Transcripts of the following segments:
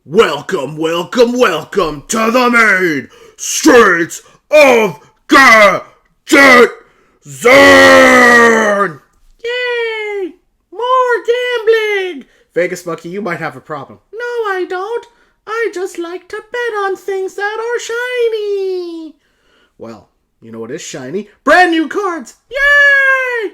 Welcome, welcome, welcome to the main streets of Gadgetzan! Yay! More gambling! Vegas Monkey, you might have a problem. No, I don't. I just like to bet on things that are shiny. Well, you know what is shiny? Brand new cards! Yay!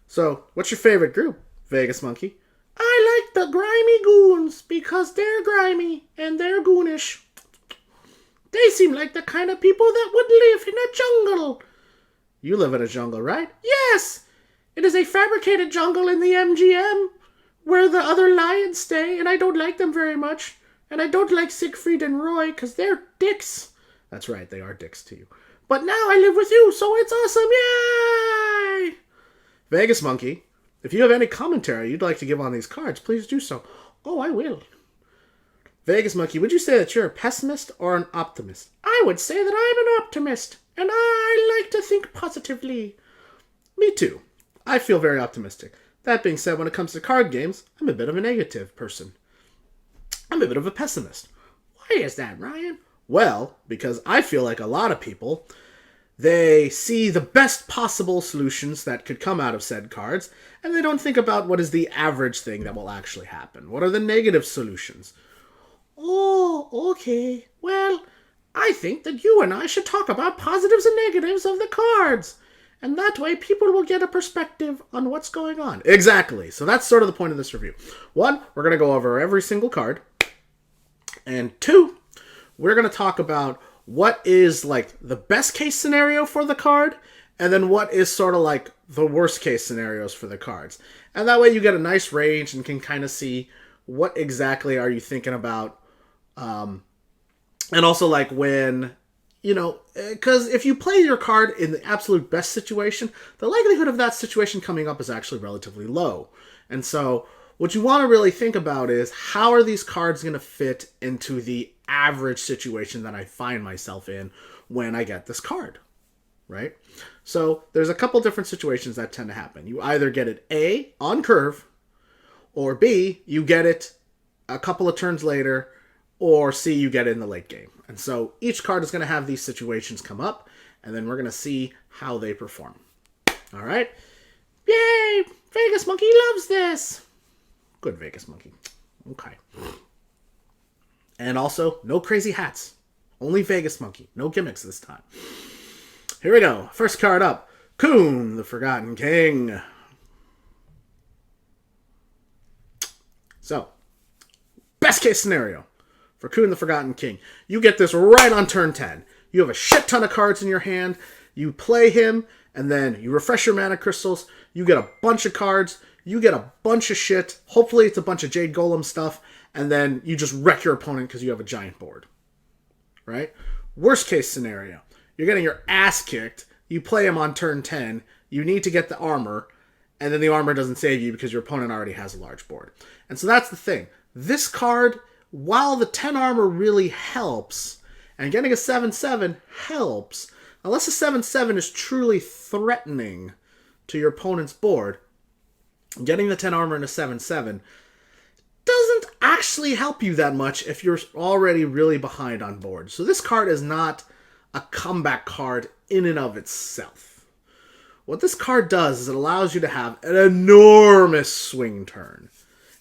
So, what's your favorite group, Vegas Monkey? I like the grimy goons because they're grimy and they're goonish. They seem like the kind of people that would live in a jungle. You live in a jungle, right? Yes! It is a fabricated jungle in the MGM where the other lions stay, and I don't like them very much. And I don't like Siegfried and Roy because they're dicks. That's right, they are dicks to you. But now I live with you, so it's awesome. Yay! Vegas Monkey, if you have any commentary you'd like to give on these cards, please do so. Oh, I will. Vegas Monkey, would you say that you're a pessimist or an optimist? I would say that I'm an optimist, and I like to think positively. Me too. I feel very optimistic. That being said, when it comes to card games, I'm a bit of a negative person. I'm a bit of a pessimist. Why is that, Ryan? Well, because I feel like a lot of people, they see the best possible solutions that could come out of said cards, and they don't think about what is the average thing that will actually happen. What are the negative solutions? Oh, okay. Well, I think that you and I should talk about positives and negatives of the cards. And that way people will get a perspective on what's going on. Exactly. So that's sort of the point of this review. One, we're going to go over every single card. And two, we're going to talk about what is like the best case scenario for the card, and then what is sort of like the worst case scenarios for the cards. And that way you get a nice range and can kind of see what exactly are you thinking about. And also like when, you know, because if you play your card in the absolute best situation, the likelihood of that situation coming up is actually relatively low. And so what you want to really think about is how are these cards going to fit into the average situation that I find myself in when I get this card, right? So there's a couple different situations that tend to happen. You either get it A, on curve, or B, you get it a couple of turns later, or C, you get it in the late game. And so each card is going to have these situations come up, and then we're going to see how they perform. All right? Yay! Vegas Monkey loves this! Good, Vegas Monkey. Okay. And also, no crazy hats. Only Vegas Monkey. No gimmicks this time. Here we go. First card up. Coon, the Forgotten King. So, best case scenario for Coon, the Forgotten King. You get this right on turn 10. You have a shit ton of cards in your hand. You play him, and then you refresh your mana crystals. You get a bunch of cards. You get a bunch of shit. Hopefully it's a bunch of Jade Golem stuff. And then you just wreck your opponent because you have a giant board. Right? Worst case scenario. You're getting your ass kicked. You play him on turn 10. You need to get the armor. And then the armor doesn't save you because your opponent already has a large board. And so that's the thing. This card, while the 10 armor really helps, and getting a 7/7 helps, unless a 7/7 is truly threatening to your opponent's board, getting the 10 armor in a 7/7 doesn't actually help you that much if you're already really behind on board. So this card is not a comeback card in and of itself. What this card does is it allows you to have an enormous swing turn.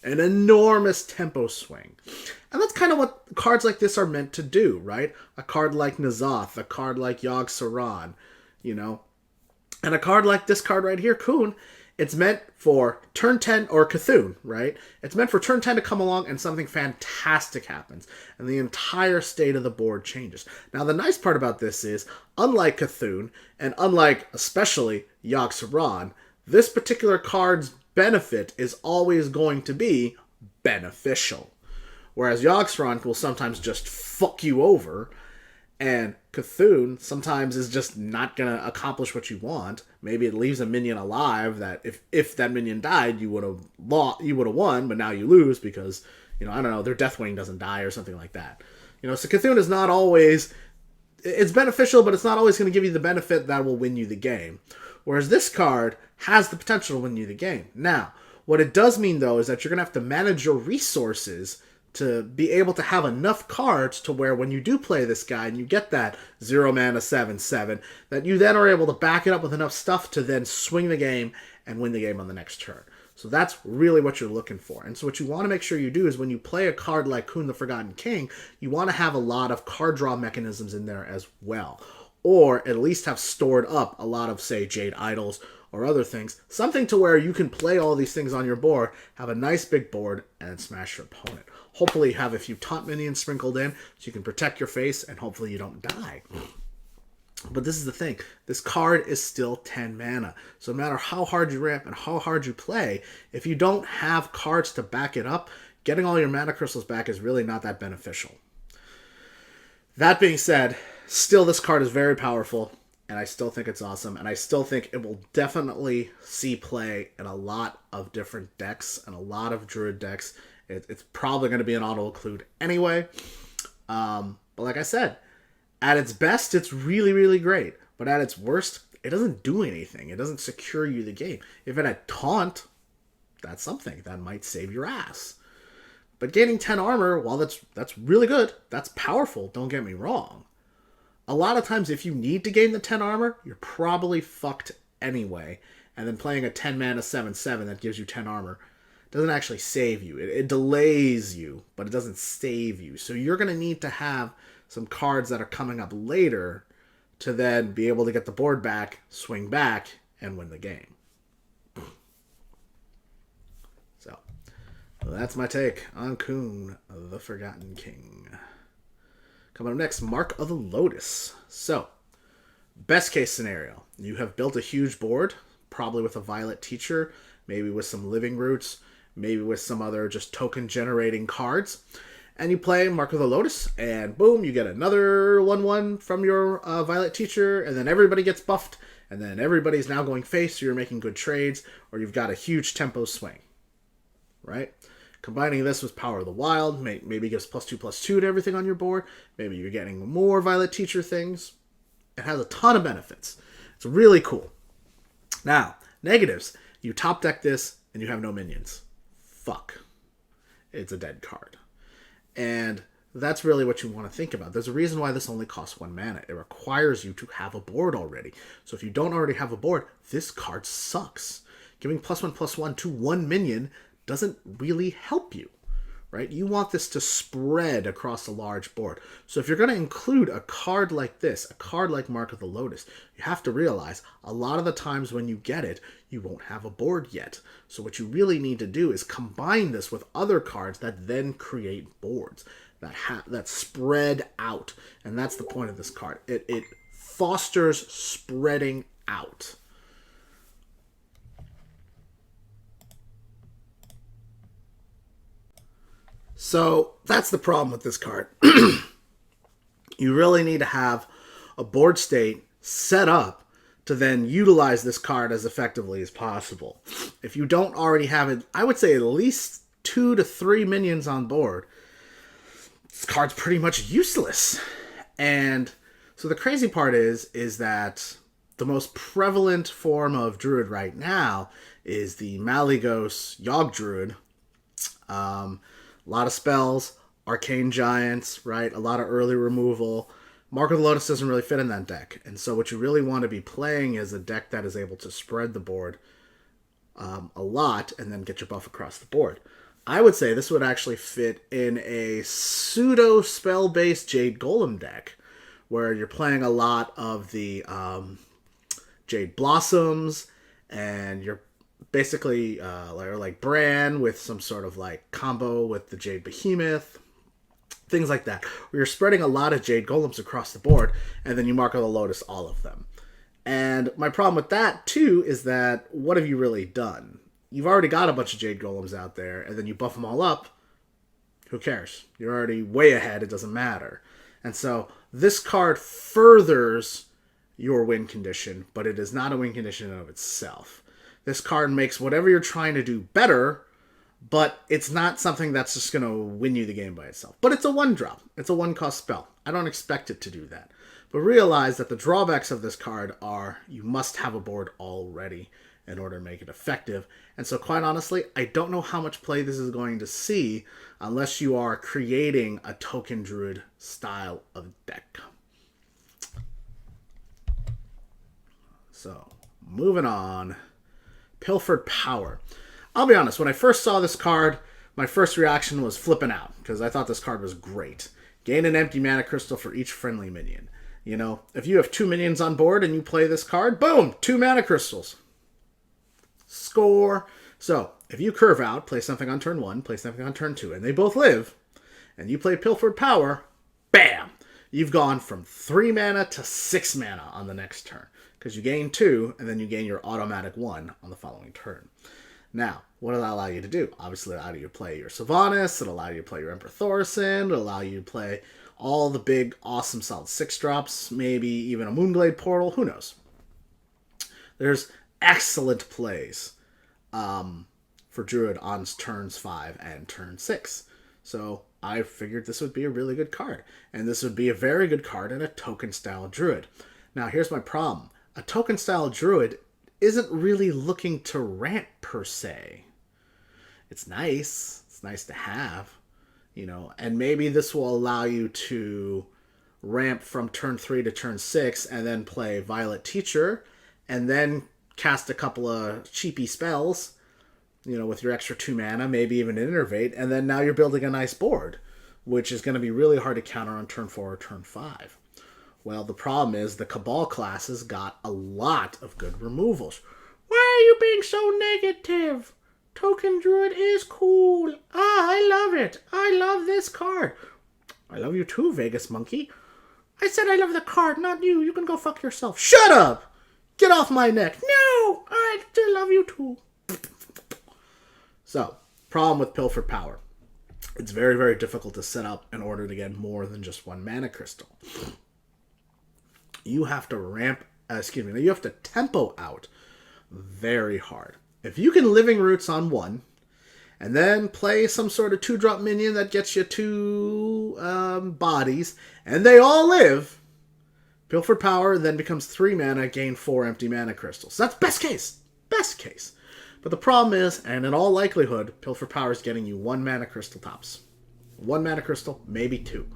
An enormous tempo swing. And that's kind of what cards like this are meant to do, right? A card like N'Zoth, a card like Yogg-Saron, you know. And a card like this card right here, Coon, it's meant for turn 10, or Cthulhu, right? It's meant for turn 10 to come along and something fantastic happens. And the entire state of the board changes. Now, the nice part about this is, unlike Cthulhu, and unlike especially Yogg-Saron, this particular card's benefit is always going to be beneficial. Whereas Yogg-Saron will sometimes just fuck you over, and Cthulhu sometimes is just not going to accomplish what you want. Maybe it leaves a minion alive that if that minion died, you would have won, but now you lose because, you know, I don't know, their Deathwing doesn't die or something like that. You know, so Cthulhu is not always, it's beneficial, but it's not always going to give you the benefit that will win you the game. Whereas this card has the potential to win you the game. Now, what it does mean, though, is that you're going to have to manage your resources to be able to have enough cards to where when you do play this guy and you get that 0 mana 7/7, that you then are able to back it up with enough stuff to then swing the game and win the game on the next turn. So that's really what you're looking for. And so what you want to make sure you do is when you play a card like Kun the Forgotten King, you want to have a lot of card draw mechanisms in there as well. Or at least have stored up a lot of, say, Jade Idols or other things. Something to where you can play all these things on your board, have a nice big board, and smash your opponent. Hopefully you have a few taunt minions sprinkled in so you can protect your face and hopefully you don't die. But this is the thing. This card is still 10 mana. So no matter how hard you ramp and how hard you play, if you don't have cards to back it up, getting all your mana crystals back is really not that beneficial. That being said, still this card is very powerful, and I still think it's awesome, and I still think it will definitely see play in a lot of different decks and a lot of Druid decks. It's probably going to be an auto-include anyway. But like I said, at its best, it's really, really great. But at its worst, it doesn't do anything. It doesn't secure you the game. If it had Taunt, that's something. That might save your ass. But gaining 10 armor, while that's really good, that's powerful, don't get me wrong. A lot of times, if you need to gain the 10 armor, you're probably fucked anyway. And then playing a 10 mana 7/7 that gives you 10 armor doesn't actually save you. It delays you, but it doesn't save you. So you're going to need to have some cards that are coming up later to then be able to get the board back, swing back, and win the game. So, that's my take on Kun the Forgotten King. Coming up next, Mark of the Lotus. So, best case scenario, you have built a huge board, probably with a Violet Teacher, maybe with some Living Roots, maybe with some other just token generating cards. And you play Mark of the Lotus, and boom, you get another 1/1 from your Violet Teacher, and then everybody gets buffed, and then everybody's now going face, so you're making good trades, or you've got a huge tempo swing. Right? Combining this with Power of the Wild, maybe gives +2/+2 to everything on your board. Maybe you're getting more Violet Teacher things. It has a ton of benefits. It's really cool. Now, negatives. You top deck this, and you have no minions. Fuck. It's a dead card. And that's really what you want to think about. There's a reason why this only costs 1 mana. It requires you to have a board already. So if you don't already have a board, this card sucks. Giving +1/+1 to one minion doesn't really help you, right? You want this to spread across a large board. So if you're going to include a card like this, a card like Mark of the Lotus, you have to realize a lot of the times when you get it, you won't have a board yet. So what you really need to do is combine this with other cards that then create boards that spread out. And that's the point of this card. It fosters spreading out. So that's the problem with this card. You really need to have a board state set up to then utilize this card as effectively as possible. If you don't already have it, I would say at least 2 to 3 minions on board, this card's pretty much useless. And so the crazy part is that the most prevalent form of Druid right now is the Malygos Yogg Druid. A lot of spells, Arcane Giants, right? A lot of early removal. Mark of the Lotus doesn't really fit in that deck. And so what you really want to be playing is a deck that is able to spread the board a lot and then get your buff across the board. I would say this would actually fit in a pseudo spell-based Jade Golem deck where you're playing a lot of the Jade Blossoms and you're basically like Bran with some sort of like combo with the Jade Behemoth. Things like that, where you're spreading a lot of Jade Golems across the board, and then you Mark of the Lotus all of them. And my problem with that, too, is that what have you really done? You've already got a bunch of Jade Golems out there, and then you buff them all up. Who cares? You're already way ahead. It doesn't matter. And so this card furthers your win condition, but it is not a win condition in and of itself. This card makes whatever you're trying to do better, but it's not something that's just going to win you the game by itself. But it's a 1-drop. It's a 1-cost spell. I don't expect it to do that. But realize that the drawbacks of this card are you must have a board already. in order to make it effective. And so quite honestly, I don't know how much play this is going to see unless you are creating a token druid style of deck. So, moving on. Pilfered Power. I'll be honest, when I first saw this card, my first reaction was flipping out, because I thought this card was great. Gain an empty mana crystal for each friendly minion. You know, if you have 2 minions on board and you play this card, boom, 2 mana crystals. Score. So, if you curve out, play something on turn 1, play something on turn 2, and they both live, and you play Pilfered Power, bam! You've gone from 3 mana to 6 mana on the next turn. Because you gain 2, and then you gain your automatic 1 on the following turn. Now, what does that allow you to do? Obviously, it'll allow you to play your Sylvanas, it'll allow you to play your Emperor Thaurissan, it'll allow you to play all the big, awesome solid 6 drops, maybe even a Moonglade Portal, who knows? There's excellent plays for Druid on turns 5 and turn 6. So I figured this would be a really good card. And this would be a very good card in a token-style Druid. Now, here's my problem. A token-style Druid isn't really looking to ramp, per se. It's nice. It's nice to have, you know. And maybe this will allow you to ramp from turn 3 to turn 6 and then play Violet Teacher and then cast a couple of cheapy spells, you know, with your extra 2 mana, maybe even Innervate, and then now you're building a nice board, which is going to be really hard to counter on turn 4 or turn 5. Well, the problem is the Cabal classes got a lot of good removals. Why are you being so negative? Token Druid is cool. I love it. I love this card. I love you too, Vegas Monkey. I said I love the card, not you. You can go fuck yourself. Shut up! Get off my neck. No! I still love you too. So, problem with Pilfered Power. It's very, very difficult to set up in order to get more than just 1 mana crystal. You have to you have to tempo out very hard. If you can Living Roots on 1, and then play some sort of 2-drop minion that gets you 2 bodies, and they all live, Pilfered Power then becomes 3 mana, gain 4 empty mana crystals. That's best case. Best case. But the problem is, and in all likelihood, Pilfered Power is getting you 1 mana crystal tops. 1 mana crystal, maybe 2.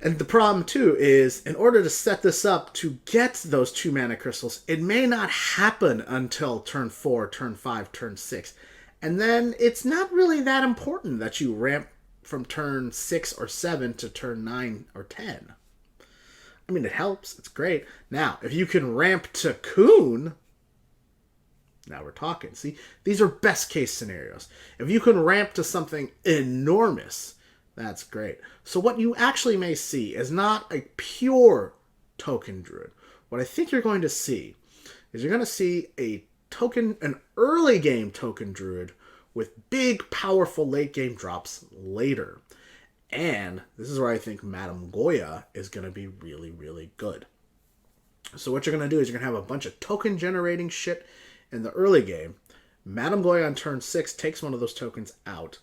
And the problem, too, is in order to set this up to get those 2 mana crystals, it may not happen until turn 4, turn 5, turn 6. And then it's not really that important that you ramp from turn 6 or 7 to turn 9 or 10. I mean, it helps. It's great. Now, if you can ramp to Coon, now we're talking. See, these are best case scenarios. If you can ramp to something enormous, that's great. So what you actually may see is not a pure token Druid. What I think you're going to see is you're going to see an early game token Druid with big, powerful late game drops later. And this is where I think Madame Goya is going to be really, really good. So what you're going to do is you're going to have a bunch of token generating shit in the early game. Madame Goya on turn 6 takes one of those tokens out,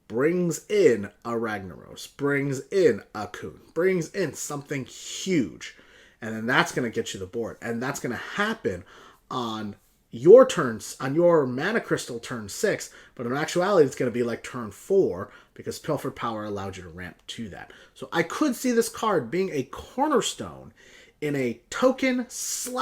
brings in a Ragnaros, brings in a Coon, brings in something huge. And then that's going to get you the board. And that's going to happen on your turns, on your mana crystal turn 6. But in actuality, it's going to be like turn 4 because Pilfered Power allowed you to ramp to that. So I could see this card being a cornerstone in a token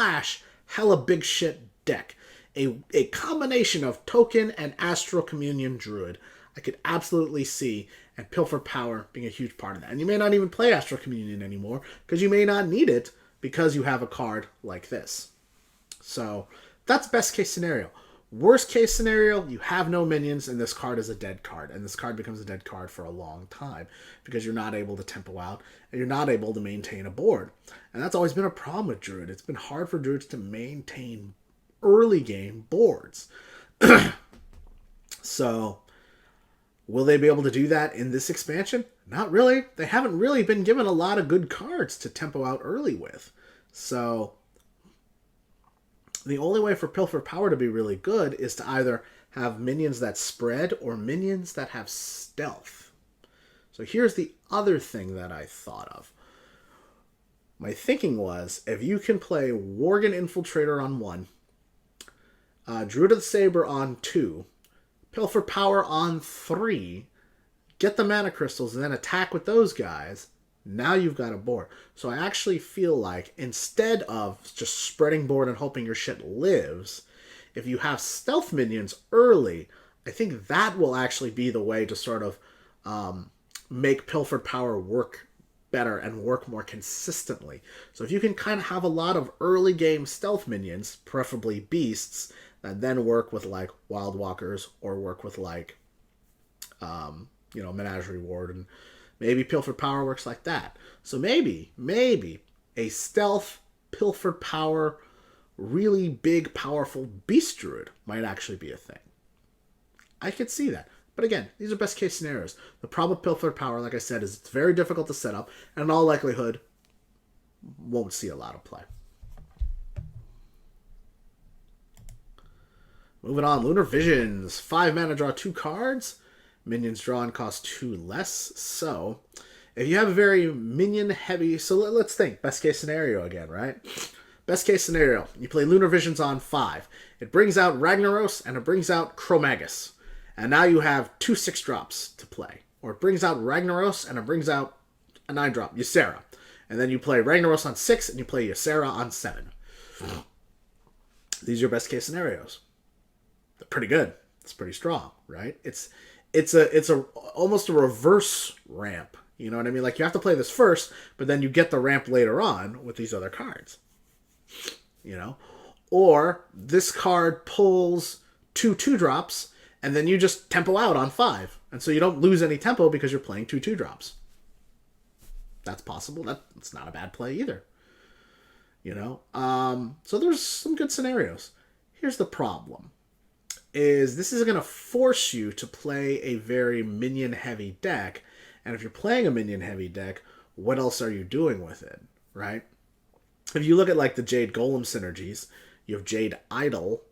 / hella big shit deck. A combination of token and Astral Communion Druid. I could absolutely see, and Pilfered Power being a huge part of that. And you may not even play Astral Communion anymore, because you may not need it, because you have a card like this. So, that's best case scenario. Worst case scenario, you have no minions, and this card is a dead card. And this card becomes a dead card for a long time, because you're not able to tempo out, and you're not able to maintain a board. And that's always been a problem with Druid. It's been hard for Druids to maintain early game boards. So, will they be able to do that in this expansion? Not really. They haven't really been given a lot of good cards to tempo out early with. So, the only way for Pilfered Power to be really good is to either have minions that spread or minions that have stealth. So here's the other thing that I thought of. My thinking was, if you can play Worgen Infiltrator on 1, Druid of the Saber on 2, Pilfer Power on 3, get the mana crystals, and then attack with those guys. Now you've got a board. So I actually feel like instead of just spreading board and hoping your shit lives, if you have stealth minions early, I think that will actually be the way to sort of make Pilfered Power work better and work more consistently. So if you can kind of have a lot of early game stealth minions, preferably beasts, that then work with like Wild Walkers or work with like, Menagerie Ward, and maybe Pilfered Power works like that. So maybe a stealth Pilfered Power, really big, powerful Beast Druid might actually be a thing. I could see that. But again, these are best case scenarios. The problem with Pilfered Power, like I said, is it's very difficult to set up, and in all likelihood, won't see a lot of play. Moving on, Lunar Visions. 5 mana, draw 2 cards. Minions drawn cost 2 less. So, if you have a very minion heavy... So let's think. Best case scenario again, right? Best case scenario. You play Lunar Visions on 5. It brings out Ragnaros and it brings out Chromagus. And now you have 2 6-drops to play. Or it brings out Ragnaros and it brings out a 9-drop, Ysera. And then you play Ragnaros on 6 and you play Ysera on 7. These are your best case scenarios. They're pretty good. It's pretty strong, right? It's almost a reverse ramp. You know what I mean? Like you have to play this first, but then you get the ramp later on with these other cards. You know? Or this card pulls 2 2-drops, and then you just tempo out on 5. And so you don't lose any tempo because you're playing 2 2-drops. That's possible. That's not a bad play either. You know? So there's some good scenarios. Here's the problem. This is going to force you to play a very minion-heavy deck. And if you're playing a minion-heavy deck, what else are you doing with it, right? If you look at like the Jade Golem synergies, you have Jade Idol,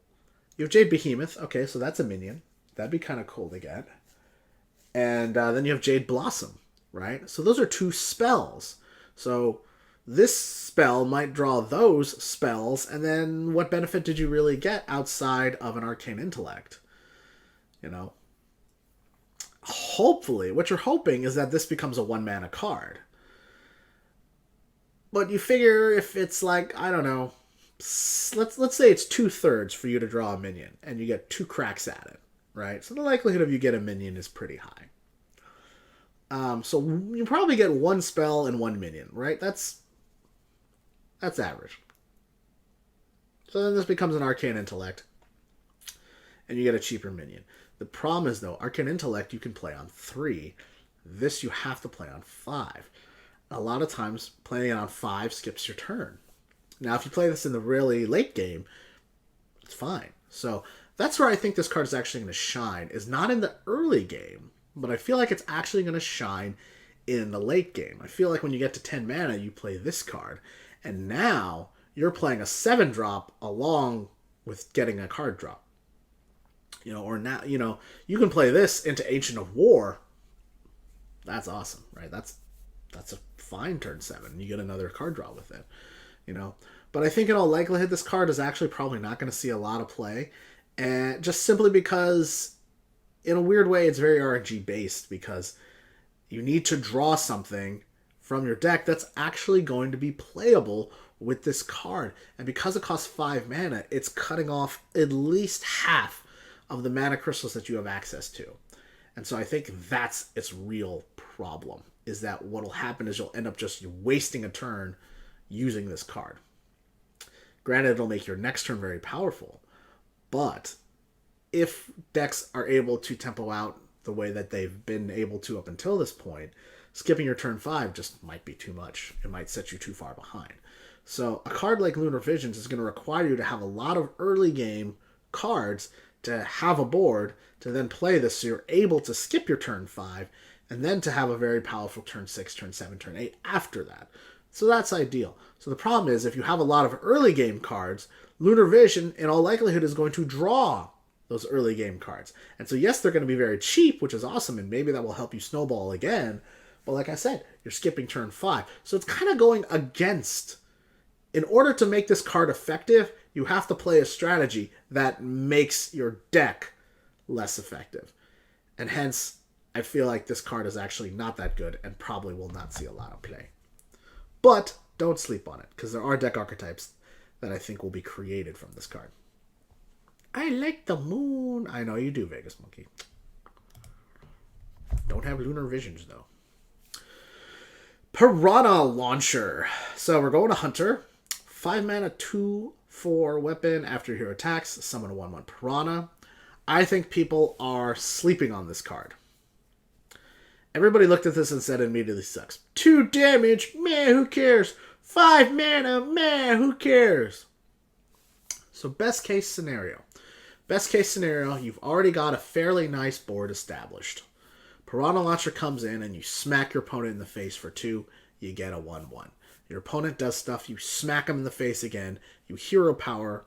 you have Jade Behemoth. Okay, so that's a minion. That'd be kind of cool to get. And then you have Jade Blossom, right? So those are 2 spells. So this spell might draw those spells, and then what benefit did you really get outside of an Arcane Intellect? You know? Hopefully, what you're hoping is that this becomes a 1-mana card. But you figure if it's like, I don't know, let's say it's 2/3 for you to draw a minion, and you get 2 cracks at it, right? So the likelihood of you get a minion is pretty high. So you probably get 1 spell and 1 minion, right? That's average. So then this becomes an Arcane Intellect, and you get a cheaper minion. The problem is, though, Arcane Intellect you can play on 3. This you have to play on 5. A lot of times, playing it on 5 skips your turn. Now, if you play this in the really late game, it's fine. So that's where I think this card is actually going to shine, is not in the early game, but I feel like it's actually going to shine in the late game. I feel like when you get to 10 mana, you play this card, and now you're playing a 7-drop along with getting a card drop. You know, or now, you know, you can play this into Ancient of War. That's awesome, right? That's a fine turn 7. You get another card draw with it, you know. But I think in all likelihood, this card is actually probably not going to see a lot of play, and just simply because, in a weird way, it's very RNG based, because you need to draw something from your deck that's actually going to be playable with this card. And because it costs 5 mana, it's cutting off at least half of the mana crystals that you have access to. And so I think that's its real problem, is that what will happen is you'll end up just wasting a turn using this card. Granted, it'll make your next turn very powerful, but if decks are able to tempo out the way that they've been able to up until this point, skipping your turn 5 just might be too much. It might set you too far behind. So a card like Lunar Visions is going to require you to have a lot of early game cards to have a board to then play this, so you're able to skip your turn 5 and then to have a very powerful turn 6, turn 7, turn 8 after that. So that's ideal. So the problem is, if you have a lot of early game cards, Lunar Vision in all likelihood is going to draw those early game cards. And so yes, they're going to be very cheap, which is awesome, and maybe that will help you snowball again. But like I said, you're skipping turn 5. So it's kind of going against. In order to make this card effective, you have to play a strategy that makes your deck less effective. And hence, I feel like this card is actually not that good and probably will not see a lot of play. But don't sleep on it, because there are deck archetypes that I think will be created from this card. I like the moon. I know you do, Vegas Monkey. Don't have lunar visions, though. Piranha Launcher. So we're going to Hunter. 5 mana, 2/4 weapon. After your hero attacks, summon a 1/1 Piranha. I think people are sleeping on this card. Everybody looked at this and said it immediately sucks. 2 damage? Man, who cares? 5 mana? Man, who cares? So best case scenario. Best case scenario, you've already got a fairly nice board established. Piranha Launcher comes in and you smack your opponent in the face for 2, you get a 1/1. Your opponent does stuff, you smack him in the face again, you hero power.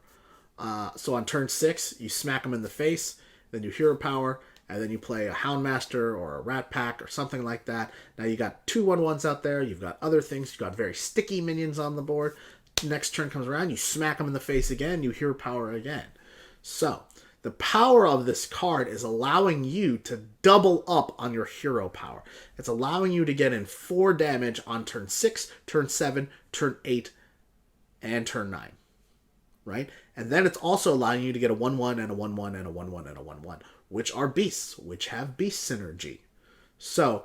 So on turn 6, you smack him in the face, then you hero power, and then you play a Houndmaster or a Rat Pack or something like that. Now you got 2 1/1s out there, you've got other things, you've got very sticky minions on the board. Next turn comes around, you smack them in the face again, you hero power again. So, the power of this card is allowing you to double up on your hero power. It's allowing you to get in 4 damage on turn 6, turn 7, turn 8, and turn 9. Right? And then it's also allowing you to get a 1/1 and a 1/1 and a 1/1 and a 1/1, which are beasts, which have beast synergy. So,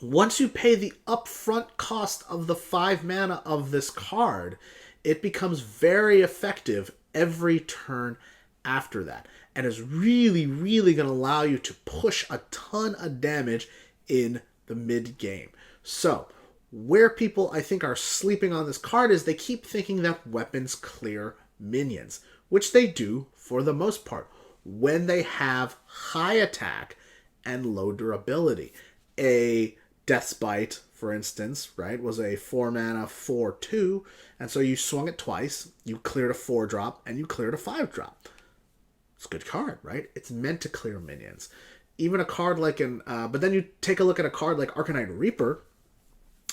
once you pay the upfront cost of the 5 mana of this card, it becomes very effective every turn after that. And is really, really going to allow you to push a ton of damage in the mid-game. So, where people, I think, are sleeping on this card is they keep thinking that weapons clear minions, which they do for the most part, when they have high attack and low durability. A Death's Bite, for instance, right, was a 4 mana 4/2, and so you swung it twice, you cleared a 4-drop, and you cleared a 5-drop. It's a good card, right? It's meant to clear minions. Even a card like but then you take a look at a card like Arcanine Reaper,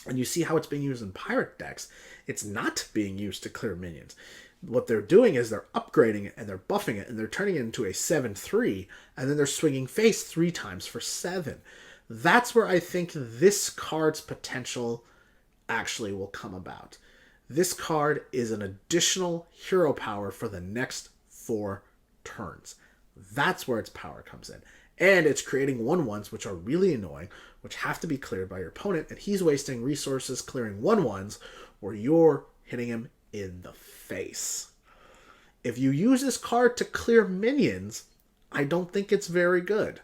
and you see how it's being used in pirate decks. It's not being used to clear minions. What they're doing is they're upgrading it, and they're buffing it, and they're turning it into a 7/3, and then they're swinging face 3 times for 7. That's where I think this card's potential actually will come about. This card is an additional hero power for the next 4 turns. That's where its power comes in. And it's creating 1/1s, which are really annoying, which have to be cleared by your opponent, and he's wasting resources clearing 1/1s where you're hitting him in the face. If you use this card to clear minions, I don't think it's very good.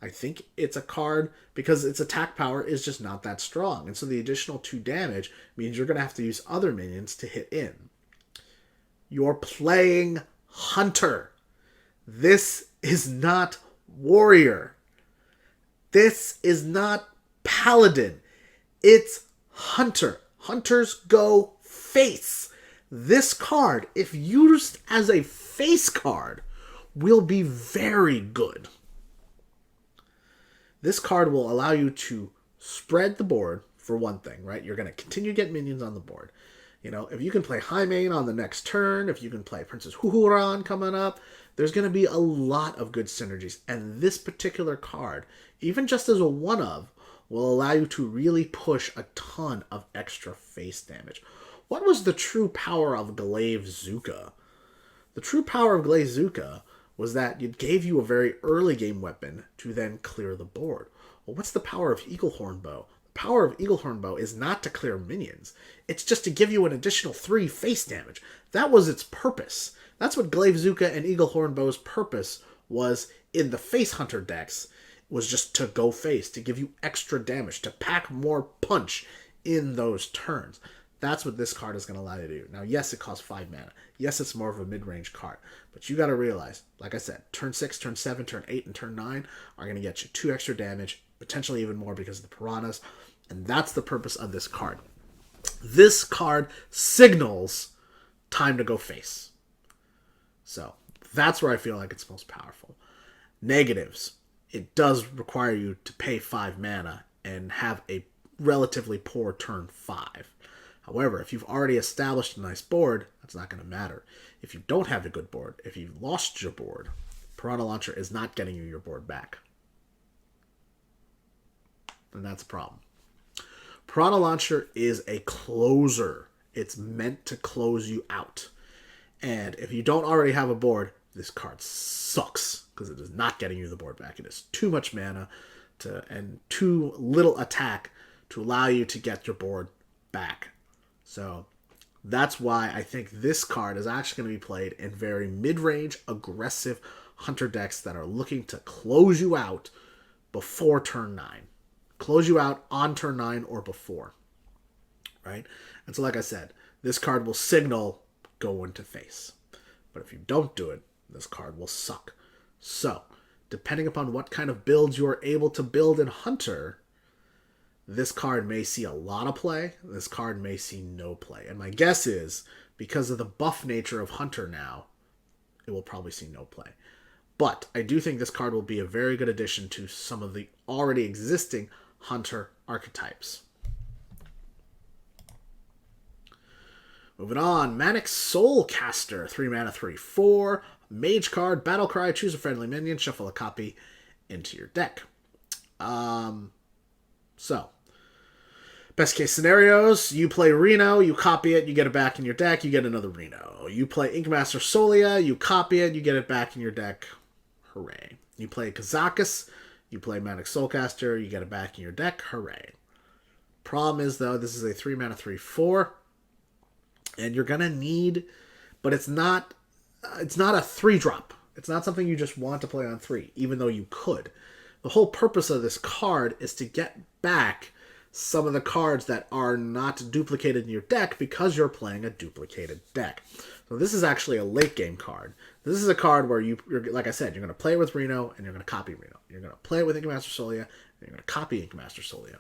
I think it's a card, because its attack power is just not that strong. And so the additional 2 damage means you're going to have to use other minions to hit in. You're playing Hunter. This is not Warrior. This is not Paladin. It's Hunter. Hunters go face. This card, if used as a face card, will be very good. This card will allow you to spread the board, for one thing, right? You're going to continue to get minions on the board. You know, if you can play Highmane on the next turn, if you can play Princess Huhuran coming up, there's going to be a lot of good synergies. And this particular card, even just as a one-of, will allow you to really push a ton of extra face damage. What was the true power of Glaive Zuka? The true power of Glaive Zuka was that it gave you a very early game weapon to then clear the board. Well, what's the power of Eaglehorn Bow? The power of Eaglehorn Bow is not to clear minions. It's just to give you an additional 3 face damage. That was its purpose. That's what Glaive Zuka and Eaglehorn Bow's purpose was in the face hunter decks, was just to go face, to give you extra damage, to pack more punch in those turns. That's what this card is going to allow you to do. Now, yes, it costs 5 mana. Yes, it's more of a mid-range card. But you got to realize, like I said, turn 6, turn 7, turn 8, and turn 9 are going to get you 2 extra damage, potentially even more because of the piranhas. And that's the purpose of this card. This card signals time to go face. So, that's where I feel like it's most powerful. Negatives. It does require you to pay 5 mana and have a relatively poor turn 5. However, if you've already established a nice board, That's not going to matter. If you don't have a good board, if you've lost your board, Piranha Launcher is not getting you your board back. And that's a problem. Piranha Launcher is a closer. It's meant to close you out. And if you don't already have a board, this card sucks because it is not getting you the board back. It is too much mana and too little attack to allow you to get your board back. So that's why I think this card is actually going to be played in very mid-range, aggressive Hunter decks that are looking to close you out before turn 9. Close you out on turn 9 or before. Right? And so like I said, this card will signal go into face. But if you don't do it, this card will suck. So, depending upon what kind of builds you are able to build in Hunter, this card may see a lot of play. This card may see no play. And my guess is, because of the buff nature of Hunter now, it will probably see no play. But I do think this card will be a very good addition to some of the already existing Hunter archetypes. Moving on, Manic Soulcaster, 3 mana, 3/4. Mage card, battle cry, choose a friendly minion, shuffle a copy into your deck. So, best case scenarios, you play Reno, you copy it, you get it back in your deck, you get another Reno. You play Inkmaster Solia, you copy it, you get it back in your deck. Hooray. You play Kazakus, you play Manic Soulcaster, you get it back in your deck. Hooray. Problem is, though, this is a 3 mana, 3/4. And you're going to need, but it's not a 3-drop. It's not something you just want to play on 3, even though you could. The whole purpose of this card is to get back some of the cards that are not duplicated in your deck because you're playing a duplicated deck. So this is actually a late game card. This is a card where you're like I said, you're going to play it with Reno and you're going to copy Reno. You're going to play it with Inkmaster Solia and you're going to copy Inkmaster Solia.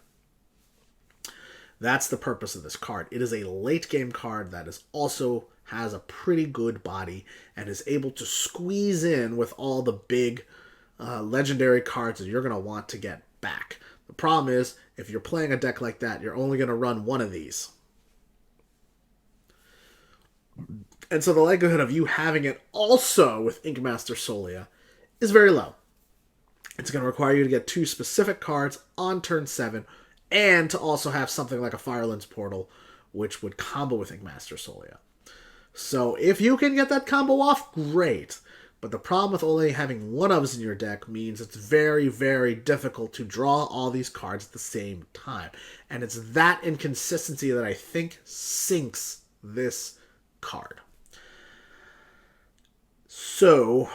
That's the purpose of this card. It is a late game card that is also has a pretty good body and is able to squeeze in with all the big legendary cards that you're going to want to get back. The problem is, if you're playing a deck like that, you're only going to run one of these. And so the likelihood of you having it also with Inkmaster Solia is very low. It's going to require you to get 2 specific cards on turn 7 and to also have something like a Firelens Portal, which would combo with Inkmaster Solia. So if you can get that combo off, great. But the problem with only having one-ofs in your deck means it's very, very difficult to draw all these cards at the same time. And it's that inconsistency that I think sinks this card. So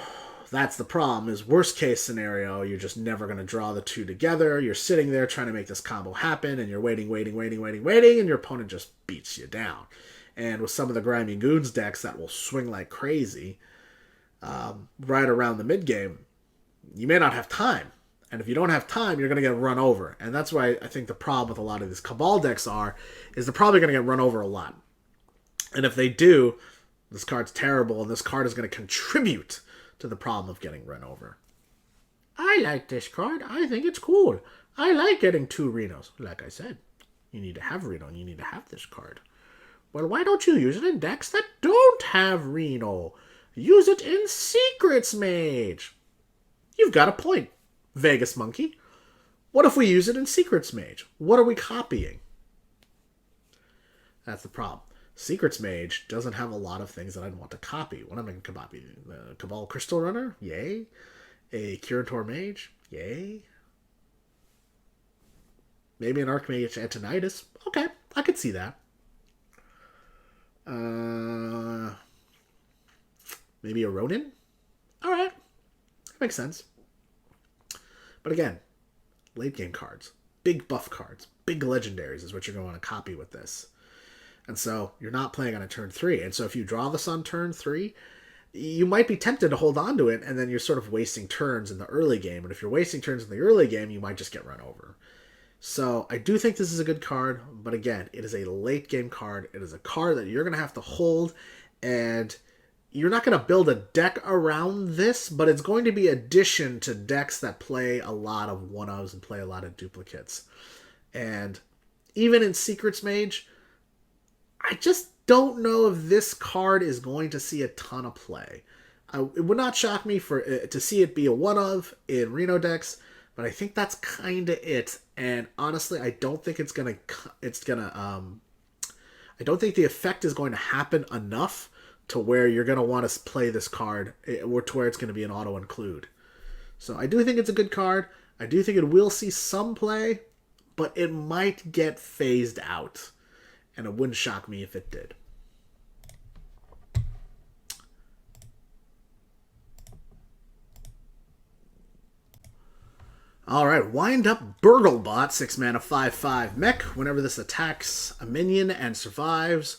that's the problem, is worst case scenario, you're just never going to draw the 2 together. You're sitting there trying to make this combo happen, and you're waiting, and your opponent just beats you down. And with some of the Grimy Goons decks that will swing like crazy right around the mid-game, you may not have time. And if you don't have time, you're going to get run over. And that's why I think the problem with a lot of these Cabal decks is they're probably going to get run over a lot. And if they do, this card's terrible, and this card is going to contribute to the problem of getting run over. I like this card. I think it's cool. I like getting 2 Renos. Like I said, you need to have Reno, and you need to have this card. Well, why don't you use it in decks that don't have Reno? Use it in Secrets Mage. You've got a point, Vegas Monkey. What if we use it in Secrets Mage? What are we copying? That's the problem. Secrets Mage doesn't have a lot of things that I'd want to copy. What am I going to copy? The Cabal Crystal Runner? Yay. A Curator Mage? Yay. Maybe an Archmage Antonidas? Okay, I could see that. Maybe a Ronin? Alright. That makes sense. But again, late game cards. Big buff cards. Big legendaries is what you're going to want to copy with this. And so you're not playing on a turn 3. And so if you draw this on turn 3, you might be tempted to hold on to it, and then you're sort of wasting turns in the early game. But if you're wasting turns in the early game, you might just get run over. So I do think this is a good card, but again, it is a late game card. It is a card that you're going to have to hold, and you're not going to build a deck around this, but it's going to be addition to decks that play a lot of one-ofs and play a lot of duplicates. And even in Secrets Mage, I just don't know if this card is going to see a ton of play. It would not shock me to see it be a one of in Reno decks, but I think that's kind of it. And honestly, I don't think I don't think the effect is going to happen enough to where you're going to want to play this card, or to where it's going to be an auto include. So I do think it's a good card. I do think it will see some play, but it might get phased out. And it wouldn't shock me if it did. Alright, Wind Up Burglebot, 6 mana, 5/5 mech. Whenever this attacks a minion and survives,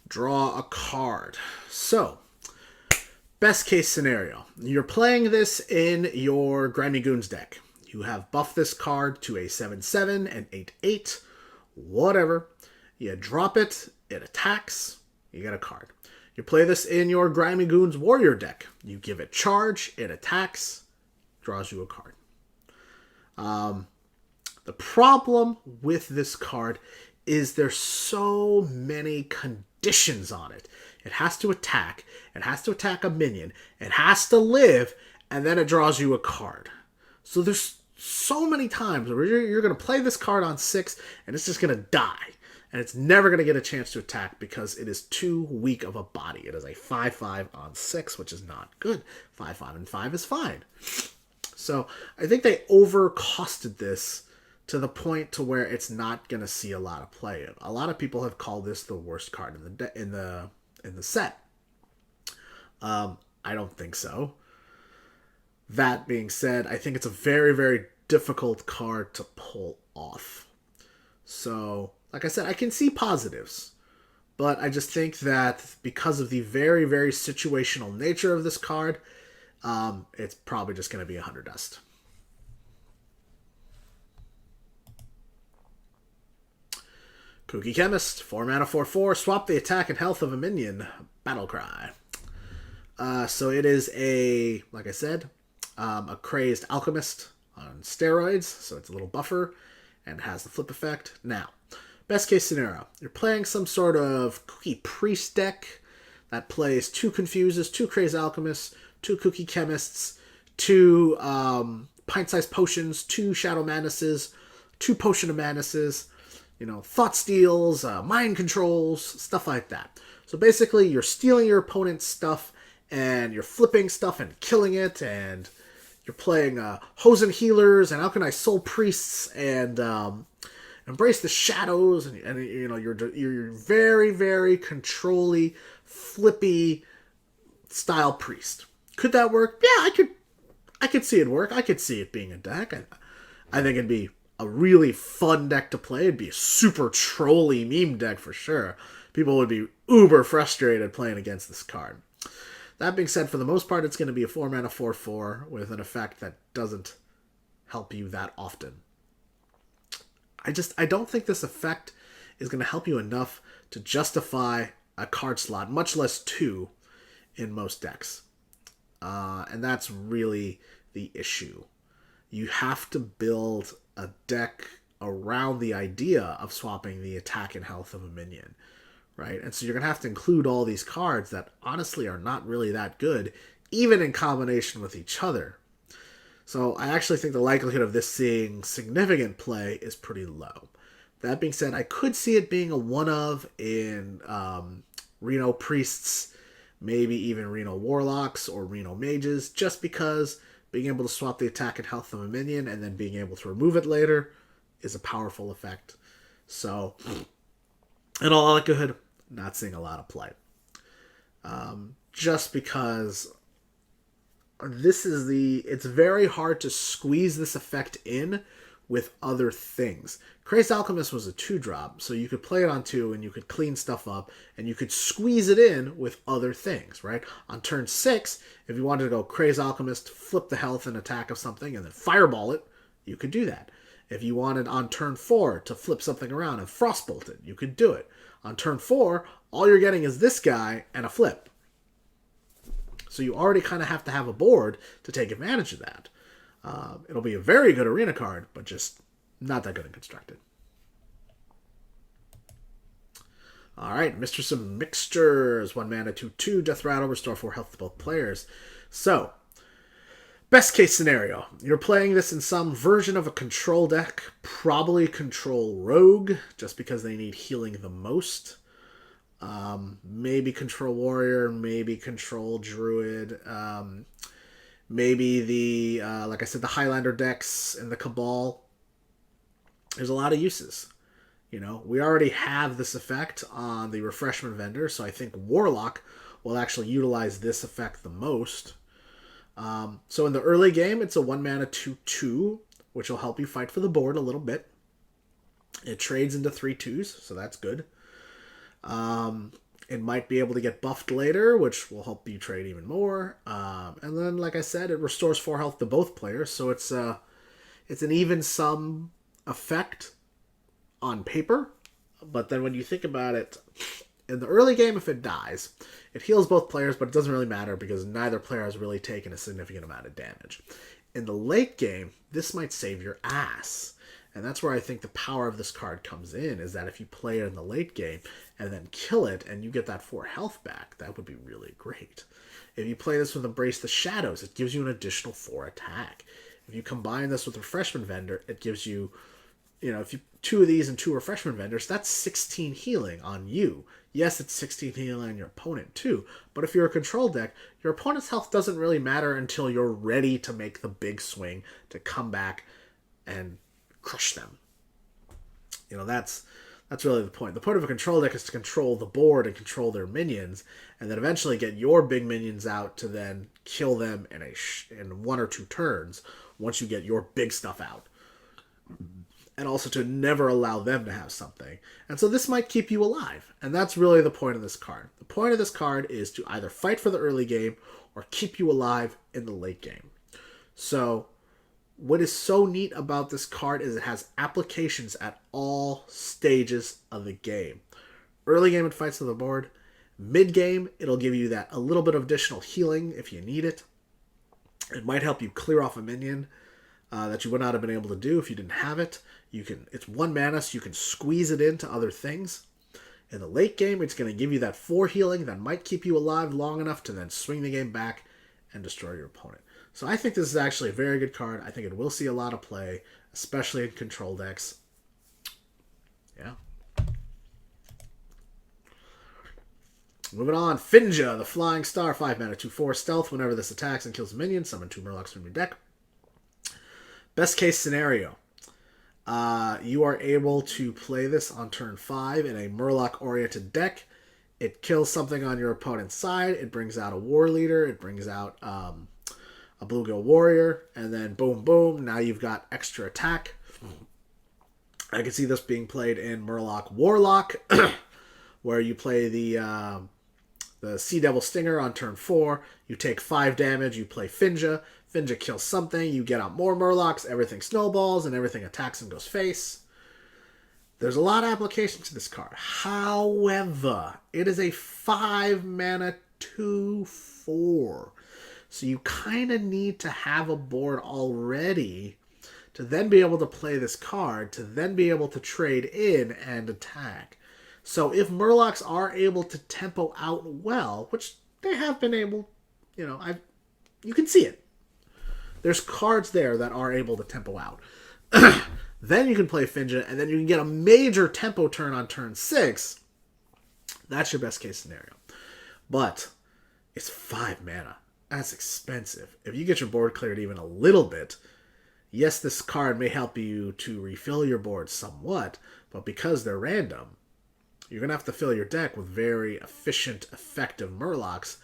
draw a card. So, best case scenario. You're playing this in your Grimy Goons deck. You have buffed this card to a 7/7 and 8/8, whatever. You drop it, it attacks, you get a card. You play this in your Grimy Goons Warrior deck. You give it charge, it attacks, draws you a card. The problem with this card is there's so many conditions on it. It has to attack a minion, it has to live, and then it draws you a card. So there's so many times where you're going to play this card on 6, and it's just going to die. And it's never going to get a chance to attack because it is too weak of a body. It is a 5/5 on 6, which is not good. 5/5 and 5 is fine. So I think they overcosted this to the point to where it's not going to see a lot of play. A lot of people have called this the worst card in the set. I don't think so. That being said, I think it's a very, very difficult card to pull off. So, like I said, I can see positives. But I just think that because of the very, very situational nature of this card, it's probably just going to be 100 dust. Kooky Chemist, 4 mana, 4/4. Swap the attack and health of a minion. Battle Cry. So it is like I said, a crazed alchemist on steroids. So it's a little buffer and has the flip effect. Now, best case scenario, you're playing some sort of Kooky Priest deck that plays 2 Confuses, 2 Crazed Alchemists, 2 Kooky Chemists, 2 Pint-Sized Potions, 2 Shadow Manuses, 2 Potion of Manuses, Thought Steals, Mind Controls, stuff like that. So basically, you're stealing your opponent's stuff, and you're flipping stuff and killing it, and you're playing Hosen Healers and Alkanized Soul Priests, and Embrace the Shadows, and you're very, very control-y, flippy style priest. Could that work? Yeah, I could see it work. I could see it being a deck. I think it'd be a really fun deck to play. It'd be a super trolly meme deck for sure. People would be uber frustrated playing against this card. That being said, for the most part, it's going to be a 4 mana 4/4 with an effect that doesn't help you that often. I don't think this effect is going to help you enough to justify a card slot, much less 2 in most decks. And that's really the issue. You have to build a deck around the idea of swapping the attack and health of a minion, right? And so you're going to have to include all these cards that honestly are not really that good, even in combination with each other. So I actually think the likelihood of this seeing significant play is pretty low. That being said, I could see it being a one-of in Reno Priests, maybe even Reno Warlocks or Reno Mages, just because being able to swap the attack and health of a minion and then being able to remove it later is a powerful effect. So, in all likelihood, not seeing a lot of play. Just because it's very hard to squeeze this effect in with other things. Crazed Alchemist was a 2-drop, so you could play it on 2 and you could clean stuff up and you could squeeze it in with other things, right? On turn 6, if you wanted to go Crazed Alchemist, flip the health and attack of something and then fireball it, you could do that. If you wanted on turn 4 to flip something around and frostbolt it, you could do it. On turn 4, all you're getting is this guy and a flip. So you already kind of have to have a board to take advantage of that. It'll be a very good arena card, but just not that good and constructed. All right, Mistress of Mixtures. 1 mana, 2/2. Death Rattle. Restore 4 health to both players. So, best case scenario. You're playing this in some version of a control deck. Probably control Rogue, just because they need healing the most. Maybe control Warrior. Maybe control Druid. Maybe the, like I said, the Highlander decks and the Cabal. There's a lot of uses. You know, we already have this effect on the refreshment vendor, so I think Warlock will actually utilize this effect the most. So in the early game, it's a 1 mana 2/2, which will help you fight for the board a little bit. It trades into 3/2s, so that's good. It might be able to get buffed later, which will help you trade even more. And then, like I said, it restores 4 health to both players, so it's an even sum effect on paper, but then when you think about it, in the early game, if it dies, it heals both players, but it doesn't really matter because neither player has really taken a significant amount of damage. In the late game, this might save your ass. And that's where I think the power of this card comes in, is that if you play it in the late game and then kill it and you get that 4 health back, that would be really great. If you play this with Embrace the Shadows, it gives you an additional 4 attack. If you combine this with Refreshment Vendor, it gives you, if you 2 of these and 2 refreshment vendors, that's 16 healing on you. Yes, it's 16 healing on your opponent too, but if you're a control deck, your opponent's health doesn't really matter until you're ready to make the big swing to come back and crush them. That's really the point. The point of a control deck is to control the board and control their minions, and then eventually get your big minions out to then kill them in 1 or 2 turns once you get your big stuff out. And also to never allow them to have something. And so this might keep you alive. And that's really the point of this card. The point of this card is to either fight for the early game or keep you alive in the late game. So what is so neat about this card is it has applications at all stages of the game. Early game, it fights for the board. Mid game, it'll give you that a little bit of additional healing if you need it. It might help you clear off a minion that you would not have been able to do if you didn't have it. It's 1 mana, so you can squeeze it into other things. In the late game, it's going to give you that 4 healing that might keep you alive long enough to then swing the game back and destroy your opponent. So I think this is actually a very good card. I think it will see a lot of play, especially in control decks. Yeah. Moving on, Finja, the Flying Star, 5 mana, 2/4 stealth. Whenever this attacks and kills a minion, summon 2 Murlocs from your deck. Best case scenario. You are able to play this on turn 5 in a Murloc-oriented deck. It kills something on your opponent's side. It brings out a War Leader. It brings out a Bluegill Warrior. And then boom, boom. Now you've got extra attack. I can see this being played in Murloc Warlock, where you play the Sea Devil Stinger on turn 4. You take 5 damage. You play Finja. Finja kills something, you get out more Murlocs, everything snowballs, and everything attacks and goes face. There's a lot of application to this card. However, it is a 5 mana 2/4. So you kind of need to have a board already to then be able to play this card, to then be able to trade in and attack. So if Murlocs are able to tempo out well, which they have been able, you can see it. There's cards there that are able to tempo out. Then you can play Finja, and then you can get a major tempo turn on turn 6. That's your best case scenario. But it's 5 mana. That's expensive. If you get your board cleared even a little bit, yes, this card may help you to refill your board somewhat, but because they're random, you're going to have to fill your deck with very efficient, effective Murlocs.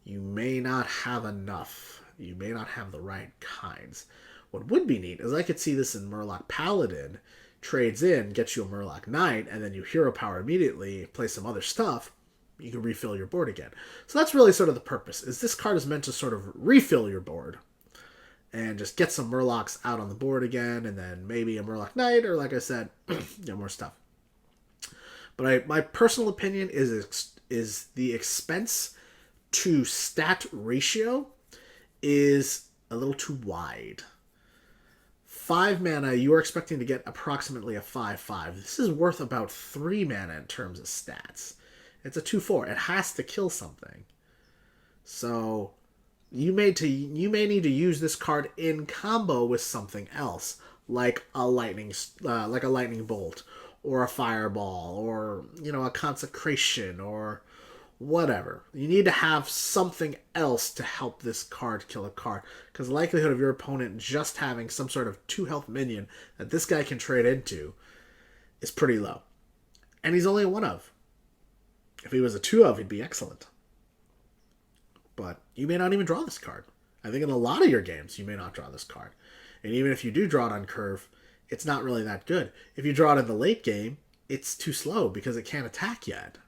You may not have enough. You may not have the right kinds. What would be neat is I could see this in Murloc Paladin, trades in, gets you a Murloc Knight, and then you hero power immediately, play some other stuff, you can refill your board again. So that's really sort of the purpose, is this card is meant to sort of refill your board and just get some Murlocs out on the board again, and then maybe a Murloc Knight, or like I said, more stuff. But my personal opinion is the expense to stat ratio is a little too wide. 5 mana, you are expecting to get approximately a 5/5. This is worth about 3 mana in terms of stats. It's a 2/4. It has to kill something. So you may need to use this card in combo with something else, like a lightning bolt, or a fireball, or a consecration, or whatever. You need to have something else to help this card kill a card, because the likelihood of your opponent just having some sort of 2 health minion that this guy can trade into is pretty low. And he's only a 1/of. If he was a 2/of, he'd be excellent. But you may not even draw this card. I think in a lot of your games, you may not draw this card. And even if you do draw it on curve, it's not really that good. If you draw it in the late game, it's too slow because it can't attack yet.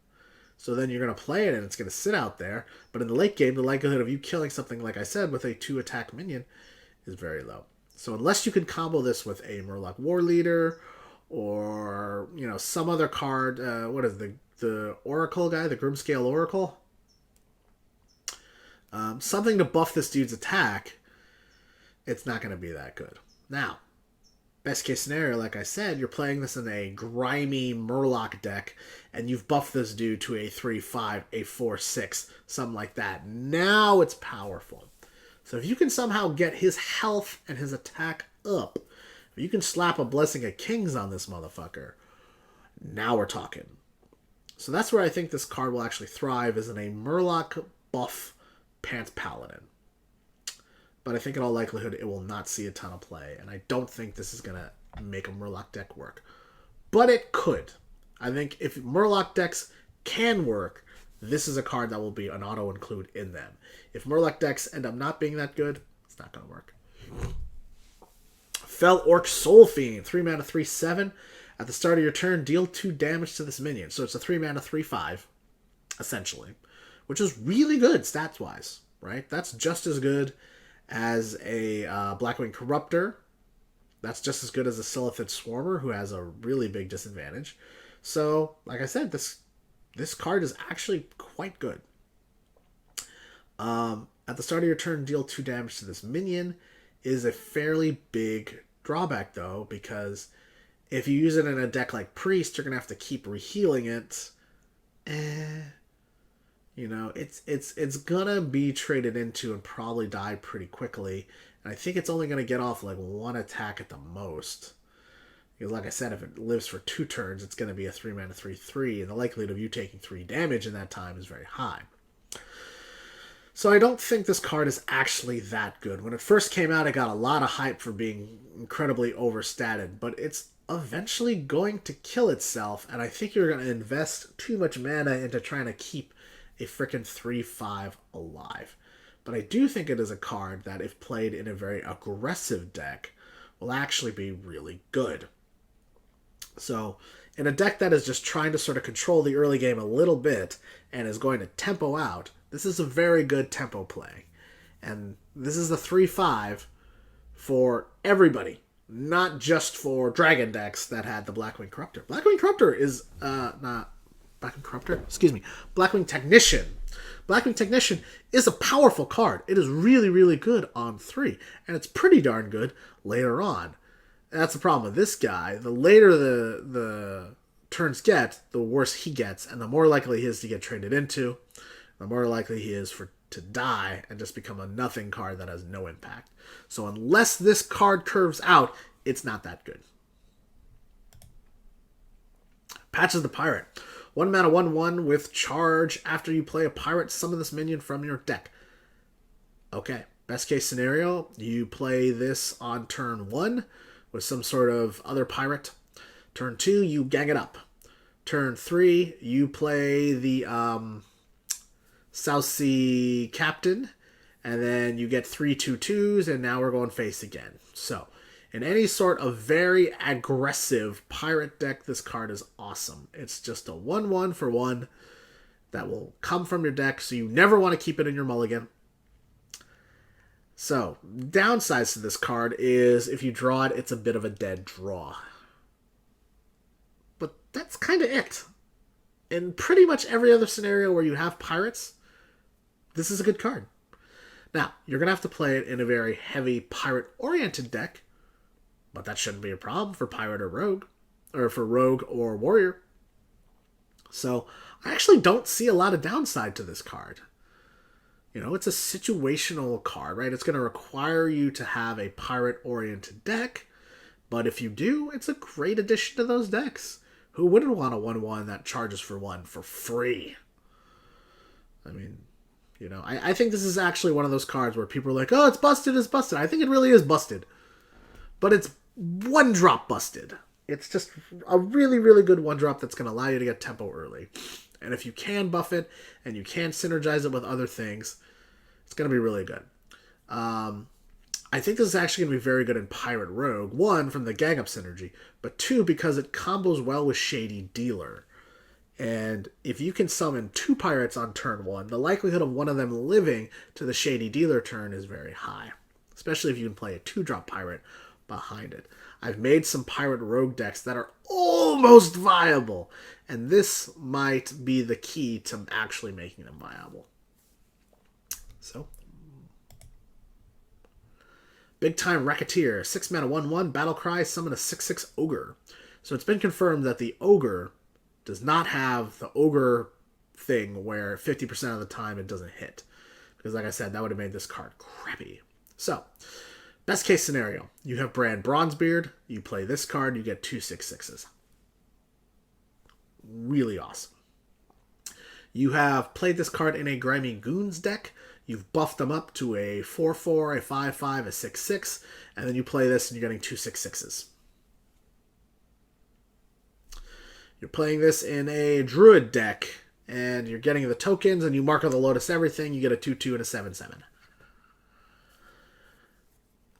So then you're going to play it and it's going to sit out there. But in the late game, the likelihood of you killing something, like I said, with a 2-attack minion is very low. So unless you can combo this with a Murloc War Leader or, some other card, what is the Oracle guy, the Grimscale Oracle? Something to buff this dude's attack, it's not going to be that good. Now, best case scenario, like I said, you're playing this in a grimy Murloc deck, and you've buffed this dude to a 3/5, a 4/6, something like that. Now it's powerful. So if you can somehow get his health and his attack up, if you can slap a Blessing of Kings on this motherfucker, now we're talking. So that's where I think this card will actually thrive, is in a Murloc buff Pants Paladin. But I think in all likelihood it will not see a ton of play, and I don't think this is going to make a Murloc deck work. But it could. I think if Murloc decks can work, this is a card that will be an auto-include in them. If Murloc decks end up not being that good, it's not going to work. Fel Orc Soul Fiend, 3 mana, 3/7. At the start of your turn, deal 2 damage to this minion. So it's a 3 mana, 3/5, essentially, which is really good stats-wise, right? That's just as good as a Blackwing Corruptor. That's just as good as a Silithid Swarmer, who has a really big disadvantage. So, like I said, this card is actually quite good. At the start of your turn, deal 2 damage to this minion is a fairly big drawback, though, because if you use it in a deck like Priest, you're going to have to keep rehealing it. It's gonna be traded into and probably die pretty quickly. And I think it's only gonna get off like 1 attack at the most. Because like I said, if it lives for 2 turns, it's gonna be a 3 mana 3/3, and the likelihood of you taking 3 damage in that time is very high. So I don't think this card is actually that good. When it first came out, it got a lot of hype for being incredibly overstated, but it's eventually going to kill itself, and I think you're gonna invest too much mana into trying to keep a frickin' 3/5 alive. But I do think it is a card that, if played in a very aggressive deck, will actually be really good. So, in a deck that is just trying to sort of control the early game a little bit and is going to tempo out, this is a very good tempo play. And this is the 3/5 for everybody, not just for Dragon decks that had the Blackwing Corruptor. Blackwing Corruptor is Blackwing Technician. Blackwing Technician is a powerful card. It is really, really good on 3, and it's pretty darn good later on. And that's the problem with this guy. The later the turns get, the worse he gets, and the more likely he is to get traded into, the more likely he is to die and just become a nothing card that has no impact. So unless this card curves out, it's not that good. Patches the Pirate. 1 mana, 1/1 with charge. After you play a pirate, summon this minion from your deck. Okay, best case scenario, you play this on turn 1 with some sort of other pirate. Turn 2, you gang it up. Turn 3, you play the South Sea Captain, and then you get 3 2/2s, and now we're going face again. So, in any sort of very aggressive pirate deck, this card is awesome. It's just a 1/1 for 1 that will come from your deck, so you never want to keep it in your mulligan. So, downsides to this card is if you draw it, it's a bit of a dead draw. But that's kind of it. In pretty much every other scenario where you have pirates, this is a good card. Now, you're going to have to play it in a very heavy pirate-oriented deck, But that shouldn't be a problem for pirate or rogue, or for rogue or warrior. So I actually don't see a lot of downside to this card. You know, it's a situational card, right? It's going to require you to have a pirate-oriented deck, but if you do, it's a great addition to those decks. Who wouldn't want a 1/1 that charges for 1 for free? I mean, you know, I think this is actually one of those cards where people are like, oh, it's busted, it's busted. I think it really is busted. But it's 1-drop busted. It's just a really, really good 1-drop that's going to allow you to get tempo early. And if you can buff it and you can synergize it with other things, it's going to be really good. I think this is actually going to be very good in Pirate Rogue. 1, from the gang up synergy, but 2, because it combos well with Shady Dealer. And if you can summon 2 pirates on turn 1, the likelihood of one of them living to the Shady Dealer turn is very high. Especially if you can play a 2-drop pirate behind it. I've made some Pirate Rogue decks that are almost viable. And this might be the key to actually making them viable. So, Big Time Racketeer, 6 mana 1/1, Battle Cry, summon a 6/6 Ogre. So it's been confirmed that the Ogre does not have the Ogre thing where 50% of the time it doesn't hit. Because like I said, that would have made this card crappy. So, best case scenario, you have Brand Bronzebeard, you play this card, you get 2 6/6s. Really awesome. You have played this card in a Grimy Goons deck. You've buffed them up to a 4/4, a 5/5, a 6/6, and then you play this and you're getting 2 6/6s. You're playing this in a Druid deck, and you're getting the tokens, and you mark on the Lotus everything, you get a 2/2 and a 7/7.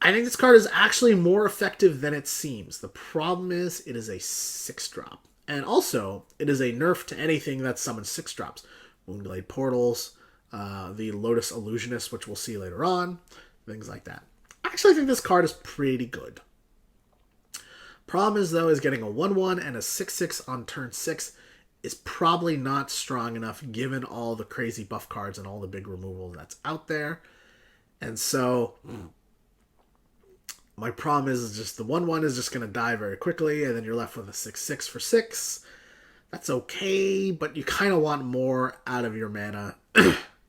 I think this card is actually more effective than it seems. The problem is it is a 6-drop. And also, it is a nerf to anything that summons 6-drops. Moonglade Portals, the Lotus Illusionist, which we'll see later on, things like that. I actually think this card is pretty good. Problem is, though, is getting a 1/1 and a 6/6 on turn 6 is probably not strong enough given all the crazy buff cards and all the big removal that's out there. And so, my problem is just the 1/1 is just going to die very quickly, and then you're left with a 6/6 for 6. That's okay, but you kind of want more out of your mana,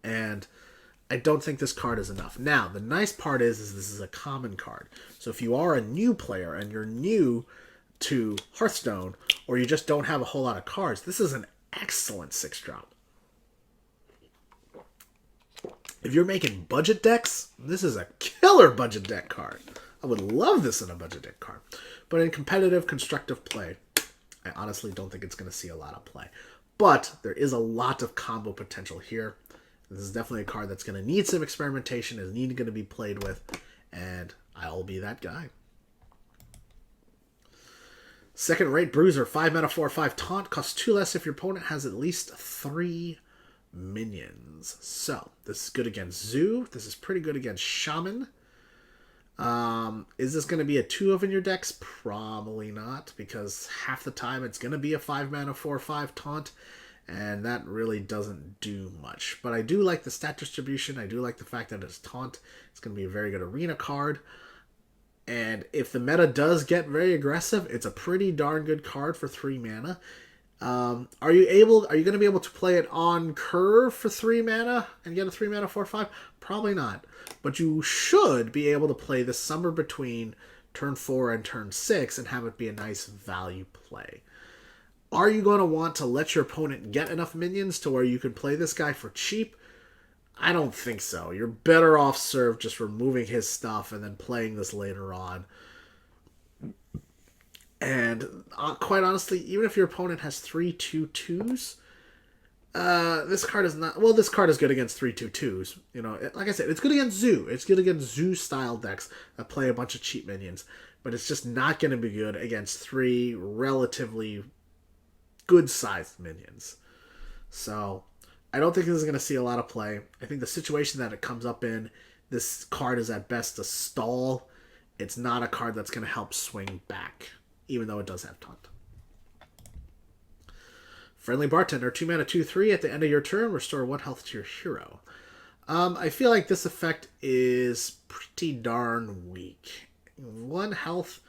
and I don't think this card is enough. Now, the nice part is this is a common card. So if you are a new player and you're new to Hearthstone, or you just don't have a whole lot of cards, this is an excellent 6-drop. If you're making budget decks, this is a killer budget deck card. I would love this in a budget deck card. But in competitive, constructive play, I honestly don't think it's going to see a lot of play. But there is a lot of combo potential here. This is definitely a card that's going to need some experimentation, is going to be played with, and I'll be that guy. Second Rate Bruiser, 5 mana 4/5 taunt, costs 2 less if your opponent has at least 3 minions. So, this is good against Zoo. This is pretty good against Shaman. Is this going to be a 2-of in your decks? Probably not, because half the time it's going to be a 5 mana 4/5 taunt, and that really doesn't do much. But I do like the stat distribution. I do like the fact that it's taunt. It's going to be a very good arena card. And if the meta does get very aggressive, it's a pretty darn good card for 3 mana. Are you going to be able to play it on curve for 3 mana and get a 3 mana 4/5? Probably not. But you should be able to play this somewhere between turn 4 and turn 6 and have it be a nice value play. Are you going to want to let your opponent get enough minions to where you can play this guy for cheap? I don't think so. You're better off served just removing his stuff and then playing this later on. And quite honestly, even if your opponent has 3 2/2s, this card is not... Well, this card is good against 3 2/2s. You know, like I said, it's good against Zoo. It's good against Zoo-style decks that play a bunch of cheap minions. But it's just not going to be good against 3 relatively good-sized minions. So, I don't think this is going to see a lot of play. I think the situation that it comes up in, this card is at best a stall. It's not a card that's going to help swing back, even though it does have taunt. Friendly Bartender, 2 mana 2/3. At the end of your turn, restore 1 health to your hero. I feel like this effect is pretty darn weak. 1 health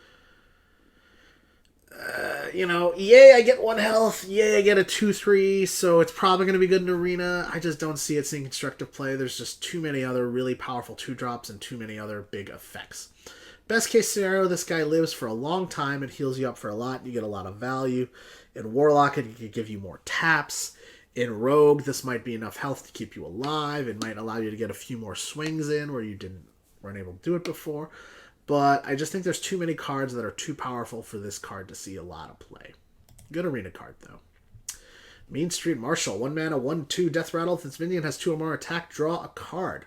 You know, yay, I get 1 health. Yay, I get a 2/3. So it's probably going to be good in Arena. I just don't see it seeing constructive play. There's just too many other really powerful 2-drops and too many other big effects. Best case scenario, this guy lives for a long time and heals you up for a lot. And you get a lot of value. In Warlock, it could give you more taps. In Rogue, this might be enough health to keep you alive. It might allow you to get a few more swings in where you weren't able to do it before. But I just think there's too many cards that are too powerful for this card to see a lot of play. Good Arena card, though. Mean Street Marshal. 1 mana, 1/2 Death Rattle. If its minion has 2 or more attack, draw a card.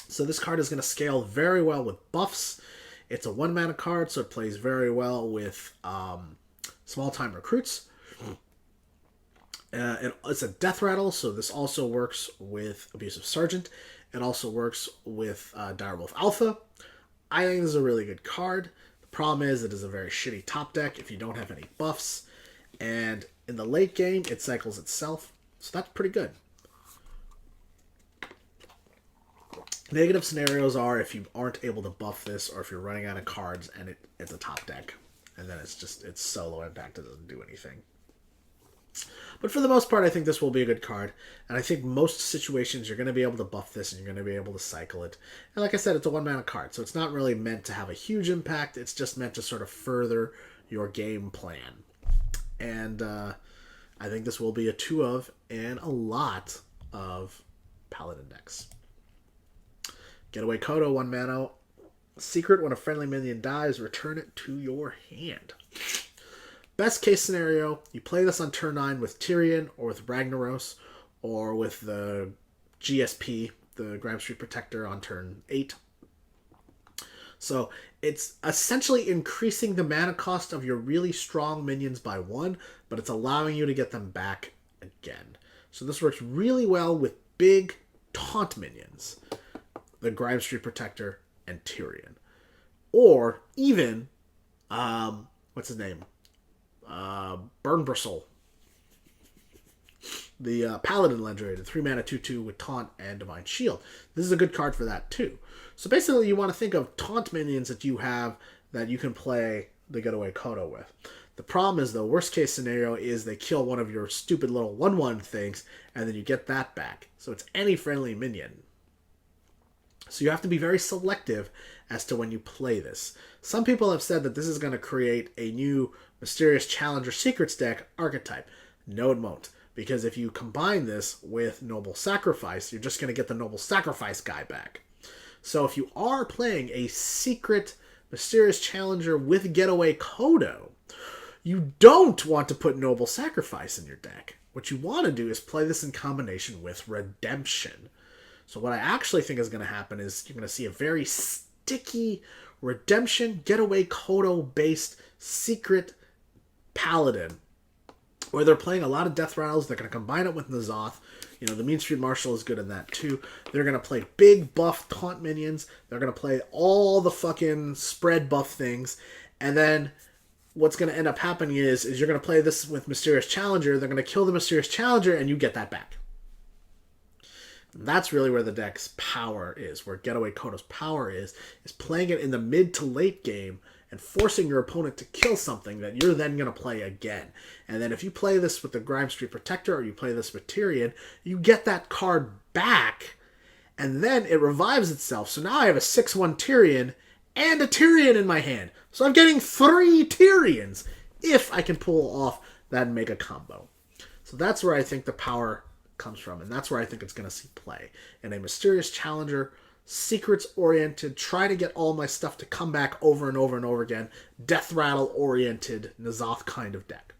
So this card is going to scale very well with buffs. It's a 1 mana card, so it plays very well with small-time recruits. It's a Death Rattle, so this also works with Abusive Sergeant. It also works with Direwolf Alpha. I think this is a really good card. The problem is it is a very shitty top deck if you don't have any buffs. And in the late game, it cycles itself. So that's pretty good. Negative scenarios are if you aren't able to buff this or if you're running out of cards and it's a top deck. And then it's solo impact. It doesn't do anything. But for the most part, I think this will be a good card. And I think most situations you're going to be able to buff this and you're going to be able to cycle it. And like I said, it's a 1 mana card. So it's not really meant to have a huge impact. It's just meant to sort of further your game plan. And I think this will be a 2 of and a lot of Paladin decks. Getaway Kodo, 1 mana. Secret, when a friendly minion dies, return it to your hand. Best case scenario, you play this on turn 9 with Tyrion or with Ragnaros or with the GSP, the Grime Street Protector, on turn 8. So it's essentially increasing the mana cost of your really strong minions by 1, but it's allowing you to get them back again. So this works really well with big taunt minions, the Grime Street Protector and Tyrion. Or even, what's his name? Burn Bristle. The Paladin legendary, the 3 mana 2/2 with Taunt and Divine Shield. This is a good card for that too. So basically you want to think of taunt minions that you have that you can play the Getaway Kodo with. The problem is, the worst case scenario is they kill one of your stupid little 1/1 things and then you get that back. So it's any friendly minion. So you have to be very selective as to when you play this. Some people have said that this is going to create a new Mysterious Challenger Secrets deck archetype. No, it won't. Because if you combine this with Noble Sacrifice, you're just going to get the Noble Sacrifice guy back. So if you are playing a secret Mysterious Challenger with Getaway Kodo, you don't want to put Noble Sacrifice in your deck. What you want to do is play this in combination with Redemption. So what I actually think is going to happen is you're going to see a very sticky Redemption Getaway Kodo based secret Paladin, where they're playing a lot of Death Rattles. They're going to combine it with N'Zoth. You know, the Mean Street Marshal is good in that too. They're going to play big buff taunt minions. They're going to play all the fucking spread buff things. And then what's going to end up happening is you're going to play this with Mysterious Challenger. They're going to kill the Mysterious Challenger and you get that back. And that's really where the deck's power is, where Getaway Kodo's power is playing it in the mid to late game and forcing your opponent to kill something that you're then going to play again. And then if you play this with the Grime Street Protector or you play this with Tyrion, you get that card back, and then it revives itself. So now I have a 6/1 Tyrion and a Tyrion in my hand. So I'm getting 3 Tyrions if I can pull off that mega combo. So that's where I think the power comes from, and that's where I think it's going to see play. In a Mysterious Challenger, secrets-oriented, try to get all my stuff to come back over and over and over again, Death Rattle-oriented, N'Zoth kind of deck.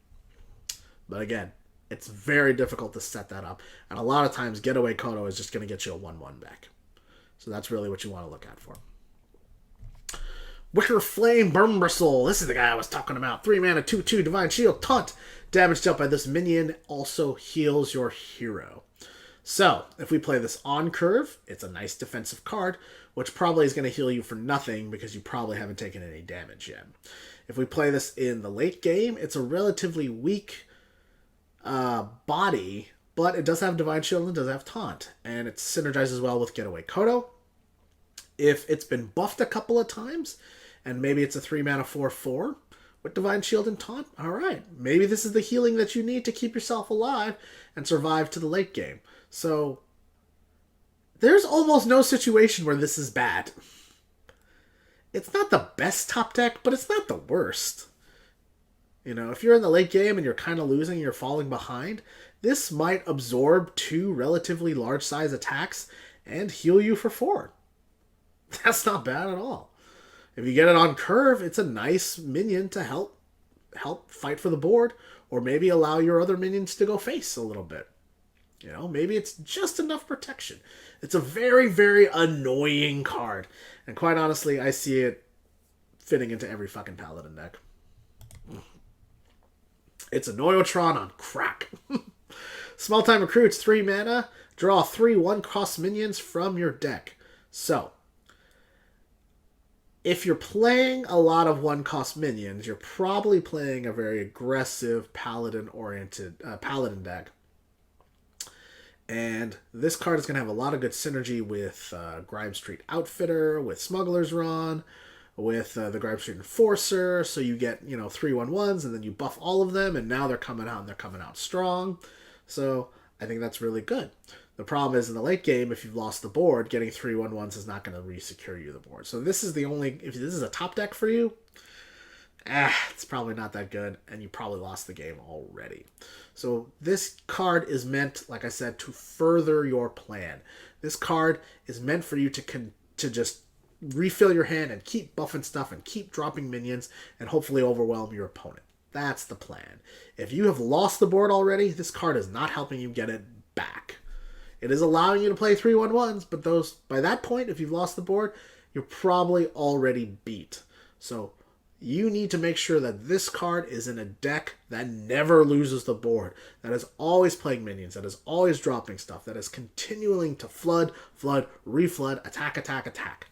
But again, it's very difficult to set that up, and a lot of times Getaway Kodo is just going to get you a 1/1 back. So that's really what you want to look out for. Wicker Flame Burn Bristle. This is the guy I was talking about. 3 mana, 2/2, Divine Shield, Taunt. Damage dealt by this minion also heals your hero. So, if we play this on curve, it's a nice defensive card, which probably is going to heal you for nothing because you probably haven't taken any damage yet. If we play this in the late game, it's a relatively weak body, but it does have Divine Shield and it does have Taunt, and it synergizes well with Getaway Kodo. If it's been buffed a couple of times, and maybe it's a 3 mana 4/4, with Divine Shield and Taunt. All right, maybe this is the healing that you need to keep yourself alive and survive to the late game. So there's almost no situation where this is bad. It's not the best top deck, but it's not the worst. You know, if you're in the late game and you're kind of losing, you're falling behind, this might absorb 2 relatively large size attacks and heal you for 4. That's not bad at all. If you get it on curve, it's a nice minion to help fight for the board, or maybe allow your other minions to go face a little bit. You know, maybe it's just enough protection. It's a very, very annoying card. And quite honestly, I see it fitting into every fucking Paladin deck. It's a Noyotron on crack. Small time recruits, 3 mana. Draw 3 1-cost minions from your deck. So, if you're playing a lot of 1-cost minions, you're probably playing a very aggressive Paladin-oriented Paladin deck. And this card is going to have a lot of good synergy with Grime Street Outfitter, with Smuggler's Run, with the Grime Street Enforcer. So you get, 3/1/1s, and then you buff all of them, and now they're coming out, and they're coming out strong. So I think that's really good. The problem is in the late game, if you've lost the board, getting 3/1/1s is not going to re-secure you the board. So this is if this is a top deck for you, it's probably not that good, and you probably lost the game already. So this card is meant, like I said, to further your plan. This card is meant for you to just refill your hand and keep buffing stuff and keep dropping minions and hopefully overwhelm your opponent. That's the plan. If you have lost the board already, this card is not helping you get it back. It is allowing you to play 3/1/1s, but by that point, if you've lost the board, you're probably already beat. So you need to make sure that this card is in a deck that never loses the board, that is always playing minions, that is always dropping stuff, that is continuing to flood, reflood, attack.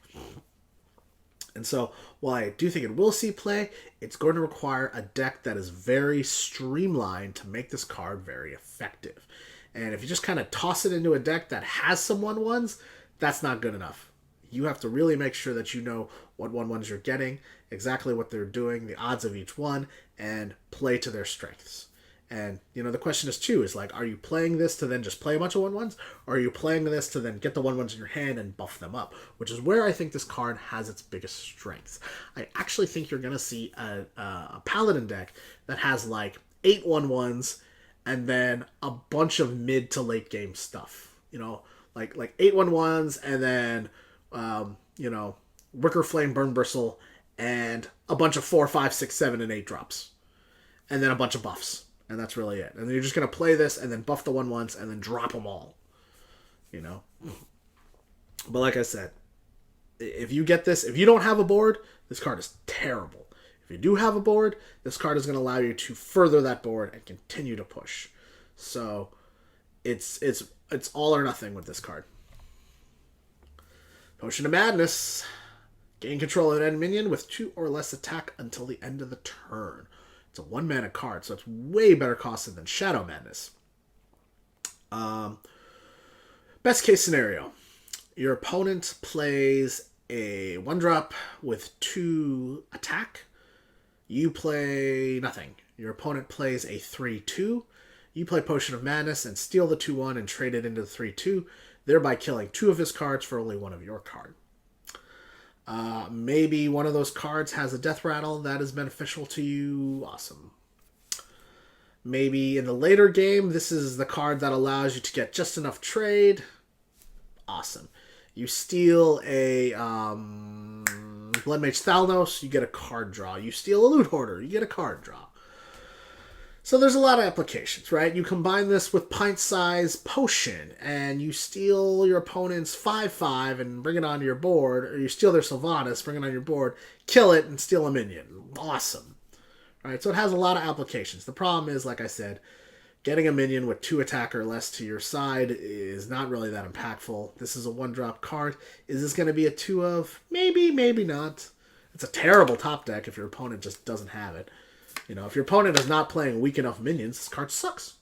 And so, while I do think it will see play, it's going to require a deck that is very streamlined to make this card very effective. And if you just kind of toss it into a deck that has some 1/1s, that's not good enough. You have to really make sure that you know what 1/1s you're getting, exactly what they're doing, the odds of each one, and play to their strengths. And, the question is, are you playing this to then just play a bunch of 1/1s, or are you playing this to then get the 1/1s in your hand and buff them up? Which is where I think this card has its biggest strengths. I actually think you're going to see a Paladin deck that has, 8 1/1s, and then a bunch of mid to late game stuff. Like 8 1/1s, and then, Wicker Flame, Burn Bristle, and a bunch of 4, 5, 6, 7, and 8 drops. And then a bunch of buffs. And that's really it. And then you're just going to play this and then buff the 1/1s and then drop them all. But like I said, if you get this, if you don't have a board, this card is terrible. If you do have a board, this card is going to allow you to further that board and continue to push. So it's all or nothing with this card. Potion of Madness. Gain control of an enemy minion with 2 or less attack until the end of the turn. It's a 1-mana card, so it's way better costed than Shadow Madness. Best case scenario. Your opponent plays a 1-drop with 2 attack. You play nothing. Your opponent plays a 3/2. You play Potion of Madness and steal the 2/1 and trade it into the 3/2, thereby killing 2 of his cards for only 1 of your card. Maybe one of those cards has a death rattle that is beneficial to you. Awesome. Maybe in the later game, this is the card that allows you to get just enough trade. Awesome. You steal a Bloodmage Thalnos, you get a card draw. You steal a Loot Hoarder, you get a card draw. So there's a lot of applications, right? You combine this with pint-sized potion, and you steal your opponent's 5/5 and bring it onto your board, or you steal their Sylvanas, bring it on your board, kill it, and steal a minion. Awesome. Right? So it has a lot of applications. The problem is, like I said, getting a minion with 2 attack or less to your side is not really that impactful. This is a 1-drop card. Is this going to be a 2 of? Maybe, maybe not. It's a terrible top deck if your opponent just doesn't have it. If your opponent is not playing weak enough minions, this card sucks.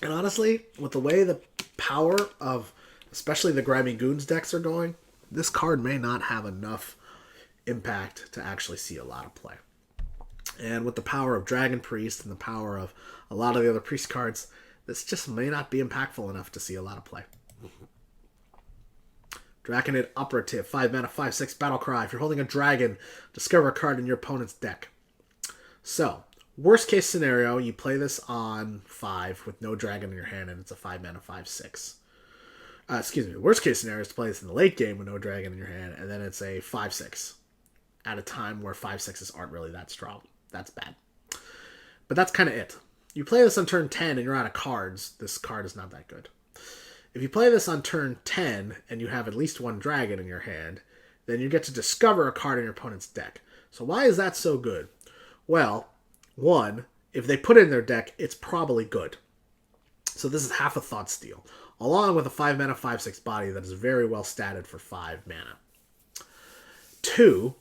And honestly, with the way the power of especially the Grimy Goons decks are going, this card may not have enough impact to actually see a lot of play. And with the power of Dragon Priest and the power of a lot of the other Priest cards, this just may not be impactful enough to see a lot of play. Draconid Operative, 5 mana, 5/6 battle cry. If you're holding a dragon, discover a card in your opponent's deck. So, worst case scenario, you play this on 5 with no dragon in your hand, and it's a 5 mana, 5/6. Worst case scenario is to play this in the late game with no dragon in your hand, and then it's a 5/6 at a time where 5/6s aren't really that strong. That's bad. But that's kind of it. You play this on turn 10 and you're out of cards, this card is not that good. If you play this on turn 10 and you have at least one dragon in your hand, then you get to discover a card in your opponent's deck. So why is that so good? Well, one, if they put it in their deck, it's probably good. So this is half a thought steal, along with a 5 mana, 5/6 body that is very well statted for 5 mana. 2,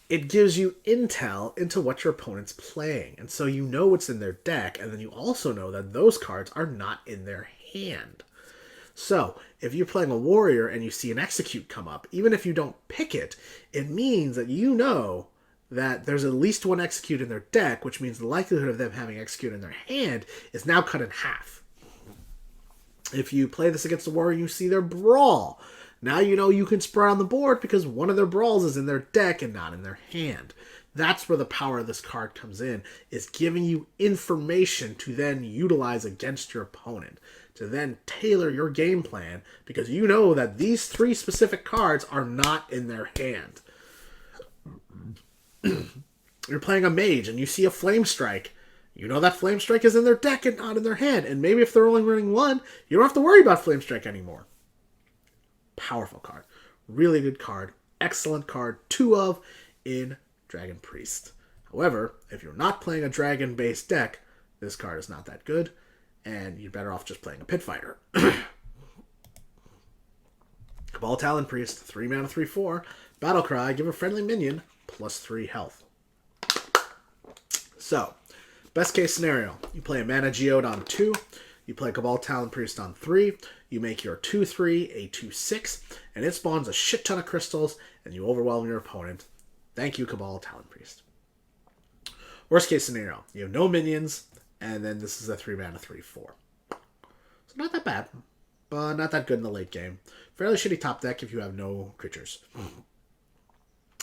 it gives you intel into what your opponent's playing. And so you know what's in their deck, and then you also know that those cards are not in their hand. So, if you're playing a warrior and you see an execute come up, even if you don't pick it, it means that you know that there's at least one execute in their deck, which means the likelihood of them having execute in their hand is now cut in half. If you play this against a warrior and you see their brawl, now you know you can spread on the board because one of their brawls is in their deck and not in their hand. That's where the power of this card comes in, is giving you information to then utilize against your opponent, to then tailor your game plan, because you know that these 3 specific cards are not in their hand. You're playing a mage and you see a Flame Strike. You know that Flame Strike is in their deck and not in their hand, and maybe if they're only running 1, you don't have to worry about Flame Strike anymore. Powerful card. Really good card. Excellent card. 2 of in Dragon Priest. However, if you're not playing a dragon-based deck, this card is not that good, and you're better off just playing a Pit Fighter. Cabal Talon Priest, 3 mana, 3/4. Battle Cry, give a friendly minion +3 health. So, best case scenario, you play a Mana Geode on 2, you play Cabal Talon Priest on 3, you make your 2/3 a 2/6, and it spawns a shit ton of crystals, and you overwhelm your opponent. Thank you, Cabal Talon Priest. Worst case scenario, you have no minions, and then this is a 3 mana, 3/4. So not that bad, but not that good in the late game. Fairly shitty top deck if you have no creatures.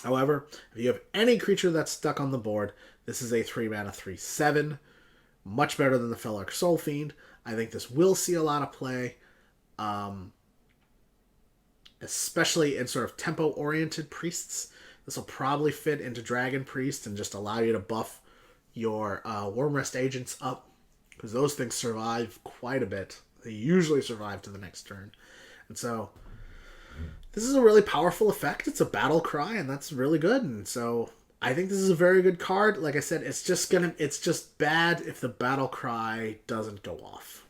However, if you have any creature that's stuck on the board, this is a 3 mana, 3/7. Much better than the Fellark Soul Fiend. I think this will see a lot of play, especially in sort of tempo-oriented priests. This will probably fit into Dragon Priest and just allow you to buff your Wormrest agents up, because those things survive quite a bit. They usually survive to the next turn. And so this is a really powerful effect. It's a battle cry, and that's really good. And so I think this is a very good card. Like I said, it's just bad if the battle cry doesn't go off.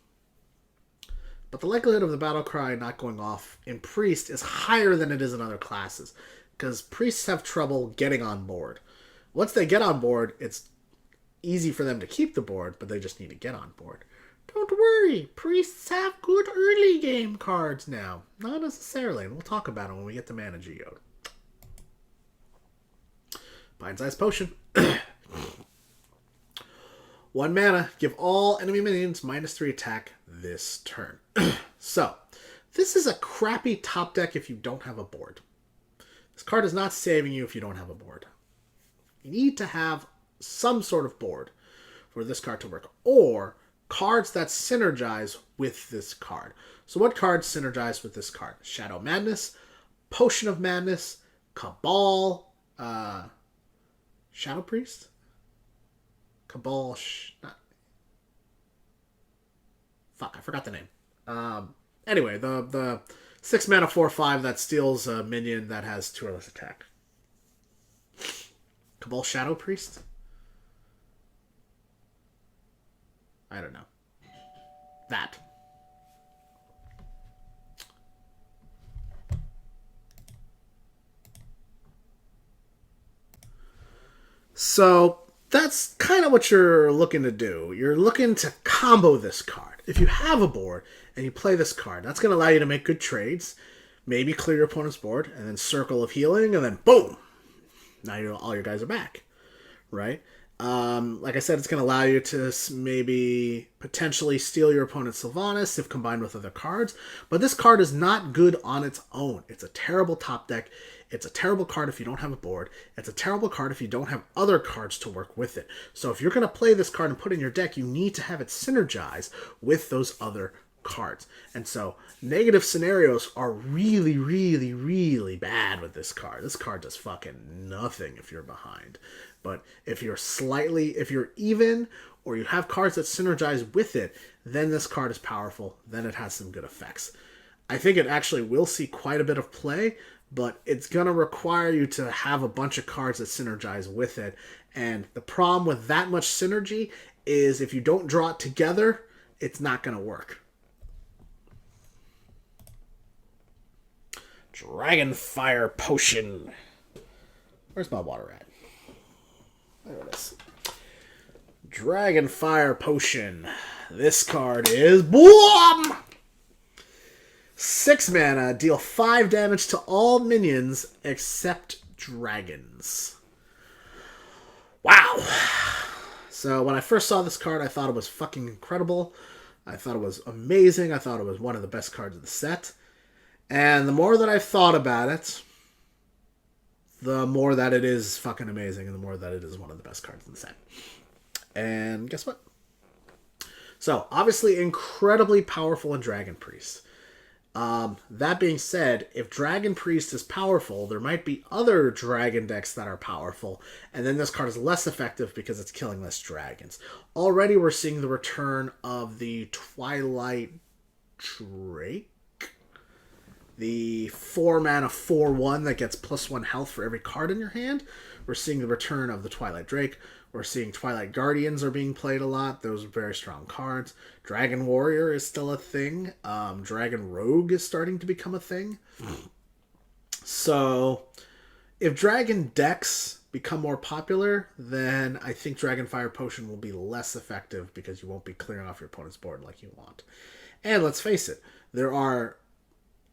But the likelihood of the battle cry not going off in Priest is higher than it is in other classes, because Priests have trouble getting on board. Once they get on board, it's easy for them to keep the board, but they just need to get on board. Don't worry, Priests have good early game cards now. Not necessarily, and we'll talk about it when we get to Mana Geode. Bite-sized Potion. 1 mana, give all enemy minions -3 attack this turn. So, this is a crappy top deck if you don't have a board. This card is not saving you if you don't have a board. You need to have some sort of board for this card to work, or cards that synergize with this card. So what cards synergize with this card? Shadow Madness, Potion of Madness, Cabal, Shadow Priest? Cabal, fuck, I forgot the name. Anyway, the 6 mana 4/5 that steals a minion that has 2 or less attack. Cabal Shadow Priest? I don't know. That. So that's kind of what you're looking to do. You're looking to combo this card. If you have a board and you play this card, that's going to allow you to make good trades, maybe clear your opponent's board, and then Circle of Healing, and then boom! Now all your guys are back, right? Like I said, it's going to allow you to maybe potentially steal your opponent's Sylvanas if combined with other cards. But this card is not good on its own. It's a terrible top deck. It's a terrible card if you don't have a board. It's a terrible card if you don't have other cards to work with it. So if you're going to play this card and put it in your deck, you need to have it synergize with those other cards. And so negative scenarios are really, really, really bad with this card. This card does fucking nothing if you're behind. But if you're even, or you have cards that synergize with it, then this card is powerful. Then it has some good effects. I think it actually will see quite a bit of play, but it's going to require you to have a bunch of cards that synergize with it. And the problem with that much synergy is if you don't draw it together, it's not going to work. Dragonfire Potion. Where's my water at? There it is. Dragonfire Potion. This card is BOOM! 6 mana, deal 5 damage to all minions except dragons. Wow. So when I first saw this card, I thought it was fucking incredible. I thought it was amazing. I thought it was one of the best cards of the set. And the more that I've thought about it, the more that it is fucking amazing, and the more that it is one of the best cards in the set. And guess what? So, obviously incredibly powerful in Dragon Priest. That being said, if Dragon Priest is powerful, there might be other dragon decks that are powerful, and then this card is less effective because it's killing less dragons. Already we're seeing the return of the Twilight Drake. The 4-mana 4/1 that gets +1 health for every card in your hand. We're seeing the return of the Twilight Drake. We're seeing Twilight Guardians are being played a lot. Those are very strong cards. Dragon Warrior is still a thing. Dragon Rogue is starting to become a thing. So, if dragon decks become more popular, then I think Dragonfire Potion will be less effective because you won't be clearing off your opponent's board like you want. And let's face it, there are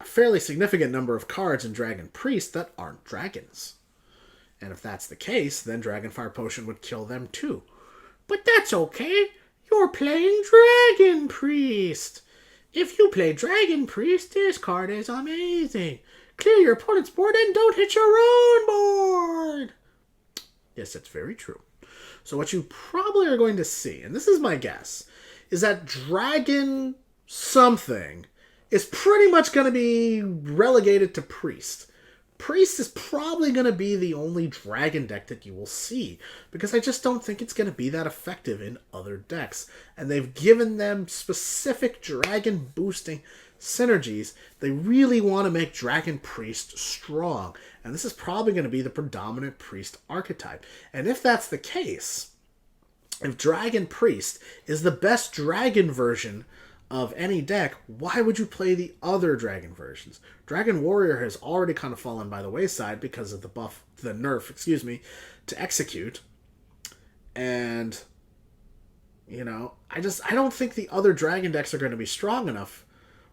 a fairly significant number of cards in Dragon Priest that aren't dragons. And if that's the case, then Dragonfire Potion would kill them too. But that's okay. You're playing Dragon Priest. If you play Dragon Priest, this card is amazing. Clear your opponent's board and don't hit your own board. Yes, that's very true. So what you probably are going to see, and this is my guess, is that Dragon something is pretty much going to be relegated to Priest. Priest is probably going to be the only dragon deck that you will see, because I just don't think it's going to be that effective in other decks. And they've given them specific dragon boosting synergies. They really want to make Dragon Priest strong, and this is probably going to be the predominant Priest archetype. And if that's the case, if Dragon Priest is the best dragon version of any deck, why would you play the other dragon versions? Dragon Warrior has already kind of fallen by the wayside because of the nerf, to execute. And, I don't think the other dragon decks are going to be strong enough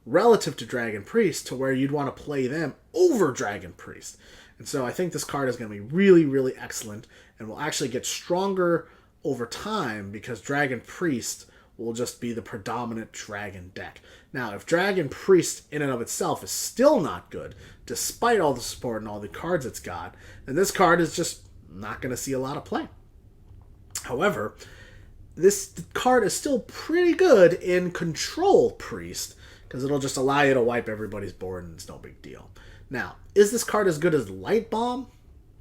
relative to Dragon Priest to where you'd want to play them over Dragon Priest. And so I think this card is going to be really, really excellent and will actually get stronger over time because Dragon Priest will just be the predominant dragon deck. Now, if Dragon Priest in and of itself is still not good, despite all the support and all the cards it's got, then this card is just not going to see a lot of play. However, this card is still pretty good in Control Priest, because it'll just allow you to wipe everybody's board and it's no big deal. Now, is this card as good as Light Bomb?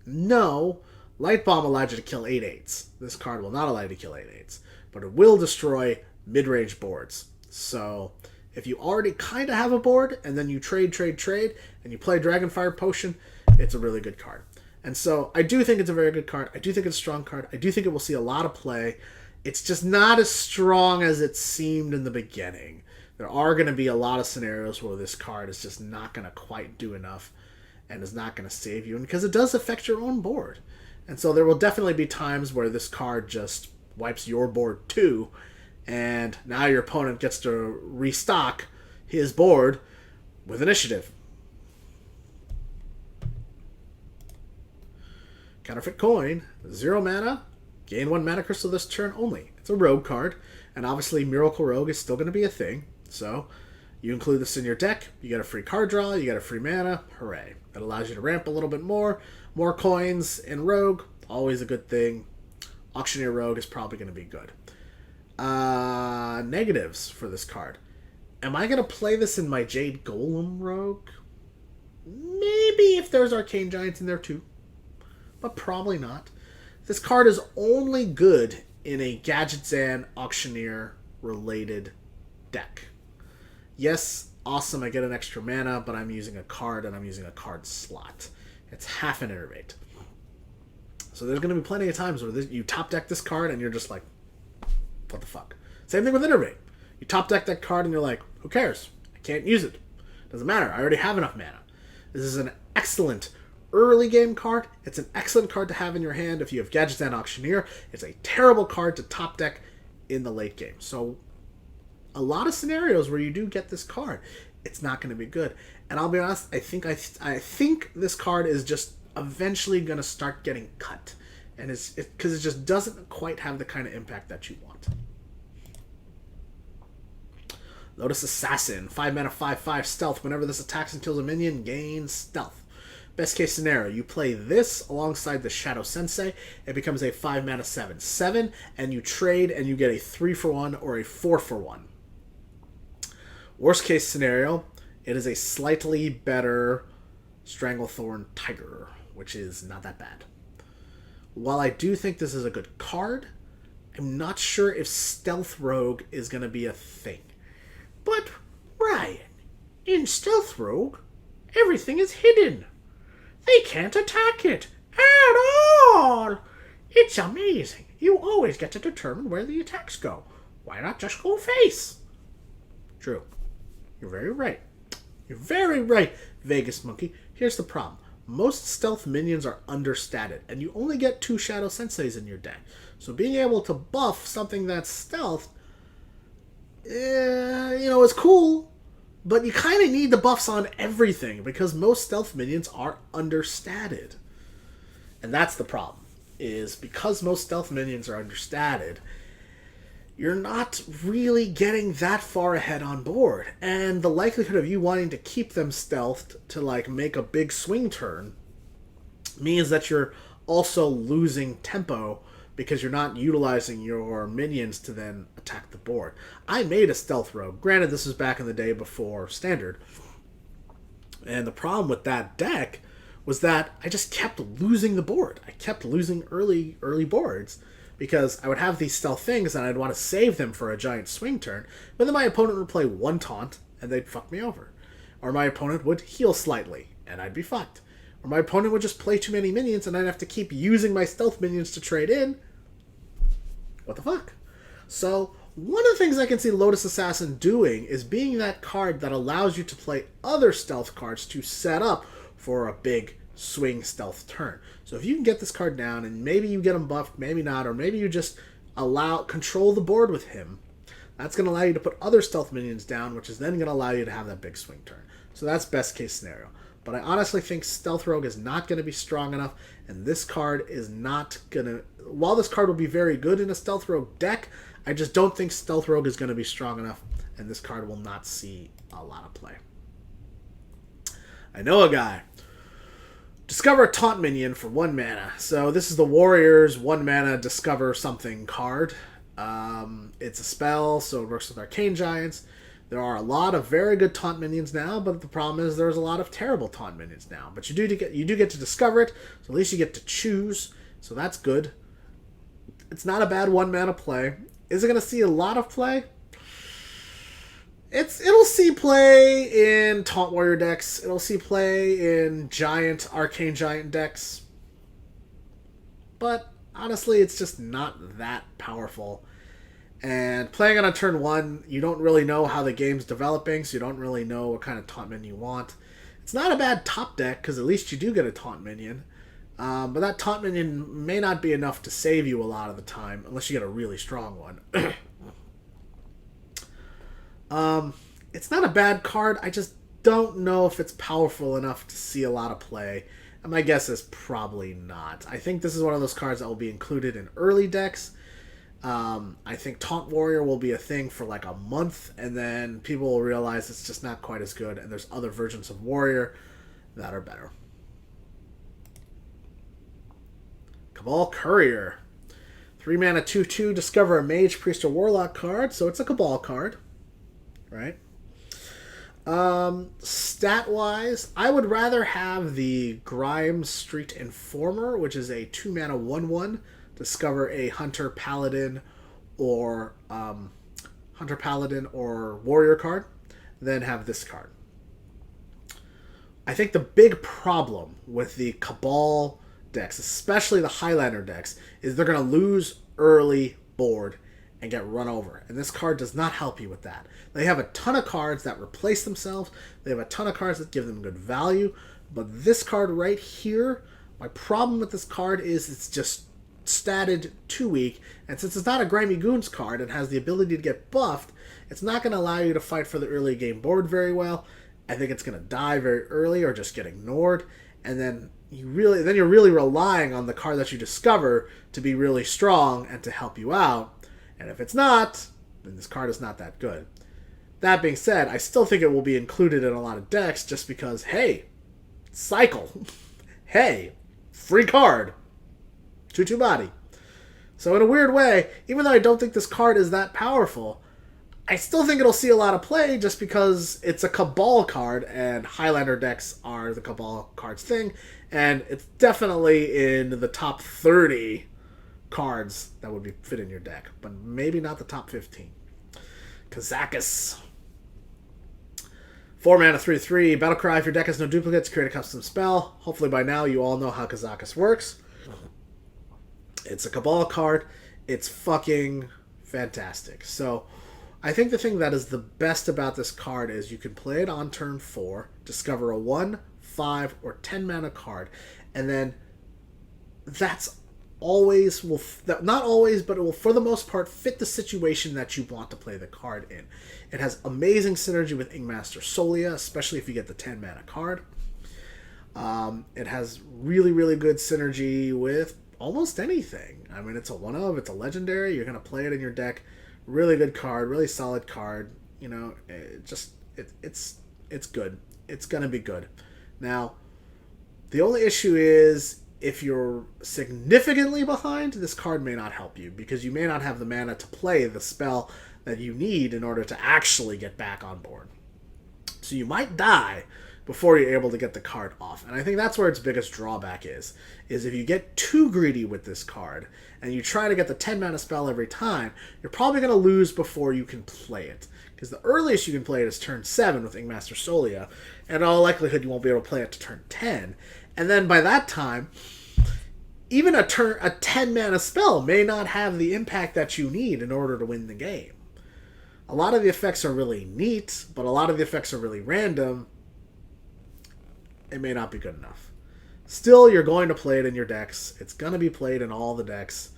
No. Light Bomb allowed you to kill 8/8s. This card will not allow you to kill 8/8s. But it will destroy mid-range boards. So if you already kind of have a board, and then you trade, and you play Dragonfire Potion, it's a really good card. And so I do think it's a very good card. I do think it's a strong card. I do think it will see a lot of play. It's just not as strong as it seemed in the beginning. There are going to be a lot of scenarios where this card is just not going to quite do enough and is not going to save you, and because it does affect your own board. And so there will definitely be times where this card just wipes your board too, and now your opponent gets to restock his board with initiative. Counterfeit Coin, 0 mana, gain 1 mana crystal this turn only. It's a rogue card, and obviously Miracle Rogue is still going to be a thing, so you include this in your deck, you get a free card draw, you get a free mana, hooray. That allows you to ramp a little bit more coins in Rogue, always a good thing. Auctioneer Rogue is probably going to be good. Negatives for this card. Am I going to play this in my Jade Golem Rogue? Maybe if there's Arcane Giants in there too, but probably not. This card is only good in a Gadgetzan Auctioneer related deck. Yes, awesome, I get an extra mana, but I'm using a card and I'm using a card slot. It's half an Innervate. So there's going to be plenty of times where you top deck this card and you're just like, what the fuck? Same thing with Innervate. You top deck that card and you're like, who cares? I can't use it. Doesn't matter, I already have enough mana. This is an excellent early game card. It's an excellent card to have in your hand if you have Gadgetzan Auctioneer. It's a terrible card to top deck in the late game. So a lot of scenarios where you do get this card, it's not going to be good. And I'll be honest, I think this card is just eventually going to start getting cut. And it's because it just doesn't quite have the kind of impact that you want. Lotus Assassin, 5 mana, 5/5 stealth. Whenever this attacks and kills a minion, gains stealth. Best case scenario, you play this alongside the Shadow Sensei. It becomes a 5 mana 7/7, and you trade and you get a 3-for-1 or a 4-for-1. Worst case scenario, it is a slightly better Stranglethorn Tiger, which is not that bad. While I do think this is a good card, I'm not sure if Stealth Rogue is going to be a thing. But, Ryan, in Stealth Rogue, everything is hidden. They can't attack it at all. It's amazing. You always get to determine where the attacks go. Why not just go face? True. You're very right. You're very right, Vegas Monkey. Here's the problem. Most stealth minions are understated, and you only get 2 Shadow Senseis in your deck. So being able to buff something that's stealth, it's cool, but you kind of need the buffs on everything because most stealth minions are understated. And that's the problem, is because most stealth minions are understated, you're not really getting that far ahead on board. And the likelihood of you wanting to keep them stealthed to make a big swing turn means that you're also losing tempo because you're not utilizing your minions to then attack the board. I made a Stealth Rogue. Granted, this was back in the day before Standard. And the problem with that deck was that I just kept losing the board. I kept losing early boards because I would have these stealth things and I'd want to save them for a giant swing turn, but then my opponent would play one taunt and they'd fuck me over. Or my opponent would heal slightly and I'd be fucked. Or my opponent would just play too many minions and I'd have to keep using my stealth minions to trade in. What the fuck? So, one of the things I can see Lotus Assassin doing is being that card that allows you to play other stealth cards to set up for a big swing stealth turn. So if you can get this card down and maybe you get him buffed, maybe not, or maybe you just control the board with him, that's going to allow you to put other stealth minions down, which is then going to allow you to have that big swing turn. So that's best case scenario. But I honestly think Stealth Rogue is not going to be strong enough, and this card is not going to... While this card will be very good in a Stealth Rogue deck, I just don't think Stealth Rogue is going to be strong enough, and this card will not see a lot of play. I know a guy. Discover a Taunt Minion for 1 mana. So this is the Warriors 1 mana Discover Something card. It's a spell, so it works with Arcane Giants. There are a lot of very good taunt minions now, but the problem is there's a lot of terrible taunt minions now. But you do get to discover it, so at least you get to choose, so that's good. It's not a bad 1 mana play. Is it going to see a lot of play? It'll see play in Taunt Warrior decks. It'll see play in Arcane Giant decks. But honestly, it's just not that powerful. And playing it on turn 1, you don't really know how the game's developing, so you don't really know what kind of taunt minion you want. It's not a bad top deck, because at least you do get a taunt minion. But that taunt minion may not be enough to save you a lot of the time, unless you get a really strong one. It's not a bad card, I just don't know if it's powerful enough to see a lot of play. My guess is probably not. I think this is one of those cards that will be included in early decks. I think Taunt Warrior will be a thing for like a month, and then people will realize it's just not quite as good, and there's other versions of Warrior that are better. Cabal Courier. 3 mana 2/2, discover a Mage, Priest, or Warlock card, so it's a Cabal card, right? Stat-wise, I would rather have the Grimes Street Informer, which is a 2 mana 1/1, discover a Hunter Paladin or Warrior card, then have this card. I think the big problem with the Cabal decks, especially the Highlander decks, is they're going to lose early board and get run over. And this card does not help you with that. They have a ton of cards that replace themselves. They have a ton of cards that give them good value. But this card right here, my problem with this card is it's just statted too weak. And since it's not a Grimy Goons card and has the ability to get buffed, it's not going to allow you to fight for the early game board very well. I think it's going to die very early or just get ignored. And then you're really relying on the card that you discover to be really strong and to help you out. And if it's not, then this card is not that good. That being said, I still think it will be included in a lot of decks just because, hey, cycle. Hey, free card. 2/2 body. So in a weird way, even though I don't think this card is that powerful, I still think it'll see a lot of play just because it's a Cabal card, and Highlander decks are the Cabal cards thing, and it's definitely in the top 30 cards that would fit in your deck, but maybe not the top 15. Kazakus. 4 mana 3/3, Battlecry. If your deck has no duplicates, create a custom spell. Hopefully by now you all know how Kazakus works. It's a Cabal card. It's fucking fantastic. So I think the thing that is the best about this card is you can play it on turn 4, discover a 1, 5, or 10 mana card, and then that's always not always, but it will for the most part fit the situation that you want to play the card in. It has amazing synergy with Ingmaster Solia, especially if you get the 10 mana card. It has really, really good synergy with almost anything. I mean, it's a 1/of, it's a legendary, you're going to play it in your deck. Really good card, really solid card. You know, it's good. It's going to be good. Now, the only issue is if you're significantly behind, this card may not help you because you may not have the mana to play the spell that you need in order to actually get back on board. So you might die before you're able to get the card off. And I think that's where its biggest drawback is if you get too greedy with this card and you try to get the 10 mana spell every time, you're probably going to lose before you can play it. Because the earliest you can play it is turn 7 with Ingmaster Solia, and in all likelihood you won't be able to play it to turn 10. And then by that time, even a 10 mana spell may not have the impact that you need in order to win the game. A lot of the effects are really neat, but a lot of the effects are really random. It may not be good enough. Still, you're going to play it in your decks. It's going to be played in all the decks.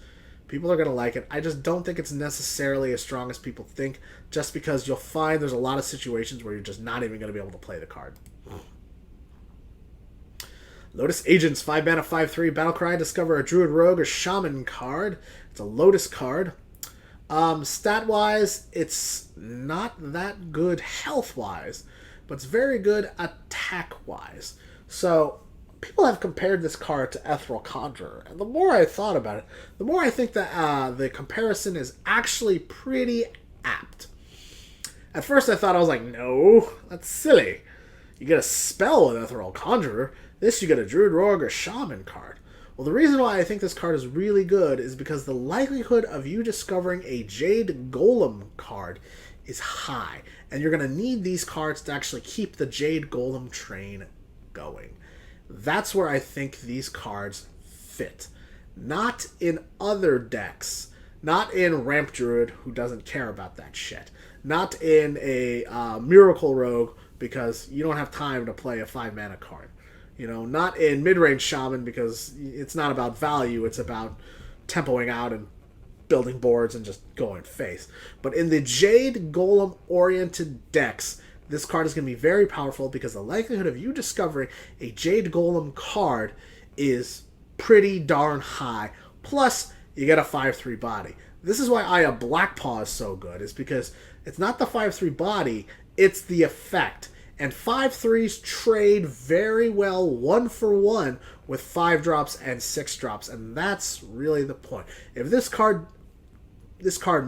People are going to like it. I just don't think it's necessarily as strong as people think, just because you'll find there's a lot of situations where you're just not even going to be able to play the card. Lotus Agents, 5 mana, 5/3, Battlecry, discover a Druid, Rogue, or Shaman card. It's a Lotus card. Stat-wise, it's not that good health-wise, but it's very good attack-wise. So, people have compared this card to Ethereal Conjurer, and the more I thought about it, the more I think that the comparison is actually pretty apt. At first I thought, I was like, no, that's silly. You get a spell with Ethereal Conjurer. This you get a Druid, Rogue, or Shaman card. Well, the reason why I think this card is really good is because the likelihood of you discovering a Jade Golem card is high. And you're going to need these cards to actually keep the Jade Golem train going. That's where I think these cards fit. Not in other decks. Not in Ramp Druid, who doesn't care about that shit. Not in a Miracle Rogue, because you don't have time to play a 5 mana card. You know, not in Midrange Shaman, because it's not about value, it's about tempoing out and building boards and just going face. But in the Jade Golem oriented decks, this card is going to be very powerful because the likelihood of you discovering a Jade Golem card is pretty darn high. Plus, you get a 5/3 body. This is why Aya Blackpaw is so good, is because it's not the 5/3 body, it's the effect. And 5/3s trade very well 1-for-1 with 5-drops and 6-drops, and that's really the point. If this card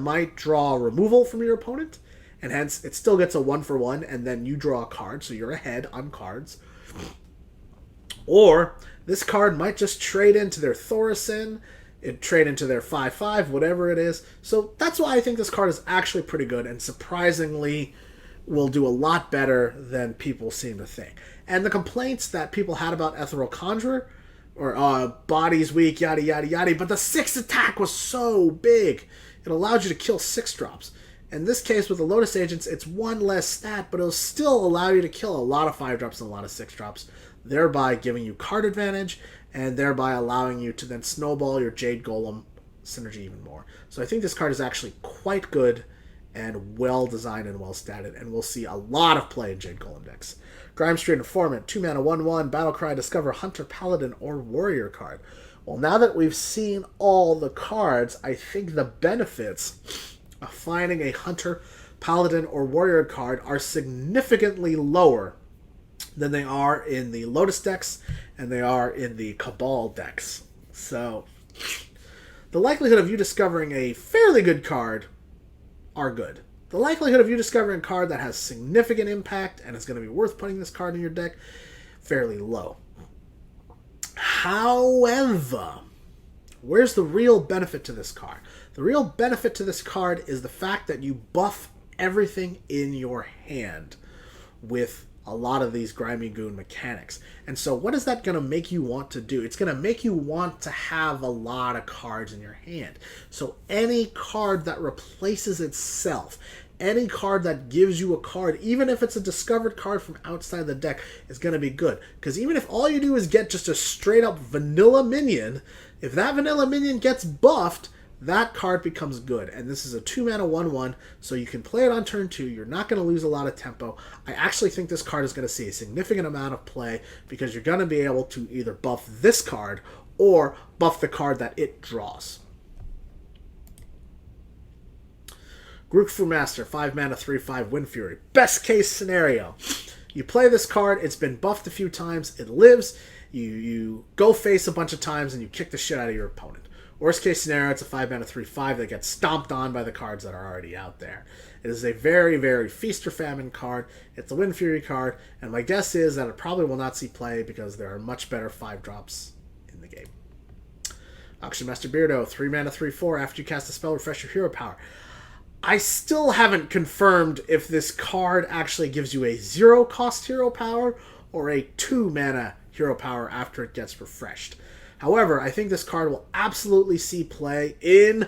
might draw removal from your opponent, and hence it still gets a 1-for-1, and then you draw a card, so you're ahead on cards. Or this card might just trade into their Thaurissan, trade into their 5/5, whatever it is. So that's why I think this card is actually pretty good, and surprisingly will do a lot better than people seem to think. And the complaints that people had about Ethereal Conjurer, or body's weak, yada yada yada, but the 6 attack was so big, it allowed you to kill 6-drops. In this case, with the Lotus Agents, it's 1 less stat, but it'll still allow you to kill a lot of 5-drops and a lot of 6-drops, thereby giving you card advantage, and thereby allowing you to then snowball your Jade Golem synergy even more. So I think this card is actually quite good and well designed and well statted, and we'll see a lot of play in Jade Golem decks. Grimestreet Informant, 2 mana, 1/1, Battlecry, discover Hunter, Paladin, or Warrior card. Well, now that we've seen all the cards, I think the benefits of finding a Hunter, Paladin, or Warrior card are significantly lower than they are in the Lotus decks and they are in the Cabal decks. So, the likelihood of you discovering a fairly good card are good. The likelihood of you discovering a card that has significant impact and is going to be worth putting this card in your deck, fairly low. However, where's the real benefit to this card? The real benefit to this card is the fact that you buff everything in your hand with a lot of these Grimy Goon mechanics. And so what is that going to make you want to do? It's going to make you want to have a lot of cards in your hand. So any card that replaces itself, any card that gives you a card, even if it's a discovered card from outside the deck, is going to be good. Because even if all you do is get just a straight up vanilla minion, if that vanilla minion gets buffed, that card becomes good. And this is a 2 mana 1/1, so you can play it on turn 2. You're not going to lose a lot of tempo. I actually think this card is going to see a significant amount of play because you're going to be able to either buff this card or buff the card that it draws. Grookfu Master, 5 mana 3/5 Wind Fury. Best case scenario. You play this card, it's been buffed a few times, it lives, you go face a bunch of times, and you kick the shit out of your opponent. Worst case scenario, it's a 5 mana 3/5 that gets stomped on by the cards that are already out there. It is a very, very feast or famine card. It's a Wind Fury card, and my guess is that it probably will not see play because there are much better 5-drops in the game. Auction Master Beardo, 3 mana 3/4. After you cast a spell, refresh your hero power. I still haven't confirmed if this card actually gives you a 0-cost hero power or a 2 mana hero power after it gets refreshed. However, I think this card will absolutely see play in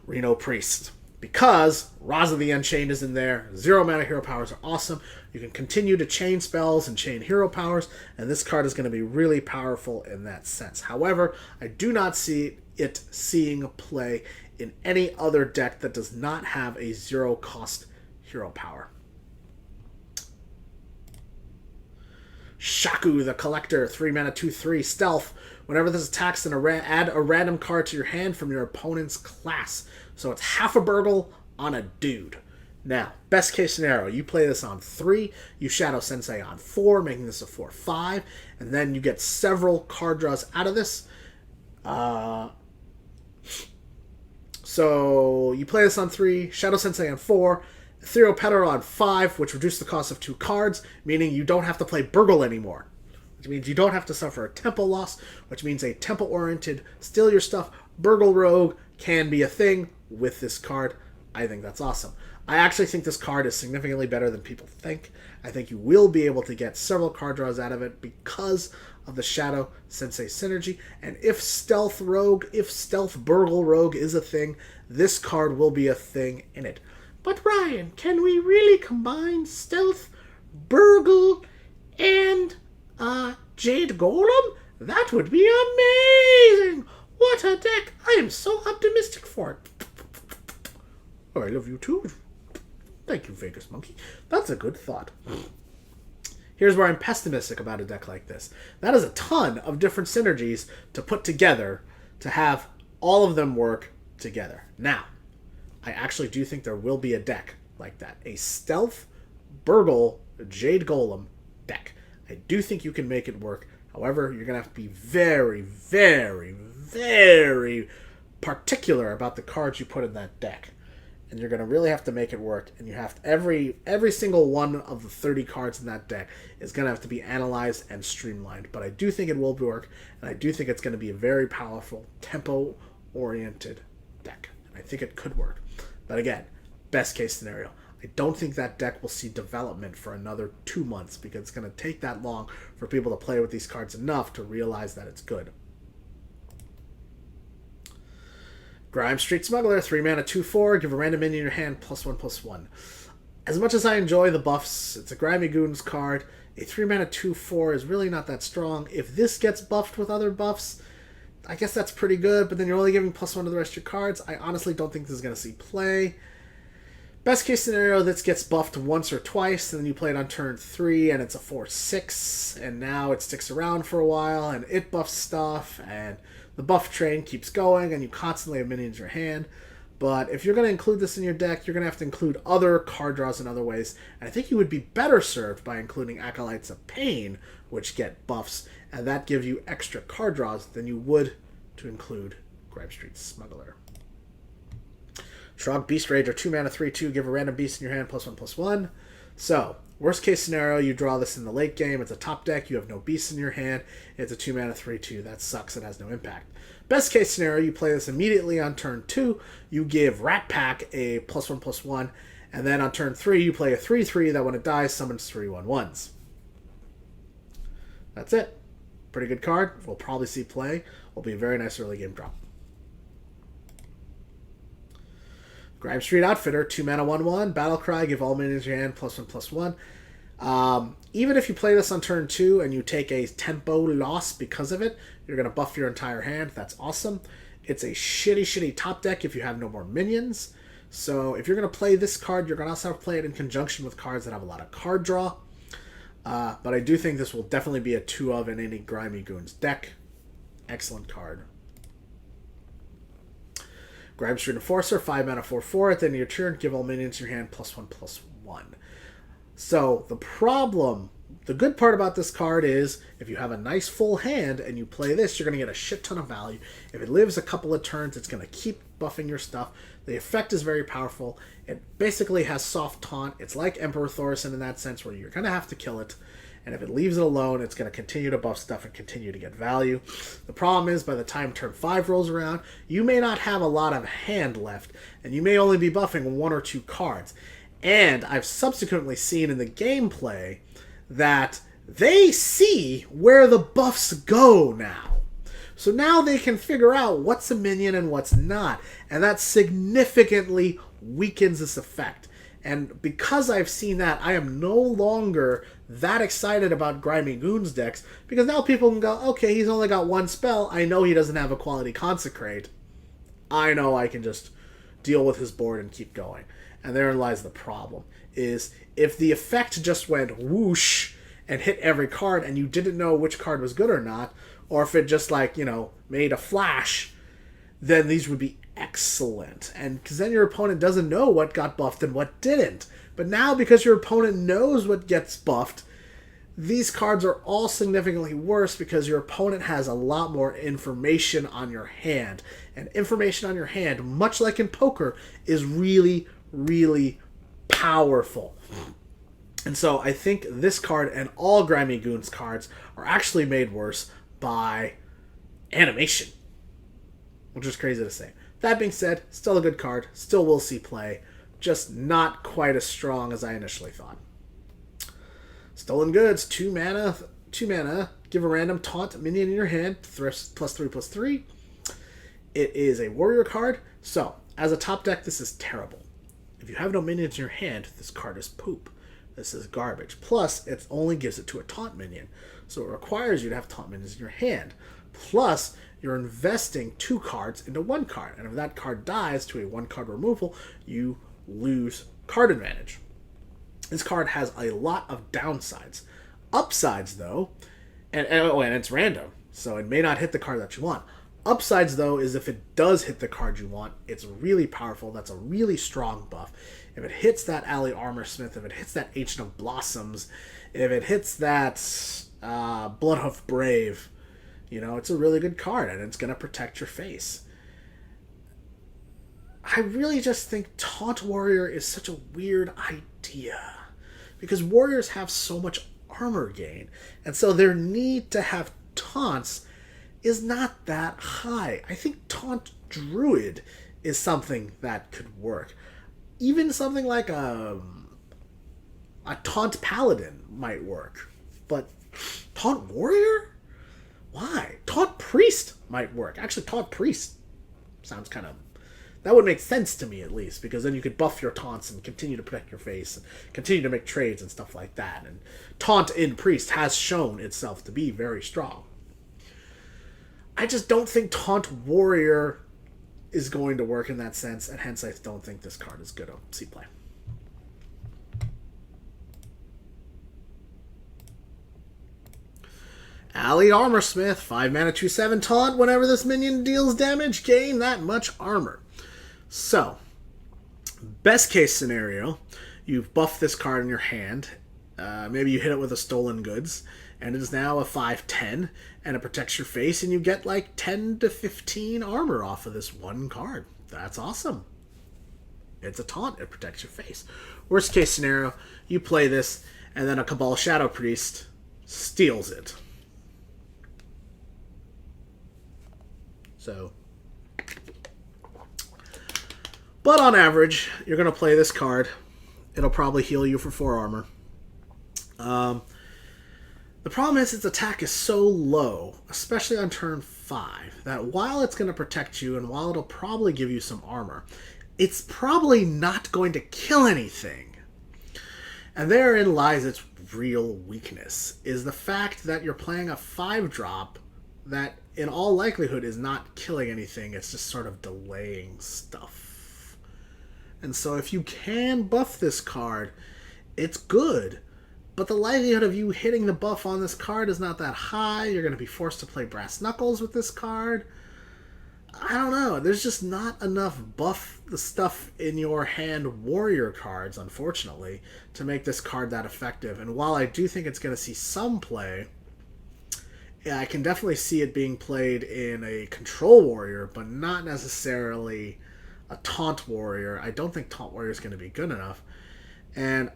Reno Priest because Raza the Unchained is in there. 0 mana hero powers are awesome. You can continue to chain spells and chain hero powers, and this card is going to be really powerful in that sense. However, I do not see it seeing play in any other deck that does not have a 0-cost hero power. Shaku the Collector, 3 mana 2/3 stealth. Whenever this attacks, then add a random card to your hand from your opponent's class. So it's half a burgle on a dude. Now, best case scenario, you play this on 3, you Shadow Sensei on 4, making this a 4/5, and then you get several card draws out of this. So you play this on 3, Shadow Sensei on 4, Ethereal Petal on 5, which reduces the cost of 2 cards, meaning you don't have to play Burgle anymore. Which means you don't have to suffer a tempo loss, which means a tempo-oriented, steal your stuff, Burgle Rogue can be a thing with this card. I think that's awesome. I actually think this card is significantly better than people think. I think you will be able to get several card draws out of it because of the Shadow Sensei synergy. And if Stealth Burgle Rogue is a thing, this card will be a thing in it. But Ryan, can we really combine Stealth, Burgle, and Jade Golem? That would be amazing! What a deck! I am so optimistic for it. Oh, I love you too. Thank you, Vegas Monkey. That's a good thought. Here's where I'm pessimistic about a deck like this. That is a ton of different synergies to put together to have all of them work together. Now, I actually do think there will be a deck like that. A Stealth Burgle Jade Golem deck. I do think you can make it work. However, you're going to have to be very, very, very particular about the cards you put in that deck. And you're going to really have to make it work. And you have to, every single one of the 30 cards in that deck is going to have to be analyzed and streamlined. But I do think it will work. And I do think it's going to be a very powerful, tempo-oriented deck. And I think it could work. But again, best case scenario. I don't think that deck will see development for another 2 months because it's going to take that long for people to play with these cards enough to realize that it's good. Grime Street Smuggler, 3 mana, 2/4. Give a random minion in your hand, +1/+1. As much as I enjoy the buffs, it's a Grimy Goons card. A 3 mana, 2/4 is really not that strong. If this gets buffed with other buffs, I guess that's pretty good, but then you're only giving +1 to the rest of your cards. I honestly don't think this is going to see play. Best case scenario, this gets buffed once or twice, and then you play it on turn 3, and it's a 4/6, and now it sticks around for a while, and it buffs stuff, and the buff train keeps going, and you constantly have minions in your hand. But if you're going to include this in your deck, you're going to have to include other card draws in other ways, and I think you would be better served by including Acolytes of Pain, which get buffs, and that gives you extra card draws than you would to include Grime Street Smuggler. Shrog Beast Rager, 2 mana, 3/2. Give a random beast in your hand, +1/+1. So, worst case scenario, you draw this in the late game. It's a top deck. You have no beasts in your hand. It's a 2 mana, 3/2. That sucks. It has no impact. Best case scenario, you play this immediately on turn 2. You give Rat Pack a +1/+1. And then on turn 3, you play a 3/3 that when it dies, summons 3/1/1s. That's it. Pretty good card. We'll probably see play. Will be a very nice early game drop. Grime Street Outfitter, 2 mana, 1/1. Battle Cry, give all minions in your hand, +1/+1. Even if you play this on turn 2 and you take a tempo loss because of it, you're going to buff your entire hand. That's awesome. It's a shitty top deck if you have no more minions. So if you're going to play this card, you're going to also have to play it in conjunction with cards that have a lot of card draw. But I do think this will definitely be a 2 of in any Grimy Goons deck. Excellent card. Grime Street Enforcer, 5 mana, 4/4. At the end of your turn, give all minions in your hand, +1/+1. So, the good part about this card is, if you have a nice full hand and you play this, you're going to get a shit ton of value. If it lives a couple of turns, it's going to keep buffing your stuff. The effect is very powerful. It basically has soft taunt. It's like Emperor Thorson in that sense, where you're going to have to kill it. And if it leaves it alone, it's going to continue to buff stuff and continue to get value. The problem is, by the time turn 5 rolls around, you may not have a lot of hand left, and you may only be buffing 1 or 2 cards. And I've subsequently seen in the gameplay that they see where the buffs go now. So now they can figure out what's a minion and what's not. And that significantly weakens this effect. And because I've seen that, I am no longer that excited about Grimy Goons decks, because now people can go, okay, he's only got 1 spell. I know he doesn't have a quality Consecrate. I know I can just deal with his board and keep going. And therein lies the problem, is if the effect just went whoosh and hit every card and you didn't know which card was good or not, or if it just made a flash, then these would be excellent. And because then your opponent doesn't know what got buffed and what didn't. But now, because your opponent knows what gets buffed, these cards are all significantly worse because your opponent has a lot more information on your hand. And information on your hand, much like in poker, is really, really powerful. And so I think this card and all Grimy Goons cards are actually made worse by animation, which is crazy to say. That being said, still a good card, still will see play, just not quite as strong as I initially thought. Stolen Goods, 2 mana, give a random taunt minion in your hand, +3/+3. It is a warrior card, so as a top deck, this is terrible. If you have no minions in your hand, this card is poop. This is garbage. Plus, it only gives it to a taunt minion, so it requires you to have taunt minions in your hand. Plus, you're investing 2 cards into 1 card, and if that card dies to a 1-card removal, you lose card advantage. This card has a lot of downsides. Upsides, though, and it's random, so it may not hit the card that you want. Upsides, though, is if it does hit the card you want, it's really powerful. That's a really strong buff. If it hits that Alley Armorsmith, if it hits that Ancient of Blossoms, if it hits that Bloodhoof Brave, it's a really good card, and it's going to protect your face. I really just think Taunt Warrior is such a weird idea, because warriors have so much armor gain, and so their need to have taunts is not that high. I think Taunt Druid is something that could work. Even something like a Taunt Paladin might work. But Taunt Warrior? Why? Taunt Priest might work. Actually, Taunt Priest sounds kind of... That would make sense to me, at least, because then you could buff your taunts and continue to protect your face and continue to make trades and stuff like that. And Taunt in Priest has shown itself to be very strong. I just don't think Taunt Warrior is going to work in that sense, and hence I don't think this card is good on C-Play. Alley Armorsmith, 5 mana, 2/7 taunt. Whenever this minion deals damage, gain that much armor. So, best case scenario, you've buffed this card in your hand. Maybe you hit it with a Stolen Goods, and it is now a 5/10, and it protects your face, and you get like 10 to 15 armor off of this one card. That's awesome. It's a taunt. It protects your face. Worst case scenario, you play this, and then a Cabal Shadow Priest steals it. So, but on average, you're going to play this card. It'll probably heal you for 4 armor. The problem is its attack is so low, especially on turn 5, that while it's going to protect you and while it'll probably give you some armor, it's probably not going to kill anything. And therein lies its real weakness, is the fact that you're playing a 5-drop that in all likelihood is not killing anything, it's just sort of delaying stuff. And so if you can buff this card, it's good. But the likelihood of you hitting the buff on this card is not that high. You're going to be forced to play Brass Knuckles with this card. I don't know. There's just not enough buff the stuff in your hand warrior cards, unfortunately, to make this card that effective. And while I do think it's going to see some play, yeah, I can definitely see it being played in a control warrior, but not necessarily a taunt warrior. I don't think taunt warrior is going to be good enough. And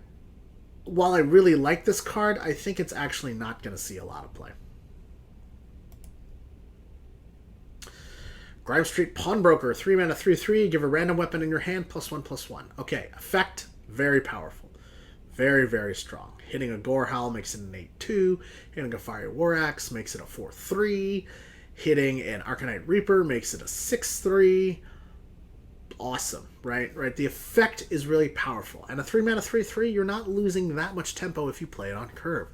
while I really like this card, I think it's actually not going to see a lot of play. Grime Street Pawnbroker, 3 mana, 3/3. Give a random weapon in your hand, +1/+1. Okay, effect, very powerful. Very, very strong. Hitting a Gorehowl makes it an 8/2. Hitting a Fiery War Axe makes it a 4/3. Hitting an Arcanite Reaper makes it a 6/3. Awesome, right? The effect is really powerful. And a 3 mana, 3/3, you're not losing that much tempo if you play it on curve.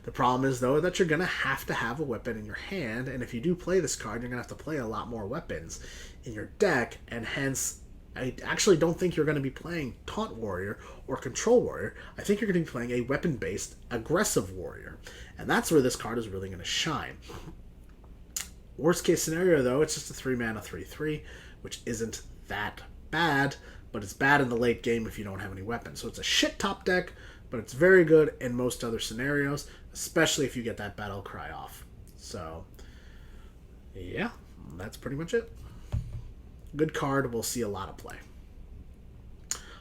The problem is, though, that you're going to have a weapon in your hand, and if you do play this card, you're going to have to play a lot more weapons in your deck, and hence, I actually don't think you're going to be playing Taunt Warrior or Control Warrior. I think you're going to be playing a weapon-based Aggressive Warrior, and that's where this card is really going to shine. Worst case scenario, though, it's just a 3 mana, 3/3, which isn't that bad, but it's bad in the late game if you don't have any weapons. So it's a shit top deck, but it's very good in most other scenarios, especially if you get that Battle Cry off. So, yeah, that's pretty much it. Good card, we'll see a lot of play.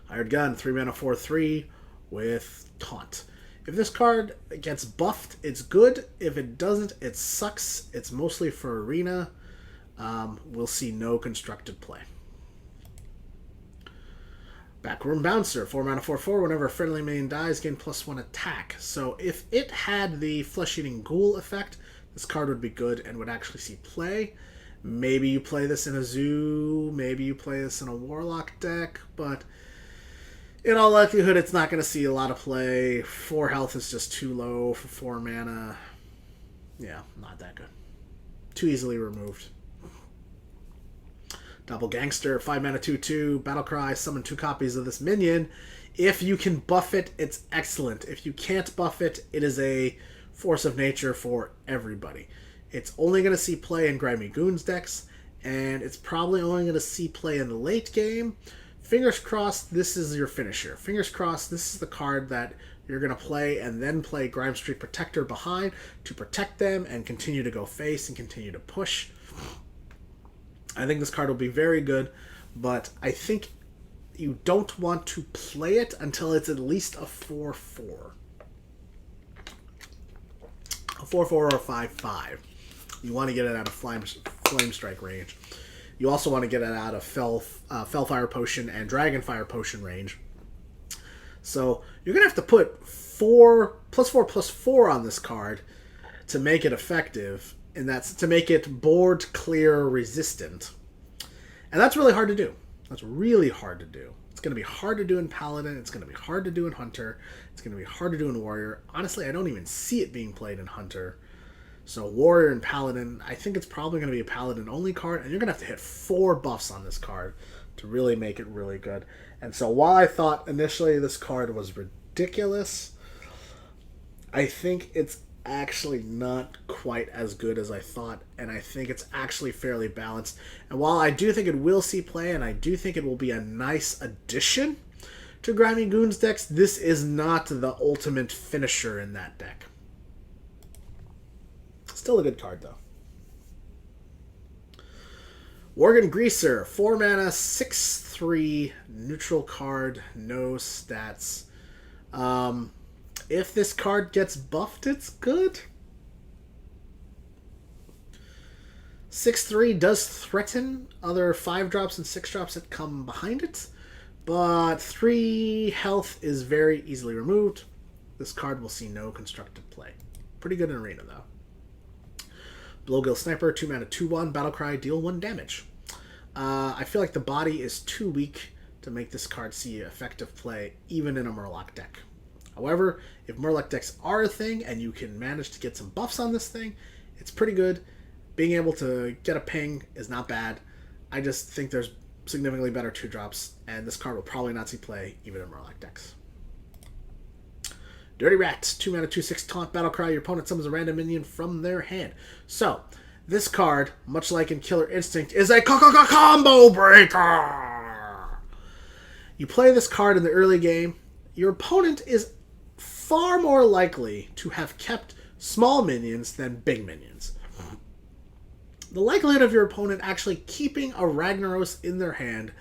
Hired Gun, 3 mana, 4/3 with Taunt. If this card gets buffed, it's good. If it doesn't, it sucks. It's mostly for Arena. We'll see no constructed play. Backroom Bouncer, 4 mana, 4/4. Whenever a friendly minion dies, gain +1 attack. So if it had the Flesh-Eating Ghoul effect, this card would be good and would actually see play. Maybe you play this in a Zoo, maybe you play this in a Warlock deck, but in all likelihood, it's not going to see a lot of play. 4 health is just too low for 4 mana. Yeah, not that good. Too easily removed. Double Gangster, 5 mana 2/2, Battlecry, summon 2 copies of this minion. If you can buff it, it's excellent. If you can't buff it, it is a force of nature for everybody. It's only going to see play in Grimy Goons decks, and it's probably only going to see play in the late game. Fingers crossed this is your finisher. Fingers crossed this is the card that you're going to play and then play Grime Street Protector behind to protect them and continue to go face and continue to push. I think this card will be very good, but I think you don't want to play it until it's at least a 4/4. A 4/4 or a 5/5. You want to get it out of Flame Strike range. You also want to get it out of Fellfire Potion and Dragonfire Potion range. So you're going to have to put 4+4/+4 on this card to make it effective, and that's to make it board clear resistant. And that's really hard to do. That's really hard to do. It's going to be hard to do in Paladin. It's going to be hard to do in Hunter. It's going to be hard to do in Warrior. Honestly, I don't even see it being played in Hunter. So Warrior and Paladin, I think it's probably going to be a Paladin-only card, and you're going to have to hit 4 buffs on this card to really make it really good. And so while I thought initially this card was ridiculous, I think it's actually not quite as good as I thought, and I think it's actually fairly balanced. And while I do think it will see play, and I do think it will be a nice addition to Grimy Goons decks, this is not the ultimate finisher in that deck. Still a good card, though. Worgen Greaser, 4 mana, 6/3, neutral card, no stats. If this card gets buffed, it's good. 6/3 does threaten other 5-drops and 6-drops that come behind it, but 3 health is very easily removed. This card will see no constructive play. Pretty good in Arena, though. Blowgill Sniper, 2 mana, 2/1, Battlecry, deal 1 damage. I feel like the body is too weak to make this card see effective play, even in a Murloc deck. However, if Murloc decks are a thing, and you can manage to get some buffs on this thing, it's pretty good. Being able to get a ping is not bad. I just think there's significantly better 2-drops, and this card will probably not see play, even in Murloc decks. Dirty Rat, 2 mana, 2/6, taunt, Battlecry. Your opponent summons a random minion from their hand. So, this card, much like in Killer Instinct, is a combo breaker! You play this card in the early game, your opponent is far more likely to have kept small minions than big minions. The likelihood of your opponent actually keeping a Ragnaros in their hand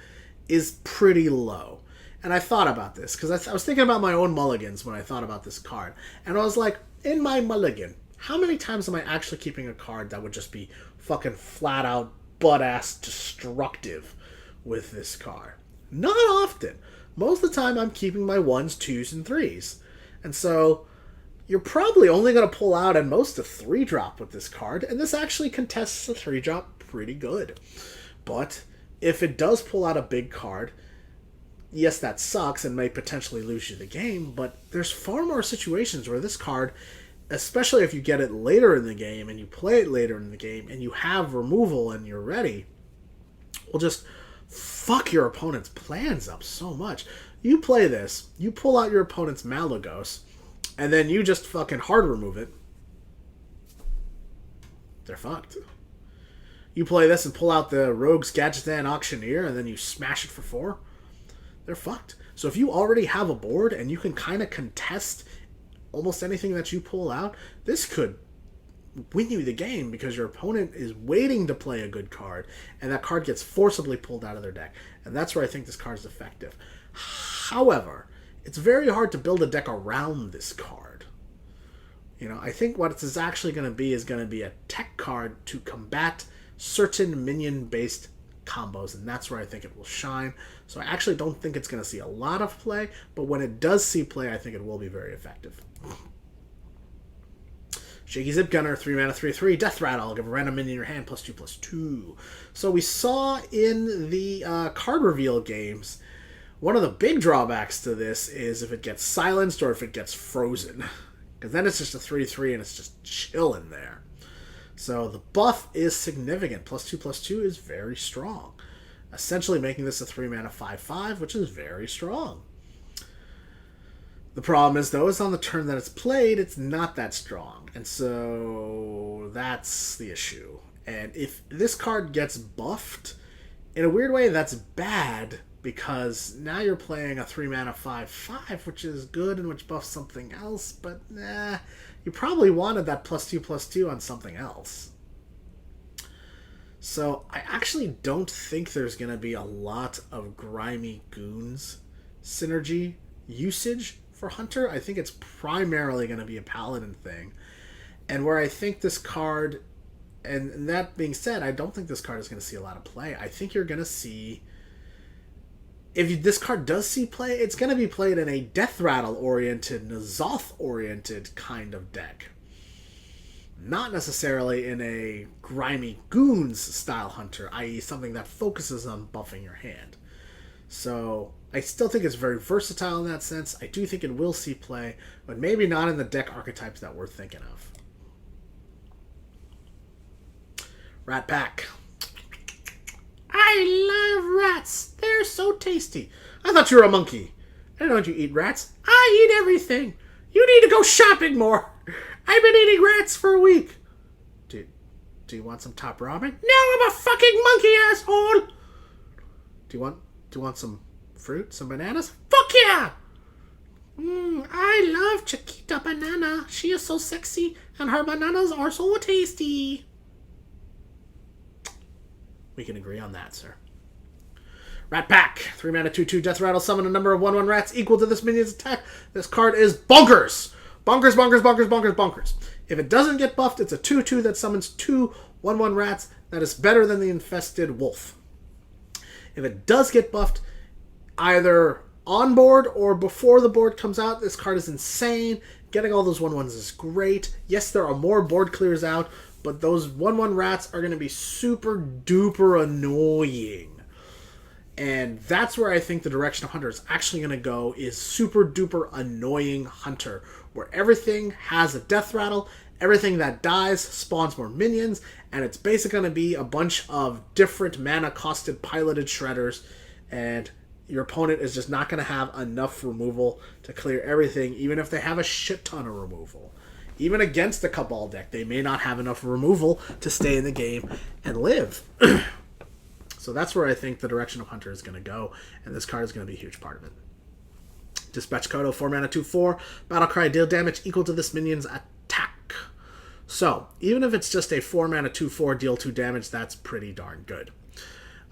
is pretty low. And I thought about this, because I was thinking about my own mulligans when I thought about this card. And I was like, in my mulligan, how many times am I actually keeping a card that would just be fucking flat out butt-ass destructive with this card? Not often. Most of the time I'm keeping my 1s, 2s, and 3s. And so you're probably only going to pull out at most a 3-drop with this card, and this actually contests a 3-drop pretty good. But if it does pull out a big card, yes, that sucks and may potentially lose you the game, but there's far more situations where this card, especially if you get it later in the game and you play it later in the game and you have removal and you're ready, will just fuck your opponent's plans up so much. You play this, you pull out your opponent's Malagos, and then you just fucking hard remove it. They're fucked. You play this and pull out the Rogue's Gadgetzan Auctioneer, and then you smash it for 4. They're fucked. So if you already have a board and you can kind of contest almost anything that you pull out, this could win you the game because your opponent is waiting to play a good card, and that card gets forcibly pulled out of their deck. And that's where I think this card is effective. However, it's very hard to build a deck around this card. You know, I think what it's actually going to be is going to be a tech card to combat certain minion-based combos, and that's where I think it will shine. So I actually don't think it's going to see a lot of play, but when it does see play, I think it will be very effective. Shaky Zip Gunner, 3 mana, 3/3, Death Rattle. Give a random minion in your hand, +2/+2. So we saw in the card reveal games, one of the big drawbacks to this is if it gets silenced or if it gets frozen. Because then it's just a 3/3 and it's just chilling there. So the buff is significant. +2/+2 is very strong. essentially making this a 3-mana 5/5, which is very strong. The problem is, though, is on the turn that it's played, it's not that strong. And so that's the issue. And if this card gets buffed, in a weird way, that's bad, because now you're playing a 3-mana 5/5, which is good and which buffs something else, but you probably wanted that +2/+2 on something else. So I actually don't think there's going to be a lot of Grimy Goons synergy usage for Hunter. I think it's primarily going to be a Paladin thing. And where I think this card, and that being said, I don't think this card is going to see a lot of play. I think you're going to see, if this card does see play, it's going to be played in a Death Rattle-oriented, N'Zoth-oriented kind of deck. Not necessarily in a Grimy Goons style Hunter, i.e. something that focuses on buffing your hand. So I still think it's very versatile in that sense. I do think it will see play, but maybe not in the deck archetypes that we're thinking of. Rat Pack. I love rats. They're so tasty. I thought you were a monkey. I don't know you eat rats. I eat everything. You need to go shopping more. I've been eating rats for a week. Do you want some top ramen? No, I'm a fucking monkey, asshole. Do you want some fruit, some bananas? Fuck yeah! I love Chiquita Banana. She is so sexy, and her bananas are so tasty. We can agree on that, sir. Rat Pack. 3-mana 2/2 Death Rattle. Summon a number of 1/1 rats equal to this minion's attack. This card is bonkers. Bonkers, bonkers, bonkers, bonkers, bonkers. If it doesn't get buffed, it's a 2/2 that summons 2 1/1 rats. That is better than the infested wolf. If it does get buffed, either on board or before the board comes out, this card is insane. Getting all those 1/1s is great. Yes, there are more board clears out, but those 1/1 rats are going to be super duper annoying. And that's where I think the direction of Hunter is actually going to go, is super duper annoying Hunter, where everything has a death rattle, everything that dies spawns more minions, and it's basically going to be a bunch of different mana costed piloted shredders, and your opponent is just not going to have enough removal to clear everything, even if they have a shit ton of removal. Even against the Cabal deck, they may not have enough removal to stay in the game and live. So that's where I think the direction of Hunter is going to go, and this card is going to be a huge part of it. Dispatch Kodo, 4-mana 2/4. Battlecry, deal damage equal to this minion's attack. So, even if it's just a 4-mana 2/4, deal 2 damage, that's pretty darn good.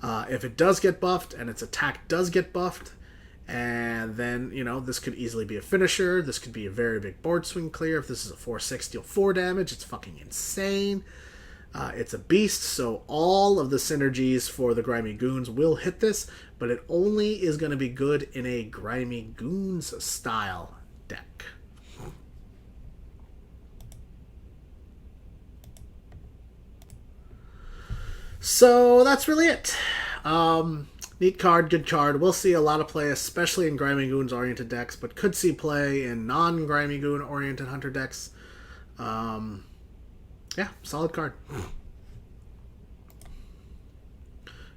If it does get buffed, and its attack does get buffed, and then, this could easily be a finisher. This could be a very big board swing clear. If this is a 4/6, deal 4 damage, it's fucking insane. It's a beast, so all of the synergies for the Grimy Goons will hit this, but it only is going to be good in a Grimy Goons style deck. So that's really it. Neat card, good card. We'll see a lot of play, especially in Grimy Goons oriented decks, but could see play in non-Grimy Goon oriented Hunter decks. Yeah, solid card.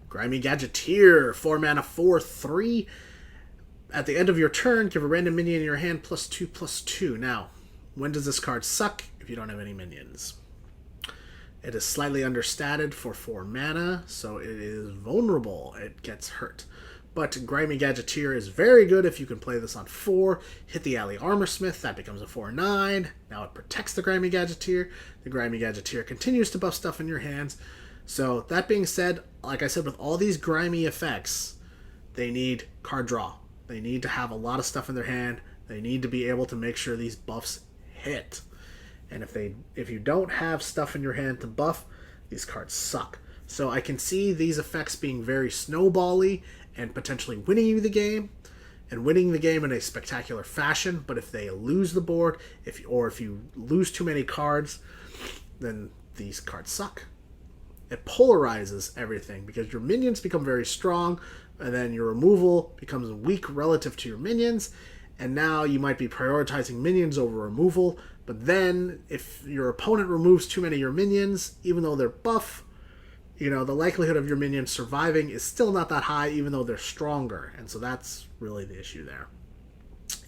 Grimy Gadgeteer, 4-mana 4/3. At the end of your turn, give a random minion in your hand +2/+2. Now, when does this card suck? If you don't have any minions. It is slightly understated for 4 mana, so it is vulnerable. It gets hurt. But Grimy Gadgeteer is very good if you can play this on 4. Hit the Alley Armorsmith, that becomes a 4/9. Now it protects the Grimy Gadgeteer. The Grimy Gadgeteer continues to buff stuff in your hands. So, that being said, like I said, with all these grimy effects, they need card draw. They need to have a lot of stuff in their hand. They need to be able to make sure these buffs hit. And if you don't have stuff in your hand to buff, these cards suck. So I can see these effects being very snowbally and potentially winning you the game, and winning the game in a spectacular fashion. But if they lose the board, if you lose too many cards, then these cards suck. It polarizes everything because your minions become very strong, and then your removal becomes weak relative to your minions, and now you might be prioritizing minions over removal. But then, if your opponent removes too many of your minions, even though they're buff, you know, the likelihood of your minions surviving is still not that high, even though they're stronger. And so that's really the issue there.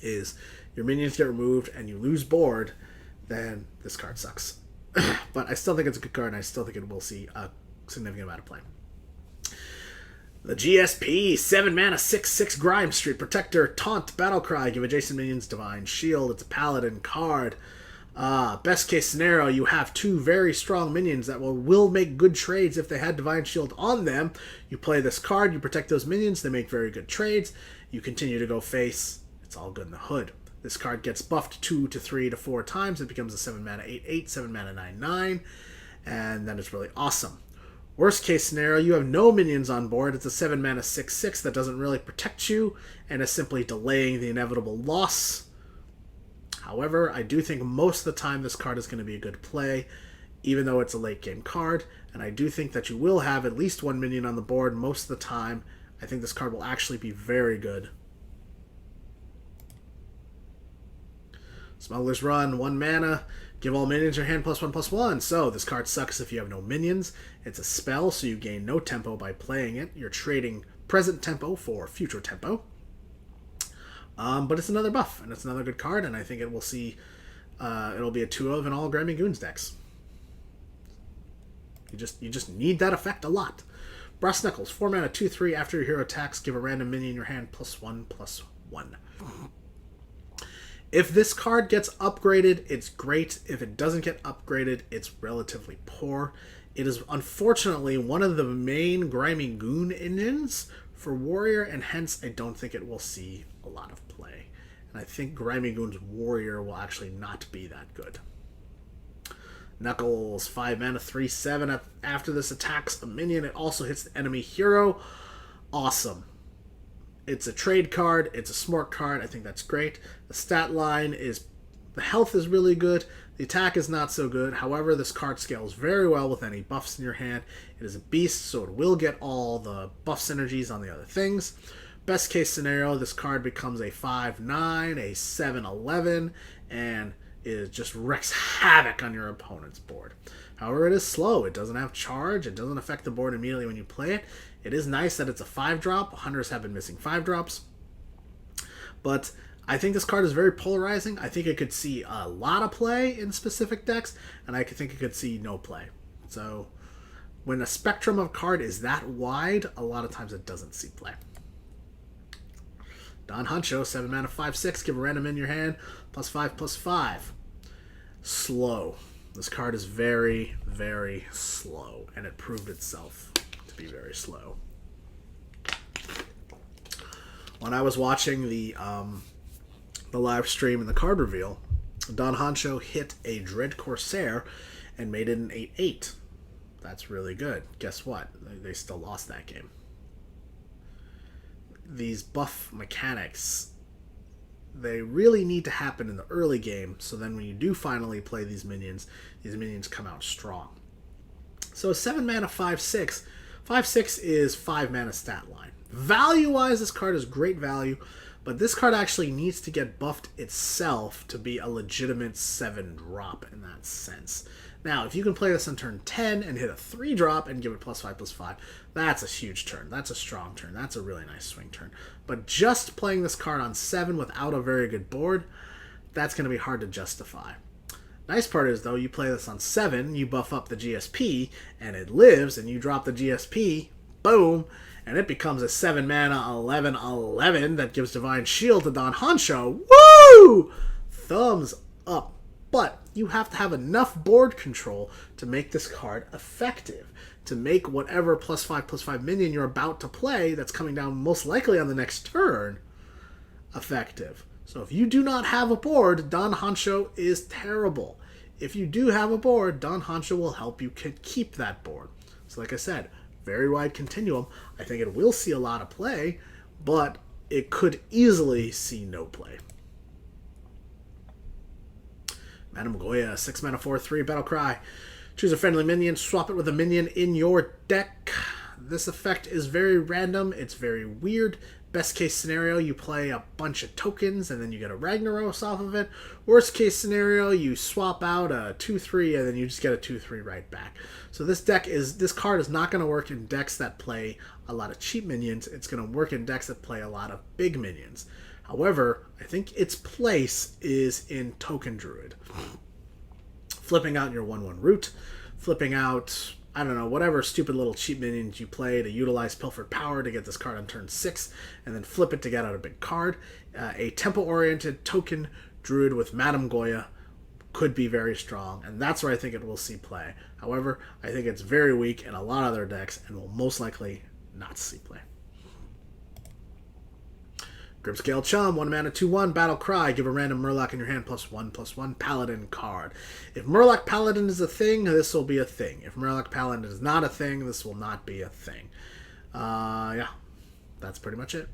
Is your minions get removed and you lose board, then this card sucks. But I still think it's a good card, and I still think it will see a significant amount of play. The GSP, 7 mana, 6/6 Grime Street, Protector, Taunt, Battlecry, give adjacent minions Divine Shield. It's a Paladin card. Best case scenario, you have 2 very strong minions that will make good trades if they had Divine Shield on them. You play this card, you protect those minions, they make very good trades. You continue to go face, it's all good in the hood. This card gets buffed 2 to 3 to 4 times. It becomes a 7 mana 8/8, 7 mana 9/9, and then it's really awesome. Worst case scenario, you have no minions on board. It's a 7 mana 6/6 that doesn't really protect you and is simply delaying the inevitable loss. However, I do think most of the time this card is going to be a good play, even though it's a late game card. And I do think that you will have at least 1 minion on the board most of the time. I think this card will actually be very good. Smuggler's Run, 1 mana. Give all minions your hand +1/+1. So this card sucks if you have no minions. It's a spell, so you gain no tempo by playing it. You're trading present tempo for future tempo. But it's another buff, and it's another good card, and I think it will see... it'll be a 2-of in all Grimy Goons decks. You just need that effect a lot. Brass Knuckles, 4 mana, 2/3. After your hero attacks, give a random minion your hand +1/+1. If this card gets upgraded, it's great. If it doesn't get upgraded, it's relatively poor. It is unfortunately one of the main Grimy Goon engines for Warrior, and hence I don't think it will see a lot of play. And I think Grimy Goon's Warrior will actually not be that good. Knuckles, 5 mana, 3/7. After this attacks a minion, it also hits the enemy hero. Awesome. It's a trade card. It's a smart card. I think that's great. The stat line is... the health is really good. The attack is not so good. However, this card scales very well with any buffs in your hand. It is a beast, so it will get all the buff synergies on the other things. Best case scenario, this card becomes a 5/9, a 7/11, and it just wreaks havoc on your opponent's board. However, it is slow. It doesn't have charge. It doesn't affect the board immediately when you play it. It is nice that it's a 5-drop. Hunters have been missing 5-drops. But I think this card is very polarizing. I think it could see a lot of play in specific decks, and I think it could see no play. So when a spectrum of card is that wide, a lot of times it doesn't see play. Don Honcho, 7 mana, 5/6. Give a random in your hand, +5/+5. Slow. This card is very, very slow, and it proved itself to be very slow. When I was watching the live stream and the card reveal, Don Honcho hit a Dread Corsair and made it an 8/8. That's really good. Guess what? They still lost that game. These buff mechanics, they really need to happen in the early game, so then when you do finally play these minions come out strong. So 7 mana 5/6. 5/6 is 5 mana stat line. Value-wise, this card is great value, but this card actually needs to get buffed itself to be a legitimate 7-drop in that sense. Now, if you can play this on turn 10 and hit a 3-drop and give it +5/+5, that's a huge turn. That's a strong turn. That's a really nice swing turn. But just playing this card on 7 without a very good board, that's going to be hard to justify. Nice part is, though, you play this on 7, you buff up the GSP, and it lives, and you drop the GSP, boom, and it becomes a 7 mana 11/11 that gives Divine Shield to Don Honcho. Woo! Thumbs up. But you have to have enough board control to make this card effective, to make whatever +5/+5 minion you're about to play that's coming down most likely on the next turn effective. So if you do not have a board, Don Honcho is terrible. If you do have a board, Don Honcho will help you keep that board. So like I said, very wide continuum. I think it will see a lot of play, but it could easily see no play. Madame Goya, 6 mana 4/3, Battlecry. Choose a friendly minion, swap it with a minion in your deck. This effect is very random, it's very weird. Best case scenario, you play a bunch of tokens and then you get a Ragnaros off of it. Worst case scenario, you swap out a 2/3 and then you just get a 2/3 right back. So this card is not going to work in decks that play a lot of cheap minions. It's going to work in decks that play a lot of big minions. However, I think its place is in Token Druid. Flipping out your 1/1 root, flipping out, I don't know, whatever stupid little cheap minions you play to utilize Pilfered Power to get this card on turn 6, and then flip it to get out a big card. A tempo-oriented Token Druid with Madame Goya could be very strong, and that's where I think it will see play. However, I think it's very weak in a lot of other decks, and will most likely not see play. Grimscale Chum, 1 mana, 2/1, Battle Cry. Give a random Murloc in your hand +1/+1 Paladin card. If Murloc Paladin is a thing, this will be a thing. If Murloc Paladin is not a thing, this will not be a thing. Yeah, that's pretty much it.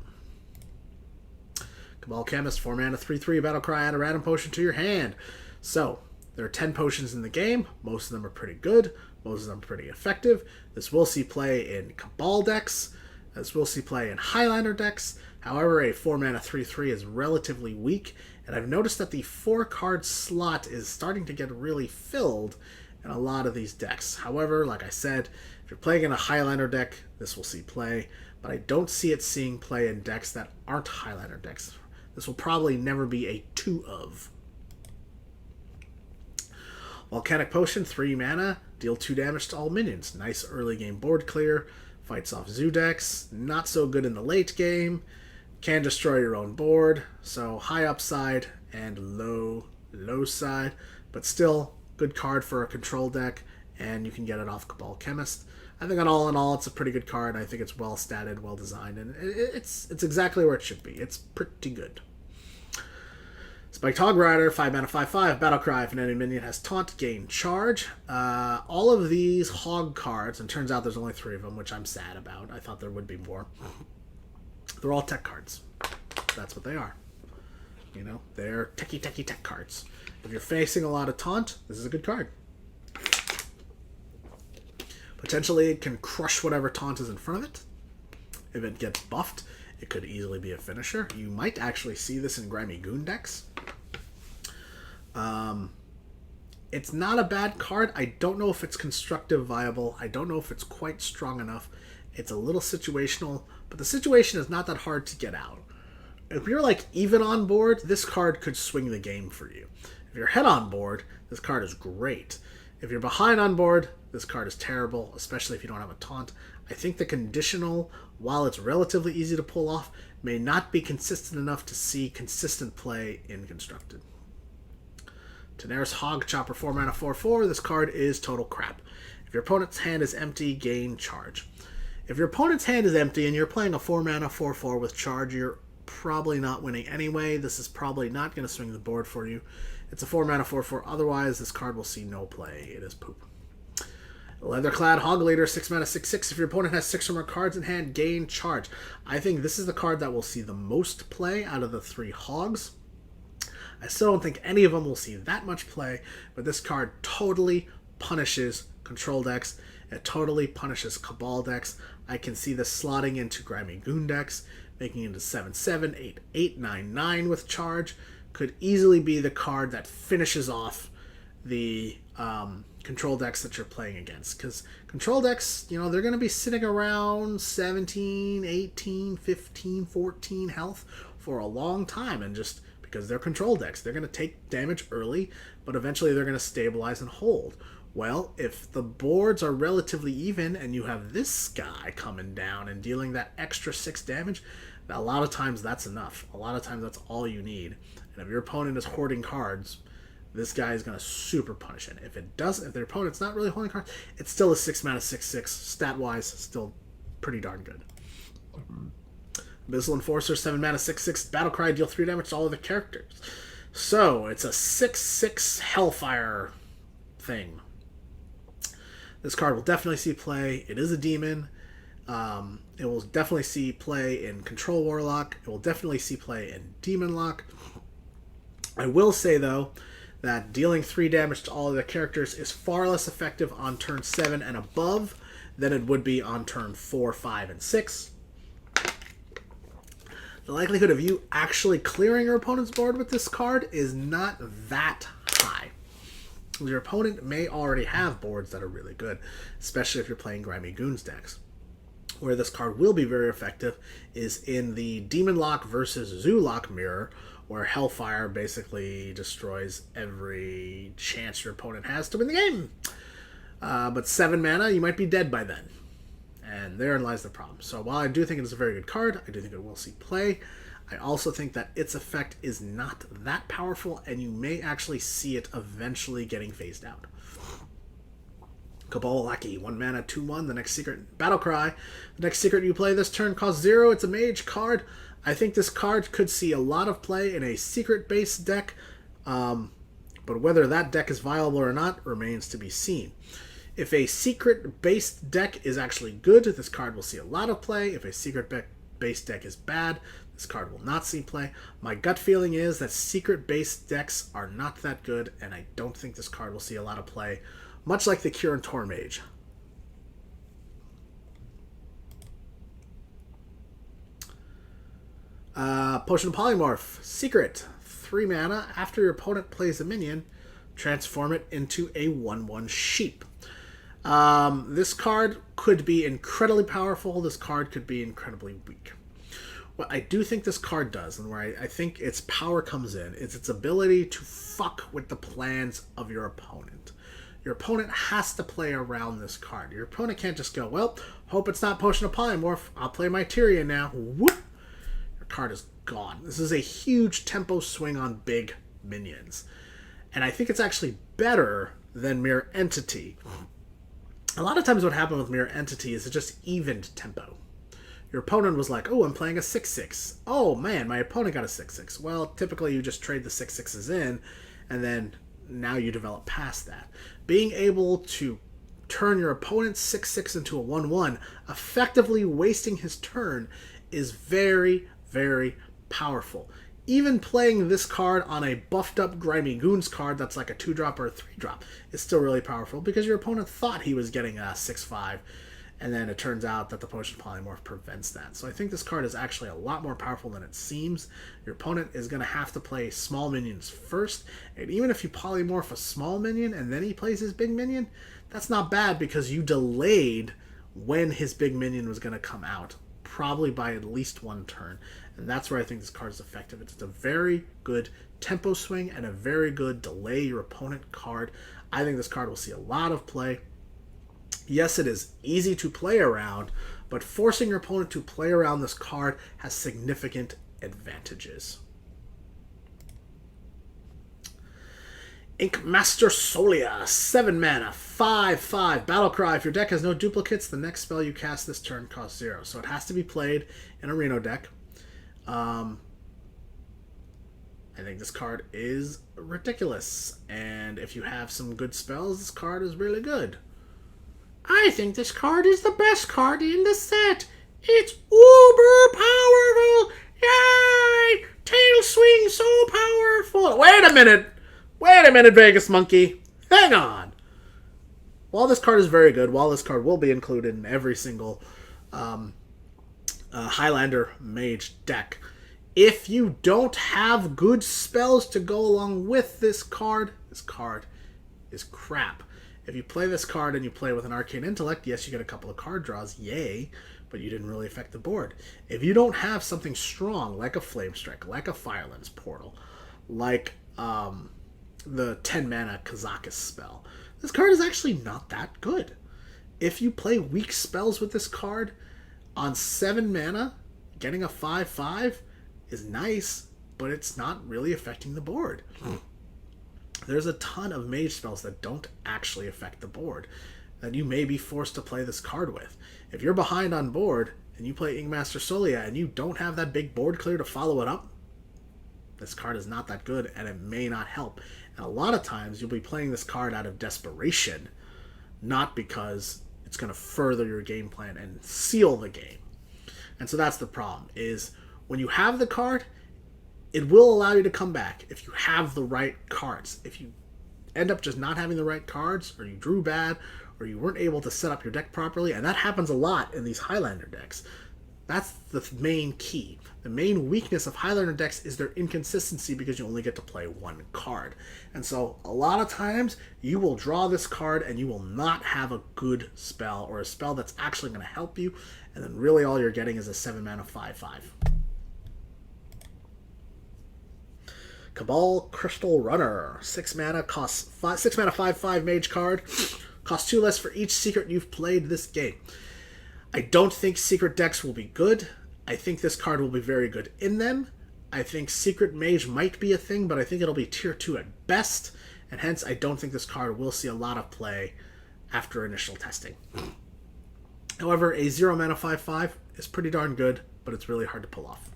Cabal Chemist, 4 mana, 3/3, Battle Cry. Add a random potion to your hand. So, there are 10 potions in the game. Most of them are pretty good. Most of them are pretty effective. This will see play in Cabal decks. This will see play in Highlander decks. However, a 4 mana 3/3 is relatively weak, and I've noticed that the 4-card slot is starting to get really filled in a lot of these decks. However, like I said, if you're playing in a Highlander deck, this will see play, but I don't see it seeing play in decks that aren't Highlander decks. This will probably never be a 2 of. Volcanic Potion, 3 mana, deal 2 damage to all minions. Nice early game board clear. Fights off zoo decks. Not so good in the late game. Can destroy your own board. So high upside and low side. But still, good card for a control deck. And you can get it off Cabal Chemist. I think all in all, it's a pretty good card. I think it's well statted, well designed. And it's exactly where it should be. It's pretty good. Spiked Hog Rider, 5 mana, 5/5, Battle Cry. If an enemy minion has taunt, gain charge. All of these Hog cards, and turns out there's only 3 of them, which I'm sad about. I thought there would be more. They're all tech cards. That's what they are. You know, they're techie tech cards. If you're facing a lot of taunt, this is a good card. Potentially, it can crush whatever taunt is in front of it. If it gets buffed, it could easily be a finisher. You might actually see this in Grimy Goon decks. It's not a bad card. I don't know if it's constructive viable. I don't know if it's quite strong enough. It's a little situational, but the situation is not that hard to get out. If you're like even on board, this card could swing the game for you. If you're head on board, this card is great. If you're behind on board, this card is terrible, especially if you don't have a taunt. I think the conditional, while it's relatively easy to pull off, may not be consistent enough to see consistent play in Constructed. Daenerys Hog Chopper, 4 mana, 4/4. This card is total crap. If your opponent's hand is empty, gain charge. If your opponent's hand is empty and you're playing a 4 mana, 4/4 with charge, you're probably not winning anyway. This is probably not going to swing the board for you. It's a 4 mana, 4/4. Otherwise, this card will see no play. It is poop. Leatherclad Hog Leader, 6 mana, 6/6. If your opponent has 6 or more cards in hand, gain charge. I think this is the card that will see the most play out of the 3 hogs. I still don't think any of them will see that much play, but this card totally punishes control decks. It totally punishes Cabal decks. I can see this slotting into Grimy Goon decks, making it into 7/7, 8/8, 9/9 with charge. Could easily be the card that finishes off the control decks that you're playing against. Because control decks, you know, they're going to be sitting around 17, 18, 15, 14 health for a long time, and just because they're control decks, they're going to take damage early, but eventually they're going to stabilize and hold. Well, if the boards are relatively even and you have this guy coming down and dealing that extra 6 damage, a lot of times that's enough. A lot of times that's all you need. And if your opponent is hoarding cards, this guy is going to super punish it. If their opponent's not really holding cards, it's still a 6 mana, 6/6. Stat-wise, still pretty darn good. Abyssal Enforcer, 7 mana, 6/6. Battle Cry, deal 3 damage to all of the characters. So, it's a 6/6 Hellfire thing. This card will definitely see play. It is a demon. It will definitely see play in Control Warlock. It will definitely see play in Demon Lock. I will say, though, that dealing 3 damage to all of the characters is far less effective on turn 7 and above than it would be on turn 4, 5, and 6. the likelihood of you actually clearing your opponent's board with this card is not that high. Your opponent may already have boards that are really good, especially if you're playing Grimy Goons decks. Where this card will be very effective is in the Demon Lock versus Zoo Lock mirror, where Hellfire basically destroys every chance your opponent has to win the game. But 7 mana, you might be dead by then. And therein lies the problem. So while I do think it is a very good card, I do think it will see play, I also think that its effect is not that powerful, and you may actually see it eventually getting phased out. Kabolaki, 1 mana, 2/1, the next secret, Battlecry. The next secret you play this turn costs 0, it's a mage card. I think this card could see a lot of play in a secret-based deck, but whether that deck is viable or not remains to be seen. If a secret-based deck is actually good, this card will see a lot of play. If a secret-based deck is bad, this card will not see play. My gut feeling is that secret-based decks are not that good, and I don't think this card will see a lot of play, much like the Kirin Tor Mage. Potion Polymorph. Secret. 3 mana. After your opponent plays a minion, transform it into a 1/1 sheep. This card could be incredibly powerful. This card could be incredibly weak. What I do think this card does, and where I think its power comes in, is its ability to fuck with the plans of your opponent. Your opponent has to play around this card. Your opponent can't just go, well, hope it's not Potion of Polymorph. I'll play my Tyrion now. Whoop! Your card is gone. This is a huge tempo swing on big minions. And I think it's actually better than Mirror Entity. A lot of times what happened with Mirror Entity is it just evened tempo. Your opponent was like, oh, I'm playing a 6/6. Oh, man, my opponent got a 6/6. Well, typically you just trade the 6/6s in, and then now you develop past that. Being able to turn your opponent's 6/6 into a 1/1, effectively wasting his turn, is very, very powerful. Even playing this card on a buffed up Grimy Goons card that's like a 2-drop or a 3-drop is still really powerful because your opponent thought he was getting a 6/5, and then it turns out that the Potion Polymorph prevents that. So I think this card is actually a lot more powerful than it seems. Your opponent is going to have to play small minions first, and even if you polymorph a small minion and then he plays his big minion, that's not bad because you delayed when his big minion was going to come out, probably by at least 1 turn. And that's where I think this card is effective. It's a very good tempo swing and a very good delay your opponent card. I think this card will see a lot of play. Yes, it is easy to play around, but forcing your opponent to play around this card has significant advantages. Inkmaster Solia, 7 mana, 5/5, Battlecry. If your deck has no duplicates, the next spell you cast this turn costs 0. So it has to be played in a Reno deck. I think this card is ridiculous, and if you have some good spells, this card is really good. I think this card is the best card in the set. It's uber powerful. Yay! Tail swing so powerful. Wait a minute, Vegas Monkey. Hang on. While this card is very good, while this card will be included in every single Highlander Mage deck, if you don't have good spells to go along with this card is crap. If you play this card and you play with an Arcane Intellect, yes, you get a couple of card draws, yay, but you didn't really affect the board. If you don't have something strong, like a Flame Strike, like a Firelens Portal, like the 10 mana Kazakus spell, this card is actually not that good. If you play weak spells with this card, on 7 mana, getting a 5/5 is nice, but it's not really affecting the board. There's a ton of mage spells that don't actually affect the board that you may be forced to play this card with. If you're behind on board and you play Inkmaster Solia and you don't have that big board clear to follow it up, this card is not that good and it may not help. And a lot of times you'll be playing this card out of desperation, not because it's going to further your game plan and seal the game. And so that's the problem, is when you have the card, it will allow you to come back if you have the right cards. If you end up just not having the right cards, or you drew bad, or you weren't able to set up your deck properly, and that happens a lot in these Highlander decks. That's the main key. The main weakness of Highlander decks is their inconsistency because you only get to play one card. And so a lot of times you will draw this card and you will not have a good spell or a spell that's actually going to help you. And then really all you're getting is a 7 mana 5/5. Cabal Crystal Runner. 6 mana, costs 6 mana 5/5 mage card. Costs 2 less for each secret you've played this game. I don't think secret decks will be good. I think this card will be very good in them. I think Secret Mage might be a thing, but I think it'll be tier 2 at best, and hence I don't think this card will see a lot of play after initial testing. However, a 0 mana 5/5 is pretty darn good, but it's really hard to pull off.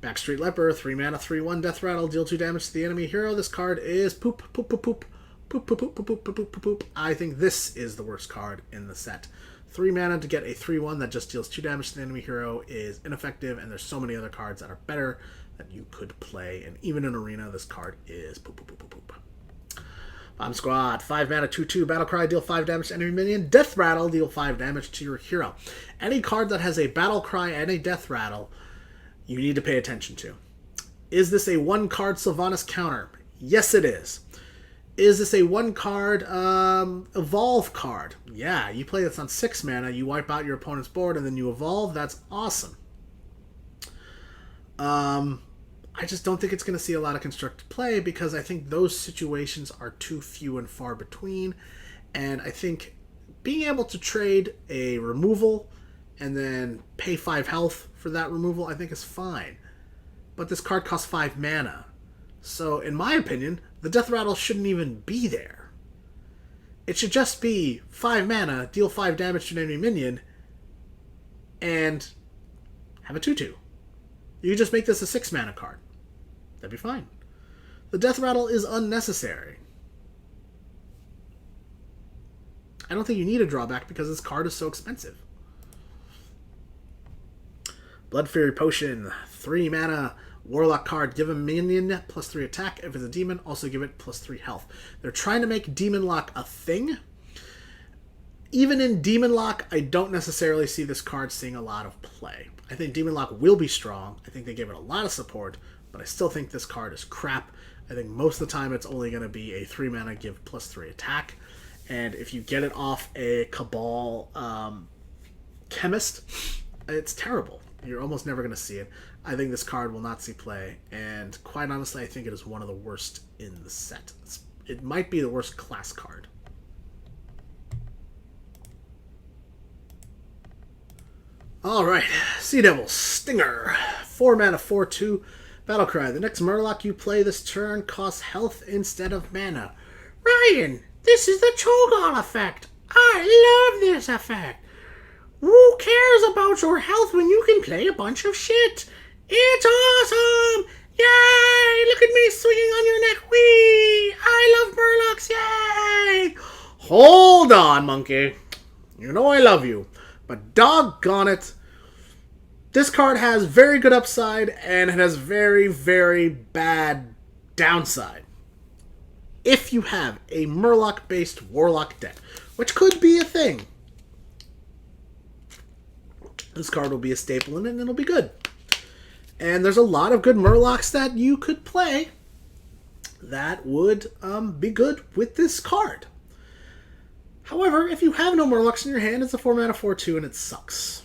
Backstreet Leper, 3 mana 3/1 Death Rattle, deal 2 damage to the enemy hero. This card is poop, poop, poop, poop. Poop, poop, poop, poop, poop, poop, poop, poop. I think this is the worst card in the set. 3 mana to get a 3/1 that just deals 2 damage to the enemy hero is ineffective, and there's so many other cards that are better that you could play. And even in Arena, this card is poop, poop, poop, poop, poop. Bomb Squad, 5 mana 2/2 Battlecry, deal 5 damage to enemy minion. Death Rattle, deal 5 damage to your hero. Any card that has a Battlecry and a Death Rattle, you need to pay attention to. Is this a 1-card Sylvanas counter? Yes, it is. Is this a 1-card evolve card? Yeah, you play this on 6 mana, you wipe out your opponent's board, and then you evolve. That's awesome. I just don't think it's going to see a lot of constructed play because I think those situations are too few and far between. And I think being able to trade a removal and then pay 5 health for that removal, I think is fine. But this card costs 5 mana. So, in my opinion, the Death Rattle shouldn't even be there. It should just be 5 mana, deal 5 damage to an enemy minion, and have a 2/2. You just make this a 6 mana card. That'd be fine. The Death Rattle is unnecessary. I don't think you need a drawback because this card is so expensive. Blood Fury Potion, 3 mana, Warlock card, give a minion plus 3 attack. If it's a demon, also give it plus 3 health. They're trying to make Demon Lock a thing. Even in Demon Lock, I don't necessarily see this card seeing a lot of play. I think Demon Lock will be strong. I think they gave it a lot of support, but I still think this card is crap. I think most of the time it's only going to be a 3 mana give plus 3 attack. And if you get it off a Cabal Chemist, it's terrible. You're almost never going to see it. I think this card will not see play, and quite honestly, I think it is one of the worst in the set. It might be the worst class card. Alright, Sea Devil, Stinger, 4 mana 4/2, Battlecry. The next Murloc you play this turn costs health instead of mana. Ryan, this is the Cho'Gall effect. I love this effect. Who cares about your health when you can play a bunch of shit? It's awesome! Yay! Look at me swinging on your neck. Whee! I love Murlocs. Yay! Hold on, monkey. You know I love you. But doggone it. This card has very good upside and it has very, very bad downside. If you have a Murloc-based Warlock deck, which could be a thing, this card will be a staple in it and it'll be good. And there's a lot of good Murlocs that you could play that would be good with this card. However, if you have no Murlocs in your hand, it's a 4 mana 4/2 and it sucks.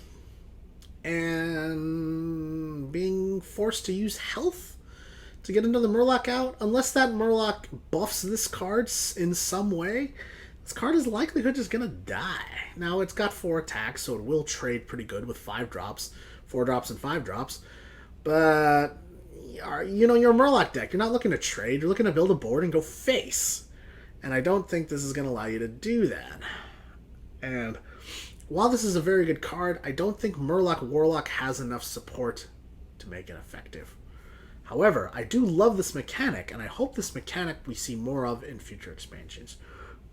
And being forced to use health to get another Murloc out, unless that Murloc buffs this card in some way, this card is likelihood just gonna die. Now, it's got 4 attacks, so it will trade pretty good with 5 drops, 4 drops and 5 drops. But, you know, your Murloc deck, you're not looking to trade, you're looking to build a board and go face. And I don't think this is going to allow you to do that. And while this is a very good card, I don't think Murloc Warlock has enough support to make it effective. However, I do love this mechanic, and I hope this mechanic we see more of in future expansions.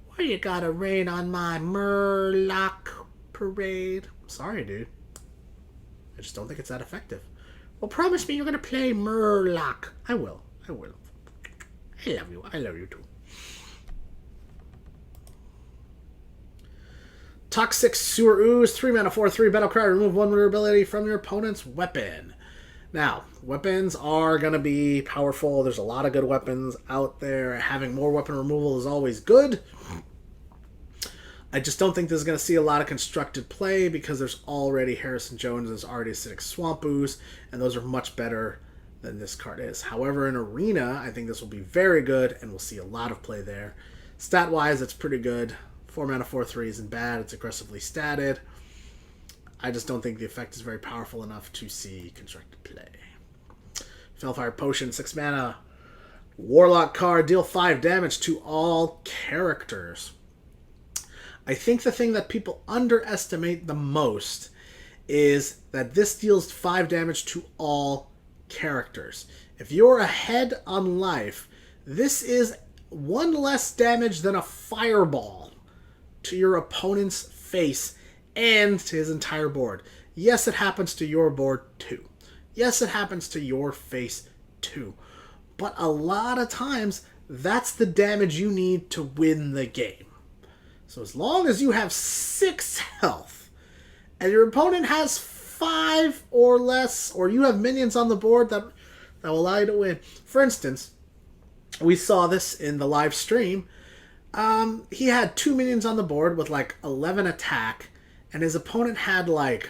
Why you gotta rain on my Murloc parade? Sorry, dude. I just don't think it's that effective. Well, promise me you're going to play Murloc. I will. I will. I love you. I love you too. Toxic Sewer Ooze, 3 mana, 4/3, battle cry, remove 1 ability from your opponent's weapon. Now, weapons are going to be powerful. There's a lot of good weapons out there. Having more weapon removal is always good. I just don't think this is going to see a lot of constructed play because there's already Harrison Jones, there's already Acidic Swamp Ooze, and those are much better than this card is. However, in Arena, I think this will be very good, and we'll see a lot of play there. Stat-wise, it's pretty good. 4 mana, 4/3 isn't bad. It's aggressively statted. I just don't think the effect is very powerful enough to see constructed play. Felfire Potion, 6 mana. Warlock card, deal 5 damage to all characters. I think the thing that people underestimate the most is that this deals 5 damage to all characters. If you're ahead on life, this is 1 less damage than a fireball to your opponent's face and to his entire board. Yes, it happens to your board too. Yes, it happens to your face too. But a lot of times, that's the damage you need to win the game. So as long as you have 6 health, and your opponent has 5 or less, or you have minions on the board that will allow you to win. For instance, we saw this in the live stream. He had 2 minions on the board with like 11 attack, and his opponent had like,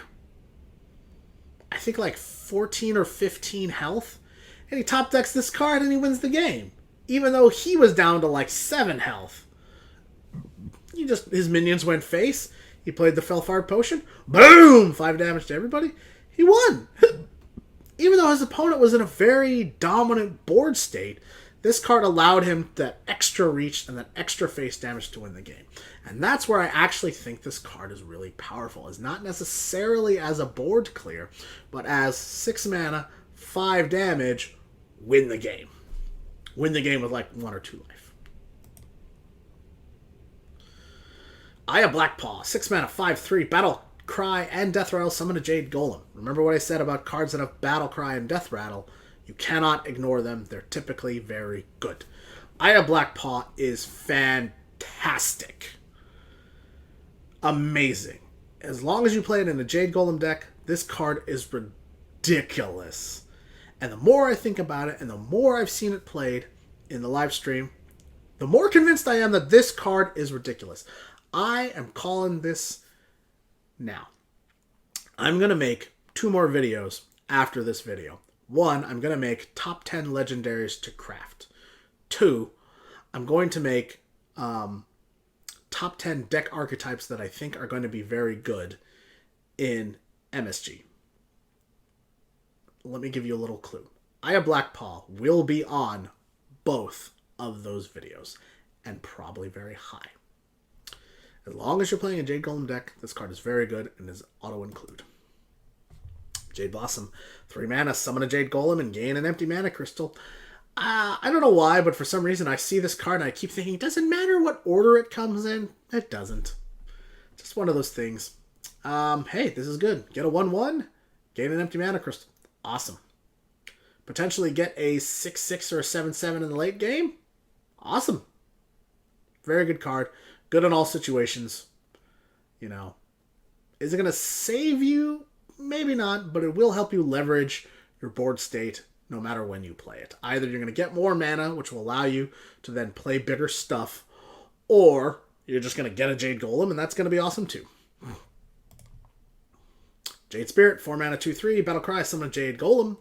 I think like 14 or 15 health, and he top decks this card and he wins the game, even though he was down to like 7 health. His minions went face. He played the Felfire Potion. Boom! 5 damage to everybody. He won. Even though his opponent was in a very dominant board state, this card allowed him that extra reach and that extra face damage to win the game. And that's where I actually think this card is really powerful. Is not necessarily as a board clear, but as 6 mana, 5 damage, win the game. Win the game with like 1 or 2 life. Aya Blackpaw, 6 mana, 5/3, Battle Cry and Death Rattle, summon a Jade Golem. Remember what I said about cards that have Battle Cry and Death Rattle? You cannot ignore them. They're typically very good. Aya Blackpaw is fantastic. Amazing. As long as you play it in a Jade Golem deck, this card is ridiculous. And the more I think about it, and the more I've seen it played in the live stream, the more convinced I am that this card is ridiculous. I am calling this now. I'm going to make 2 more videos after this video. 1, I'm going to make top 10 legendaries to craft. 2, I'm going to make top 10 deck archetypes that I think are going to be very good in MSG. Let me give you a little clue. Aya Blackpaw will be on both of those videos, and probably very high. As long as you're playing a Jade Golem deck, this card is very good and is auto-include. Jade Blossom, 3 mana, summon a Jade Golem and gain an empty mana crystal. I don't know why, but for some reason I see this card and I keep thinking, it doesn't matter what order it comes in. It doesn't. Just one of those things. Hey, this is good. Get a 1/1, gain an empty mana crystal. Awesome. Potentially get a 6/6 or a 7/7 in the late game. Awesome. Very good card. Good in all situations. You know, is it going to save you? Maybe not, but it will help you leverage your board state no matter when you play it. Either you're going to get more mana, which will allow you to then play bigger stuff, or you're just going to get a Jade Golem, and that's going to be awesome too. Jade Spirit, 4 mana, 2/3, Battle Cry, summon a Jade Golem.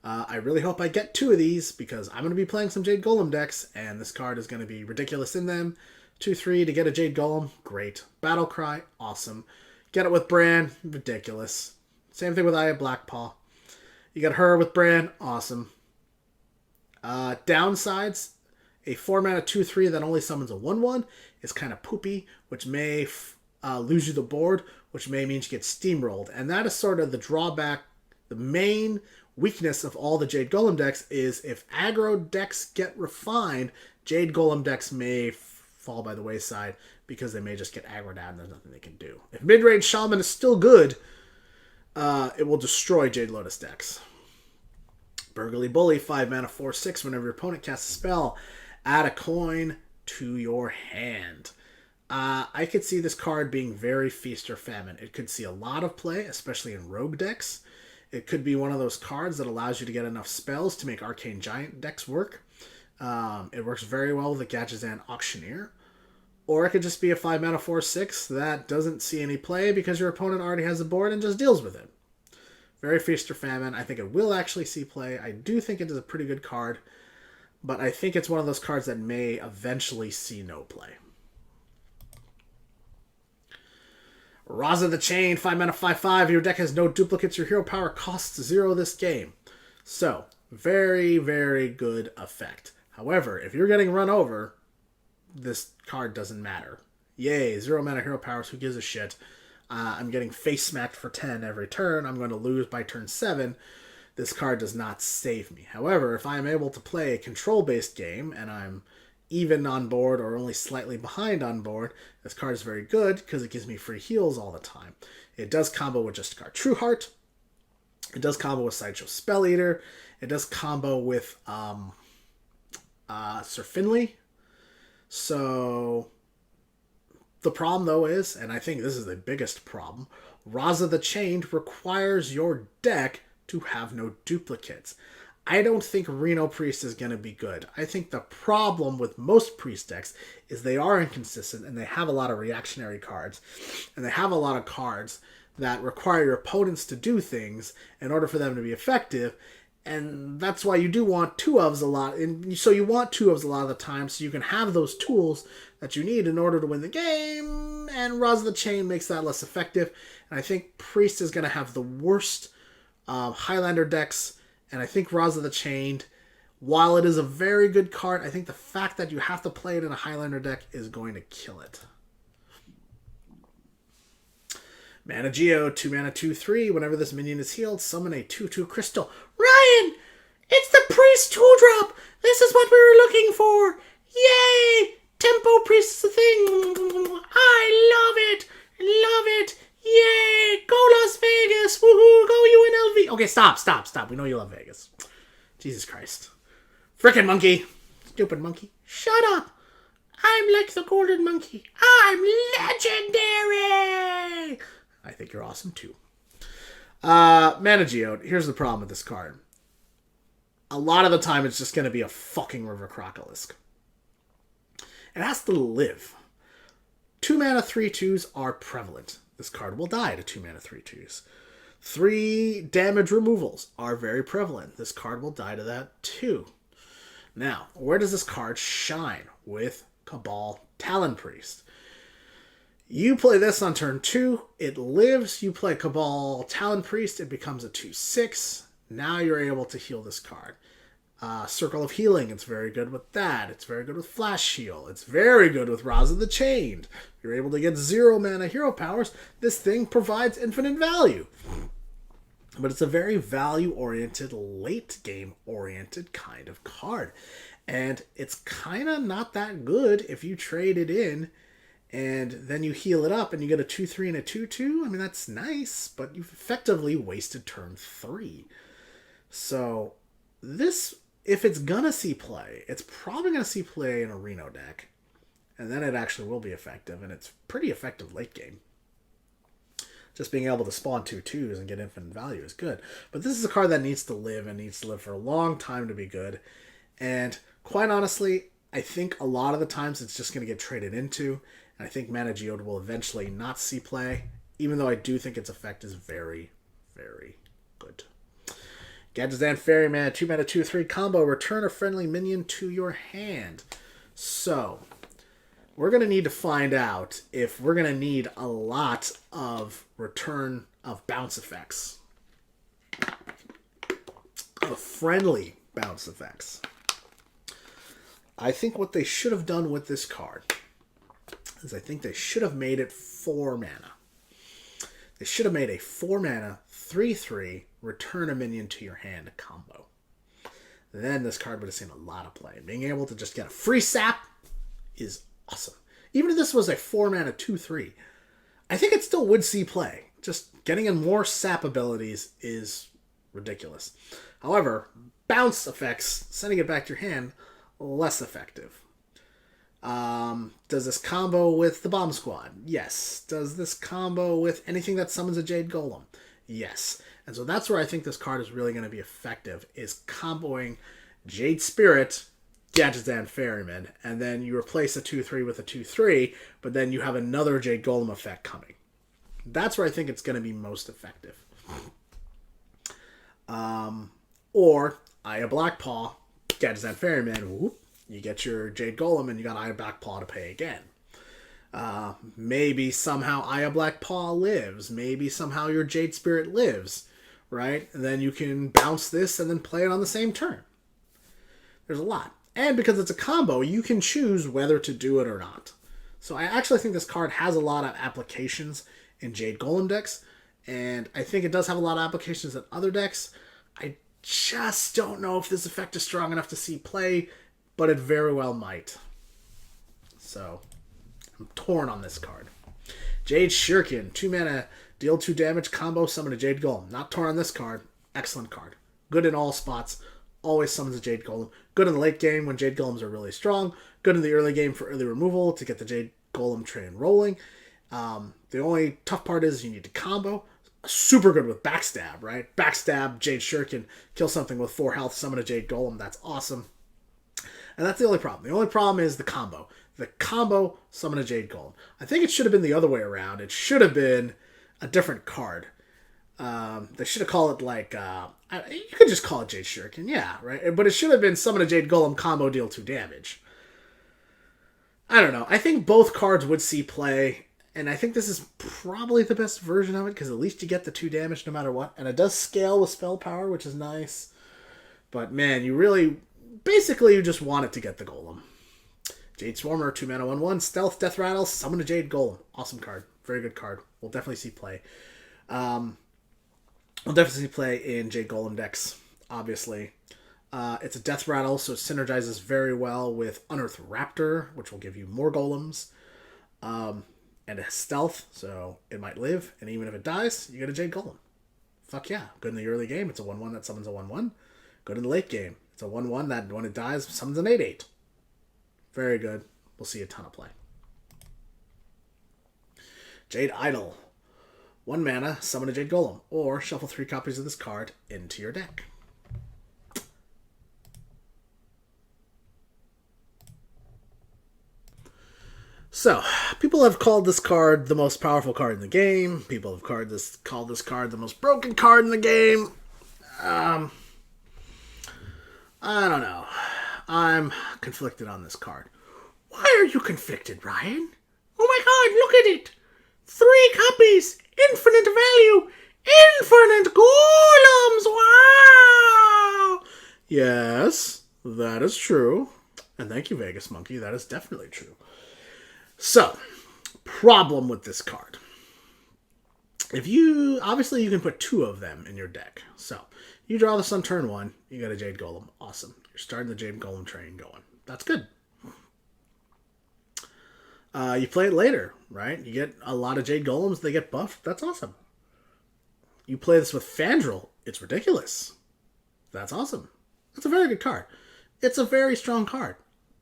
I really hope I get 2 of these, because I'm going to be playing some Jade Golem decks, and this card is going to be ridiculous in them. 2/3 to get a Jade Golem, great. Battle Cry, awesome. Get it with Bran, ridiculous. Same thing with Aya Blackpaw. You get her with Bran, awesome. Downsides, a 4 mana 2/3 that only summons a 1/1 is kind of poopy, which may lose you the board, which may mean you get steamrolled. And that is sort of the drawback. The main weakness of all the Jade Golem decks is if aggro decks get refined, Jade Golem decks may fall by the wayside because they may just get aggroed out and there's nothing they can do. If mid-range Shaman is still good, it will destroy Jade Lotus decks. Burgly Bully, 5 mana, 4/6. Whenever your opponent casts a spell, add a coin to your hand. I could see this card being very feast or famine. It could see a lot of play, especially in rogue decks. It could be one of those cards that allows you to get enough spells to make Arcane Giant decks work. It works very well with the Gadgetzan Auctioneer. Or it could just be a 5 mana 4/6 that doesn't see any play because your opponent already has a board and just deals with it. Very feast or famine. I think it will actually see play. I do think it is a pretty good card, but I think it's one of those cards that may eventually see no play. Raza the Chain, 5 mana 5/5. Your deck has no duplicates. Your hero power costs 0 this game. So, very, very good effect. However, if you're getting run over, this card doesn't matter. Yay, 0 mana hero powers, who gives a shit? I'm getting face smacked for 10 every turn. I'm going to lose by turn 7. This card does not save me. However, if I'm able to play a control-based game and I'm even on board or only slightly behind on board, this card is very good because it gives me free heals all the time. It does combo with just card True Heart. It does combo with Sideshow Spell Eater. It does combo with Sir Finley. So the problem, though, is, and I think this is the biggest problem, Raza the Chained requires your deck to have no duplicates. I don't think Reno Priest is going to be good. I think the problem with most Priest decks is they are inconsistent and they have a lot of reactionary cards. And they have a lot of cards that require your opponents to do things in order for them to be effective. And that's why you do want 2-ofs a lot. And so you want 2-ofs a lot of the time so you can have those tools that you need in order to win the game. And Raza the Chain makes that less effective. And I think Priest is going to have the worst Highlander decks. And I think Raza the Chained, while it is a very good card, I think the fact that you have to play it in a Highlander deck is going to kill it. Mana Geo, 2 mana 2/3. Whenever this minion is healed, summon a 2/2 crystal. Ryan! It's the Priest 2-drop! This is what we were looking for! Yay! Tempo Priest is a thing! I love it! Love it! Yay! Go Las Vegas! Woohoo! Go UNLV! Okay, stop. We know you love Vegas. Jesus Christ. Frickin' monkey. Stupid monkey. Shut up! I'm like the golden monkey. I'm legendary! I think you're awesome too. Mana Geode. Here's the problem with this card. A lot of the time it's just going to be a fucking River Crocolisk. It has to live. 2 mana 3/2s are prevalent. This card will die to 2 mana 3/2s. 3 damage removals are very prevalent. This card will die to that too. Now, where does this card shine? With Cabal Talon Priest. You play this on turn 2, it lives. You play Cabal Talon Priest, it becomes a 2/6. Now you're able to heal this card. Circle of Healing, it's very good with that. It's very good with Flash Heal. It's very good with Raza the Chained. You're able to get 0 mana hero powers. This thing provides infinite value. But it's a very value-oriented, late-game-oriented kind of card. And it's kind of not that good if you trade it in and then you heal it up and you get a 2/3 and a 2/2. I mean, that's nice, but you've effectively wasted turn 3. So this, if it's going to see play, it's probably going to see play in a Reno deck. And then it actually will be effective, and it's pretty effective late game. Just being able to spawn 2/2s and get infinite value is good. But this is a card that needs to live, and needs to live for a long time to be good. And quite honestly, I think a lot of the times it's just going to get traded into, and I think Mana Geode will eventually not see play, even though I do think its effect is very, very good. Gadgetzan Fairy Mana, 2 mana 2/3 combo, return a friendly minion to your hand. So, we're going to need to find out if we're going to need a lot of return of bounce effects. Of friendly bounce effects. I think what they should have done with this card is I think they should have made it 4 mana. They should have made a 4 mana 3/3 return a minion to your hand combo. Then this card would have seen a lot of play. Being able to just get a free sap is awesome. Even if this was a 4 mana 2/3, I think it still would see play. Just getting in more sap abilities is ridiculous. However, bounce effects, sending it back to your hand, less effective. Does this combo with the Bomb Squad? Yes. Does this combo with anything that summons a Jade Golem? Yes. And so that's where I think this card is really going to be effective, is comboing Jade Spirit, Gadgetzan Ferryman, and then you replace a 2-3 with a 2-3, but then you have another Jade Golem effect coming. That's where I think it's going to be most effective. Or Aya Blackpaw, Gadgetzan Ferryman, whoop, you get your Jade Golem and you got Aya Blackpaw to pay again. Maybe somehow Aya Blackpaw lives. Maybe somehow your Jade Spirit lives, right? And then you can bounce this and then play it on the same turn. There's a lot. And because it's a combo, you can choose whether to do it or not. So I actually think this card has a lot of applications in Jade Golem decks, and I think it does have a lot of applications in other decks. I just don't know if this effect is strong enough to see play, but it very well might. So, I'm torn on this card. Jade Shuriken, 2 mana, deal 2 damage, combo, summon a Jade Golem. Not torn on this card. Excellent card. Good in all spots. Always summons a Jade Golem. Good in the late game when Jade Golems are really strong. Good in the early game for early removal to get the Jade Golem train rolling. The only tough part is you need to combo. Super good with Backstab, right? Backstab, Jade Shuriken, kill something with 4 health, summon a Jade Golem. That's awesome. And that's the only problem. The only problem is the combo. The combo, summon a Jade Golem. I think it should have been the other way around. It should have been a different card. They should have called it like... you could just call it Jade Shuriken, yeah, right? But it should have been summon a Jade Golem, combo, deal 2 damage. I don't know. I think both cards would see play, and I think this is probably the best version of it, because at least you get the 2 damage no matter what. And it does scale with spell power, which is nice. But man, you really... Basically, you just want it to get the Golem. Jade Swarmer, 2 mana, 1/1. Stealth, Death Rattle, summon a Jade Golem. Awesome card. Very good card. We'll definitely see play. We'll definitely see play in Jade Golem decks, obviously. It's a Death Rattle, so it synergizes very well with Unearthed Raptor, which will give you more Golems. And it has Stealth, so it might live, and even if it dies, you get a Jade Golem. Fuck yeah. Good in the early game, it's a 1/1 that summons a 1/1. Good in the late game, it's a 1/1 that when it dies, summons an 8/8. Very good. We'll see a ton of play. Jade Idol. 1 mana, summon a Jade Golem, or shuffle 3 copies of this card into your deck. So, people have called this card the most powerful card in the game. People have called this card the most broken card in the game. I don't know. I'm conflicted on this card. Why are you conflicted, Ryan? Oh my god, look at it! 3 copies! Infinite value! Infinite golems! Wow! Yes, that is true. And thank you, Vegas Monkey. That is definitely true. So, problem with this card. Obviously you can put 2 of them in your deck. So, you draw this on turn 1, you got a Jade Golem. Awesome. You're starting the Jade Golem train going. That's good. You play it later, right? You get a lot of Jade Golems, they get buffed. That's awesome. You play this with Fandral. It's ridiculous. That's awesome. It's a very good card. It's a very strong card.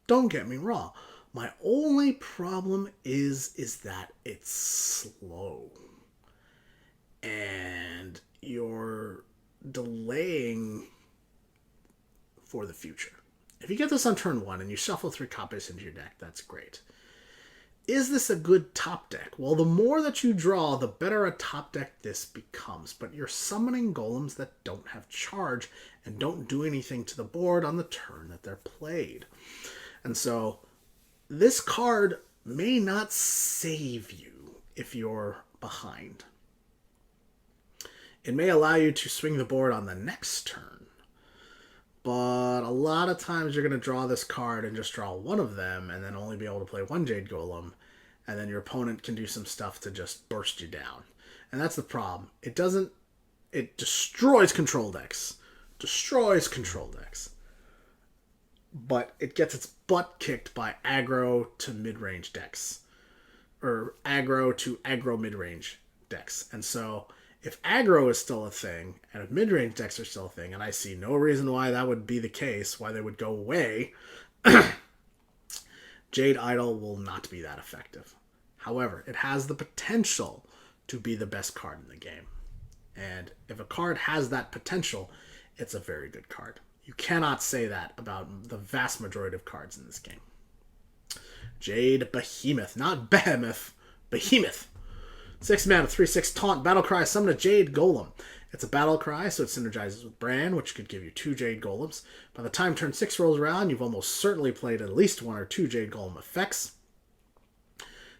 Don't get me wrong. My only problem is that it's slow. And you're delaying for the future. If you get this on turn 1 and you shuffle 3 copies into your deck, that's great. Is this a good top deck? Well, the more that you draw, the better a top deck this becomes. But you're summoning golems that don't have charge and don't do anything to the board on the turn that they're played. And so, this card may not save you if you're behind. It may allow you to swing the board on the next turn. But a lot of times you're going to draw this card and just draw 1 of them and then only be able to play 1 Jade Golem. And then your opponent can do some stuff to just burst you down. And that's the problem. It destroys control decks. Destroys control decks. But it gets its butt kicked by aggro to mid-range decks. Or aggro to aggro mid-range decks. And so, if aggro is still a thing, and if mid-range decks are still a thing, and I see no reason why that would be the case, why they would go away, Jade Idol will not be that effective. However, it has the potential to be the best card in the game. And if a card has that potential, it's a very good card. You cannot say that about the vast majority of cards in this game. Jade Behemoth. Not Behemoth. Behemoth. 6 mana, 3/6 taunt, battle cry, summon a Jade Golem. It's a battle cry, so it synergizes with Bran, which could give you 2 Jade Golems. By the time turn 6 rolls around, you've almost certainly played at least 1 or 2 Jade Golem effects.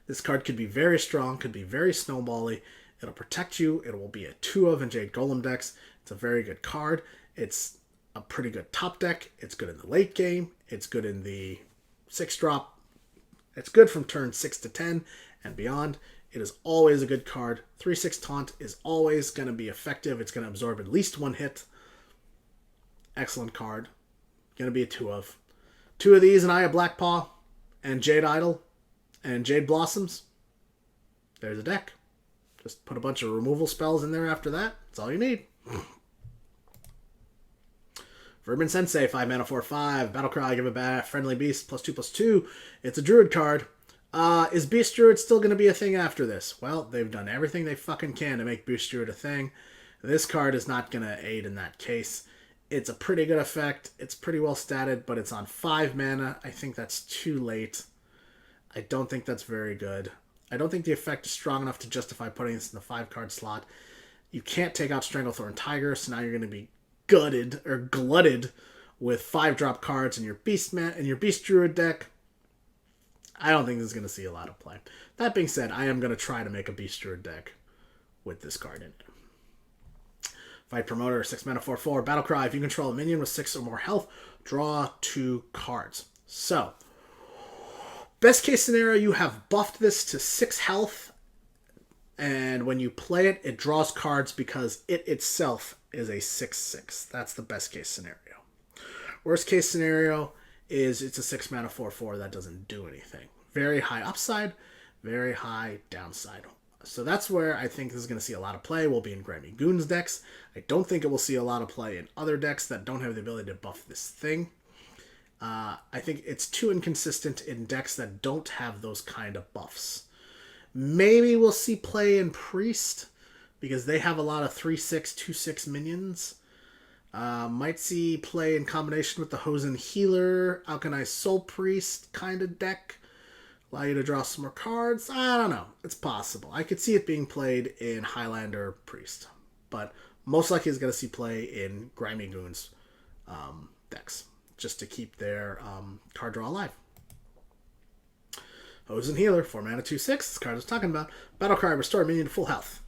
This card could be very strong, could be very snowbally. It'll protect you. It will be a 2 of in Jade Golem decks. It's a very good card. It's a pretty good top deck. It's good in the late game. It's good in the 6-drop. It's good from turn 6 to 10 and beyond. It is always a good card. 3/6 taunt is always going to be effective. It's going to absorb at least 1 hit. Excellent card. Going to be a 2 of. 2 of these and Eye of Blackpaw and Jade Idol and Jade Blossoms. There's a deck. Just put a bunch of removal spells in there after that. That's all you need. Vermin Sensei, 5 mana, 4/5. Battlecry, give it back. Friendly Beast, +2/+2. It's a Druid card. Is Beast Druid still going to be a thing after this? Well, they've done everything they fucking can to make Beast Druid a thing. This card is not going to aid in that case. It's a pretty good effect. It's pretty well statted, but it's on 5 mana. I think that's too late. I don't think that's very good. I don't think the effect is strong enough to justify putting this in the 5-card slot. You can't take out Stranglethorn Tiger, so now you're going to be gutted or glutted with 5-drop cards in your Beast Druid deck. I don't think this is going to see a lot of play. That being said, I am going to try to make a Beast Druid deck with this card in it. Fight Promoter, 6 mana, 4/4. Battlecry, if you control a minion with 6 or more health, draw 2 cards. So, best case scenario, you have buffed this to 6 health, and when you play it, it draws cards because it itself is a 6/6. That's the best case scenario. Worst case scenario is it's a 6 mana 4/4 that doesn't do anything. Very high upside, very high downside. So that's where I think this is going to see a lot of play. Will be in Grimy Goons decks. I don't think it will see a lot of play in other decks that don't have the ability to buff this thing. I think it's too inconsistent in decks that don't have those kind of buffs. Maybe we'll see play in Priest because they have a lot of 3/6, 2/6 minions. Might see play in combination with the Hosen Healer, Alkanized Soul Priest kind of deck. Allow you to draw some more cards. I don't know. It's possible. I could see it being played in Highlander Priest. But most likely it's going to see play in Grimy Goons decks. Just to keep their card draw alive. Hosen Healer, 4 mana, 2/6. This card I was talking about. Battlecry, restore minion to full health.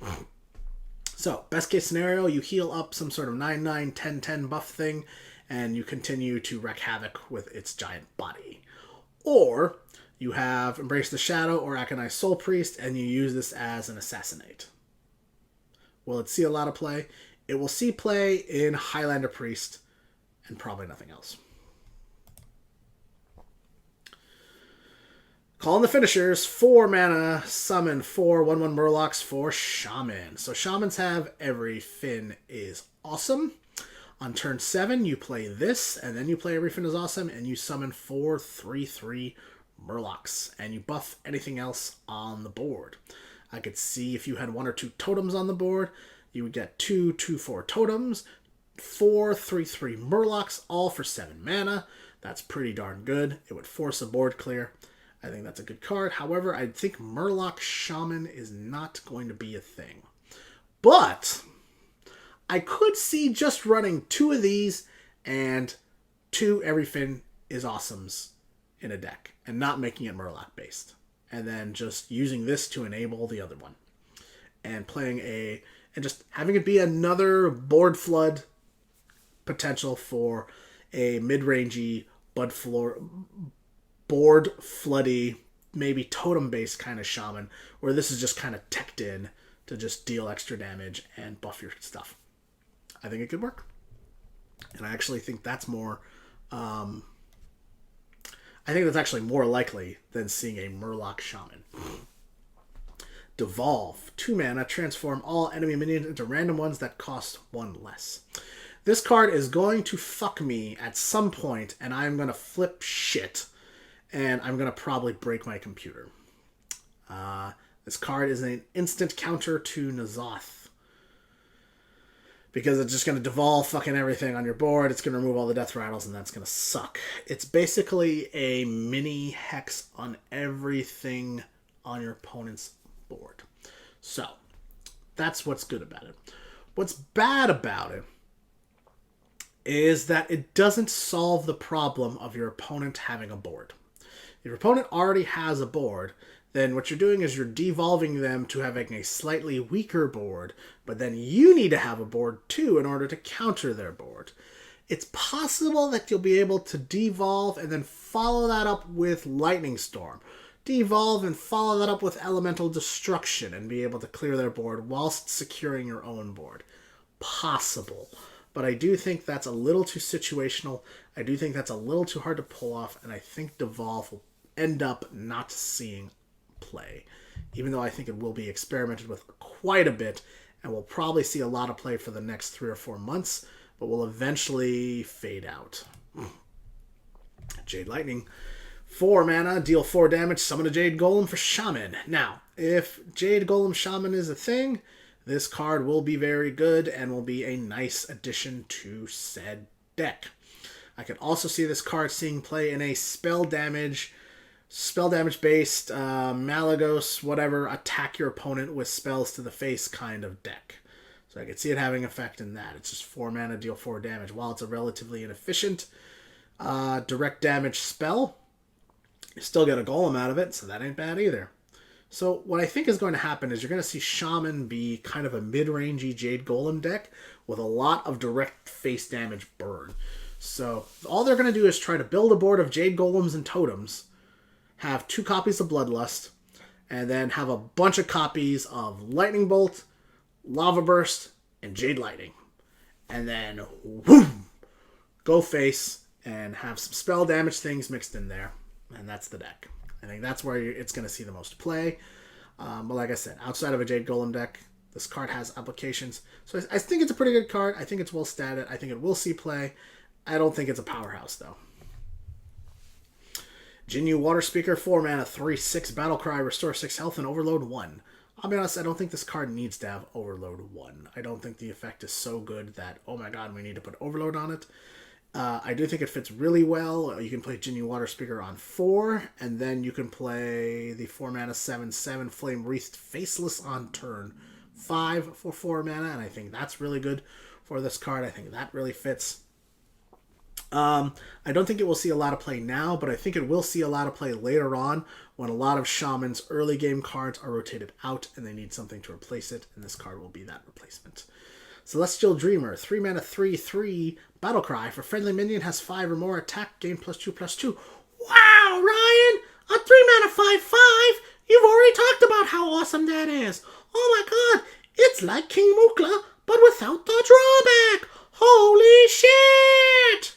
So, best case scenario, you heal up some sort of 9/9, 10/10 buff thing, and you continue to wreak havoc with its giant body. Or, you have Embrace the Shadow or Aconized Soul Priest, and you use this as an Assassinate. Will it see a lot of play? It will see play in Highlander Priest, and probably nothing else. Calling the finishers, 4 mana, summon 4 1/1 Murlocs for Shaman. So Shamans have Every Fin is Awesome. On turn 7, you play this, and then you play Every Fin is Awesome, and you summon 4 3/3 Murlocs, and you buff anything else on the board. I could see if you had 1 or 2 totems on the board, you would get 2 2/4 totems, 4 3/3 Murlocs, all for 7 mana. That's pretty darn good. It would force a board clear. I think that's a good card. However, I think Murloc Shaman is not going to be a thing. But I could see just running 2 of these and 2 Every Fin is Awesomes in a deck and not making it Murloc based. And then just using this to enable the other one. And playing and just having it be another board flood potential for a mid-rangey board floody, maybe totem-based kind of Shaman, where this is just kind of teched in to just deal extra damage and buff your stuff. I think it could work. And I actually think that's more... I think that's actually more likely than seeing a Murloc Shaman. Devolve. 2 mana, transform all enemy minions into random ones that cost 1 less. This card is going to fuck me at some point, and I'm going to flip shit and I'm going to probably break my computer. This card is an instant counter to N'Zoth. Because it's just going to devolve fucking everything on your board. It's going to remove all the death rattles, and that's going to suck. It's basically a mini hex on everything on your opponent's board. So, that's what's good about it. What's bad about it is that it doesn't solve the problem of your opponent having a board. If your opponent already has a board, then what you're doing is you're devolving them to having a slightly weaker board, but then you need to have a board too in order to counter their board. It's possible that you'll be able to devolve and then follow that up with Lightning Storm. Devolve and follow that up with Elemental Destruction and be able to clear their board whilst securing your own board. Possible. But I do think that's a little too situational. I do think that's a little too hard to pull off, and I think Devolve will end up not seeing play, even though I think it will be experimented with quite a bit, and we'll probably see a lot of play for the next 3 or 4 months, but will eventually fade out. Jade Lightning, 4 mana, deal 4 damage, summon a Jade Golem for Shaman. Now, if Jade Golem Shaman is a thing, this card will be very good and will be a nice addition to said deck. I could also see this card seeing play in a spell damage based Malagos, whatever, attack your opponent with spells to the face kind of deck. So I could see it having effect in that. It's just 4 mana, deal 4 damage. While it's a relatively inefficient direct damage spell, you still get a golem out of it, so that ain't bad either. So what I think is going to happen is you're going to see Shaman be kind of a mid-rangey Jade Golem deck with a lot of direct face damage burn. So all they're going to do is try to build a board of Jade Golems and Totems, have 2 copies of Bloodlust, and then have a bunch of copies of Lightning Bolt, Lava Burst, and Jade Lightning. And then, whoom, go face and have some spell damage things mixed in there. And that's the deck. I think that's where it's going to see the most play. But like I said, outside of a Jade Golem deck, this card has applications. So I think it's a pretty good card. I think it's well statted. I think it will see play. I don't think it's a powerhouse, though. Jinyu Water Speaker, 4 mana, 3/6 Battlecry, restore 6 health, and Overload 1. I'll be honest, I don't think this card needs to have Overload 1. I don't think the effect is so good that, oh my god, we need to put Overload on it. I do think it fits really well. You can play Jinyu Water Speaker on 4, and then you can play the 4 mana 7/7 Flame Wreathed Faceless on turn 5 for 4 mana, and I think that's really good for this card. I think that really fits. I don't think it will see a lot of play now, but I think it will see a lot of play later on when a lot of Shaman's early game cards are rotated out and they need something to replace it, and this card will be that replacement. Celestial Dreamer, 3 mana 3/3 Battlecry. For friendly minion has 5 or more attack, gain +2/+2. Wow, Ryan! A 3 mana 5/5? You've already talked about how awesome that is. Oh my god, it's like King Mukla, but without the drawback. Holy shit!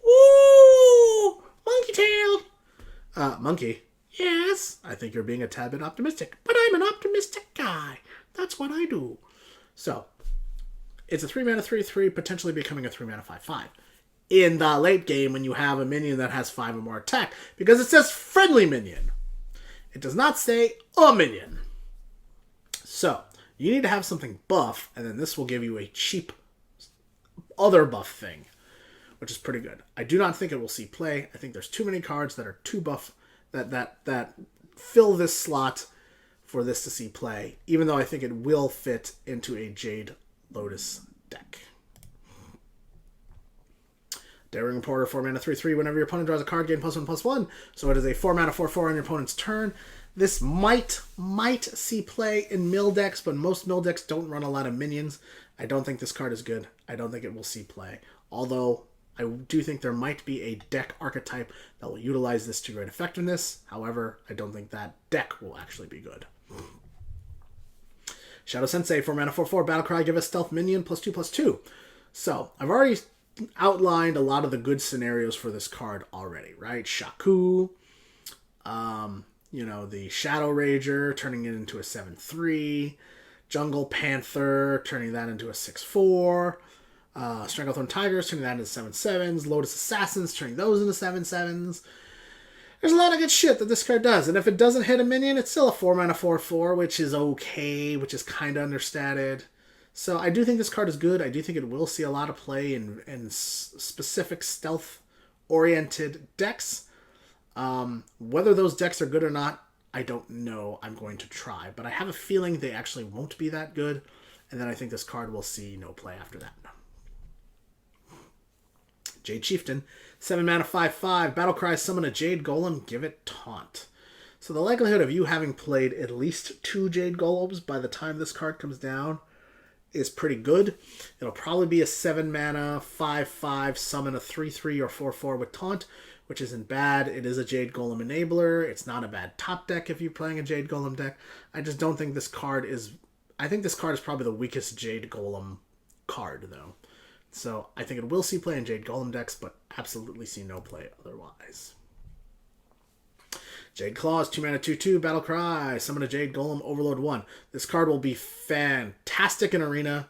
Ooh! Monkey tail. Monkey? Yes? I think you're being a tad bit optimistic, but I'm an optimistic guy. That's what I do. So, it's a 3 mana 3/3, potentially becoming a 3 mana 5/5. In the late game when you have a minion that has 5 or more attack, because it says friendly minion. It does not say a minion. So, you need to have something buff, and then this will give you a cheap other buff thing, which is pretty good. I do not think it will see play. I think there's too many cards that are too buff that fill this slot for this to see play, even though I think it will fit into a Jade Lotus deck. Daring Reporter, 4 mana 3/3. Whenever your opponent draws a card, gain +1/+1. So it is a 4 mana 4/4 on your opponent's turn. This might see play in mill decks, but most mill decks don't run a lot of minions. I don't think this card is good. I don't think it will see play. Although, I do think there might be a deck archetype that will utilize this to great effectiveness. However, I don't think that deck will actually be good. Shadow Sensei, 4 mana 4/4 Battlecry, give a stealth minion +2/+2. So, I've already outlined a lot of the good scenarios for this card already, right? Shaku, the Shadow Rager, turning it into a 7/3, Jungle Panther, turning that into a 6/4, Stranglethorn Tigers, turning that into 7/7s, Lotus Assassins, turning those into 7/7s, There's a lot of good shit that this card does, and if it doesn't hit a minion, it's still a 4-mana 4/4, which is okay, which is kind of understated. So I do think this card is good. I do think it will see a lot of play in specific stealth-oriented decks. Whether those decks are good or not, I don't know. I'm going to try, but I have a feeling they actually won't be that good, and then I think this card will see no play after that. Jade Chieftain, 7-mana 5/5, Battlecry, summon a Jade Golem, give it Taunt. So the likelihood of you having played at least 2 Jade Golems by the time this card comes down is pretty good. It'll probably be a 7-mana 5/5, summon a 3/3 or 4/4 with Taunt, which isn't bad. It is a Jade Golem enabler. It's not a bad top deck if you're playing a Jade Golem deck. I just don't think this card is... I think this card is probably the weakest Jade Golem card, though. So I think it will see play in Jade Golem decks, but absolutely see no play otherwise. Jade Claws, 2-mana 2/2, Battlecry, summon a Jade Golem, Overload 1. This card will be fantastic in Arena.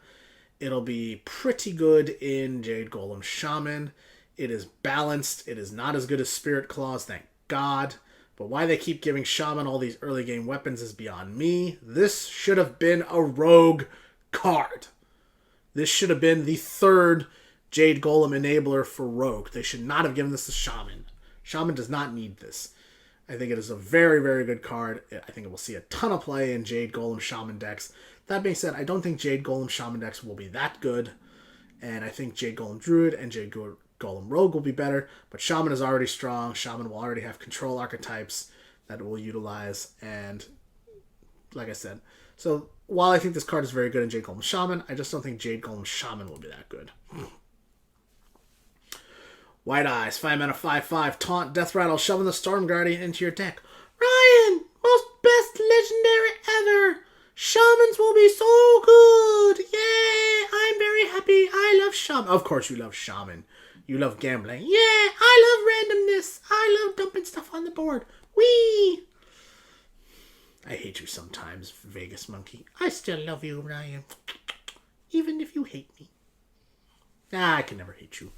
It'll be pretty good in Jade Golem Shaman. It is balanced. It is not as good as Spirit Claws, thank God. But why they keep giving Shaman all these early game weapons is beyond me. This should have been a rogue card. This should have been the 3rd Jade Golem enabler for Rogue. They should not have given this to Shaman. Shaman does not need this. I think it is a very, very good card. I think it will see a ton of play in Jade Golem Shaman decks. That being said, I don't think Jade Golem Shaman decks will be that good. And I think Jade Golem Druid and Jade Golem Rogue will be better. But Shaman is already strong. Shaman will already have control archetypes that it will utilize. And like I said, so while I think this card is very good in Jade Golem Shaman, I just don't think Jade Golem Shaman will be that good. White Eyes, 5-mana 5/5, Taunt, Death Rattle, shoving the Storm Guardian into your deck. Ryan, most best legendary ever. Shamans will be so good. Yay, I'm very happy. I love Shaman. Of course you love Shaman. You love gambling. Yeah, I love randomness. I love dumping stuff on the board. Whee! I hate you sometimes, Vegas Monkey. I still love you, Ryan. Even if you hate me. I can never hate you.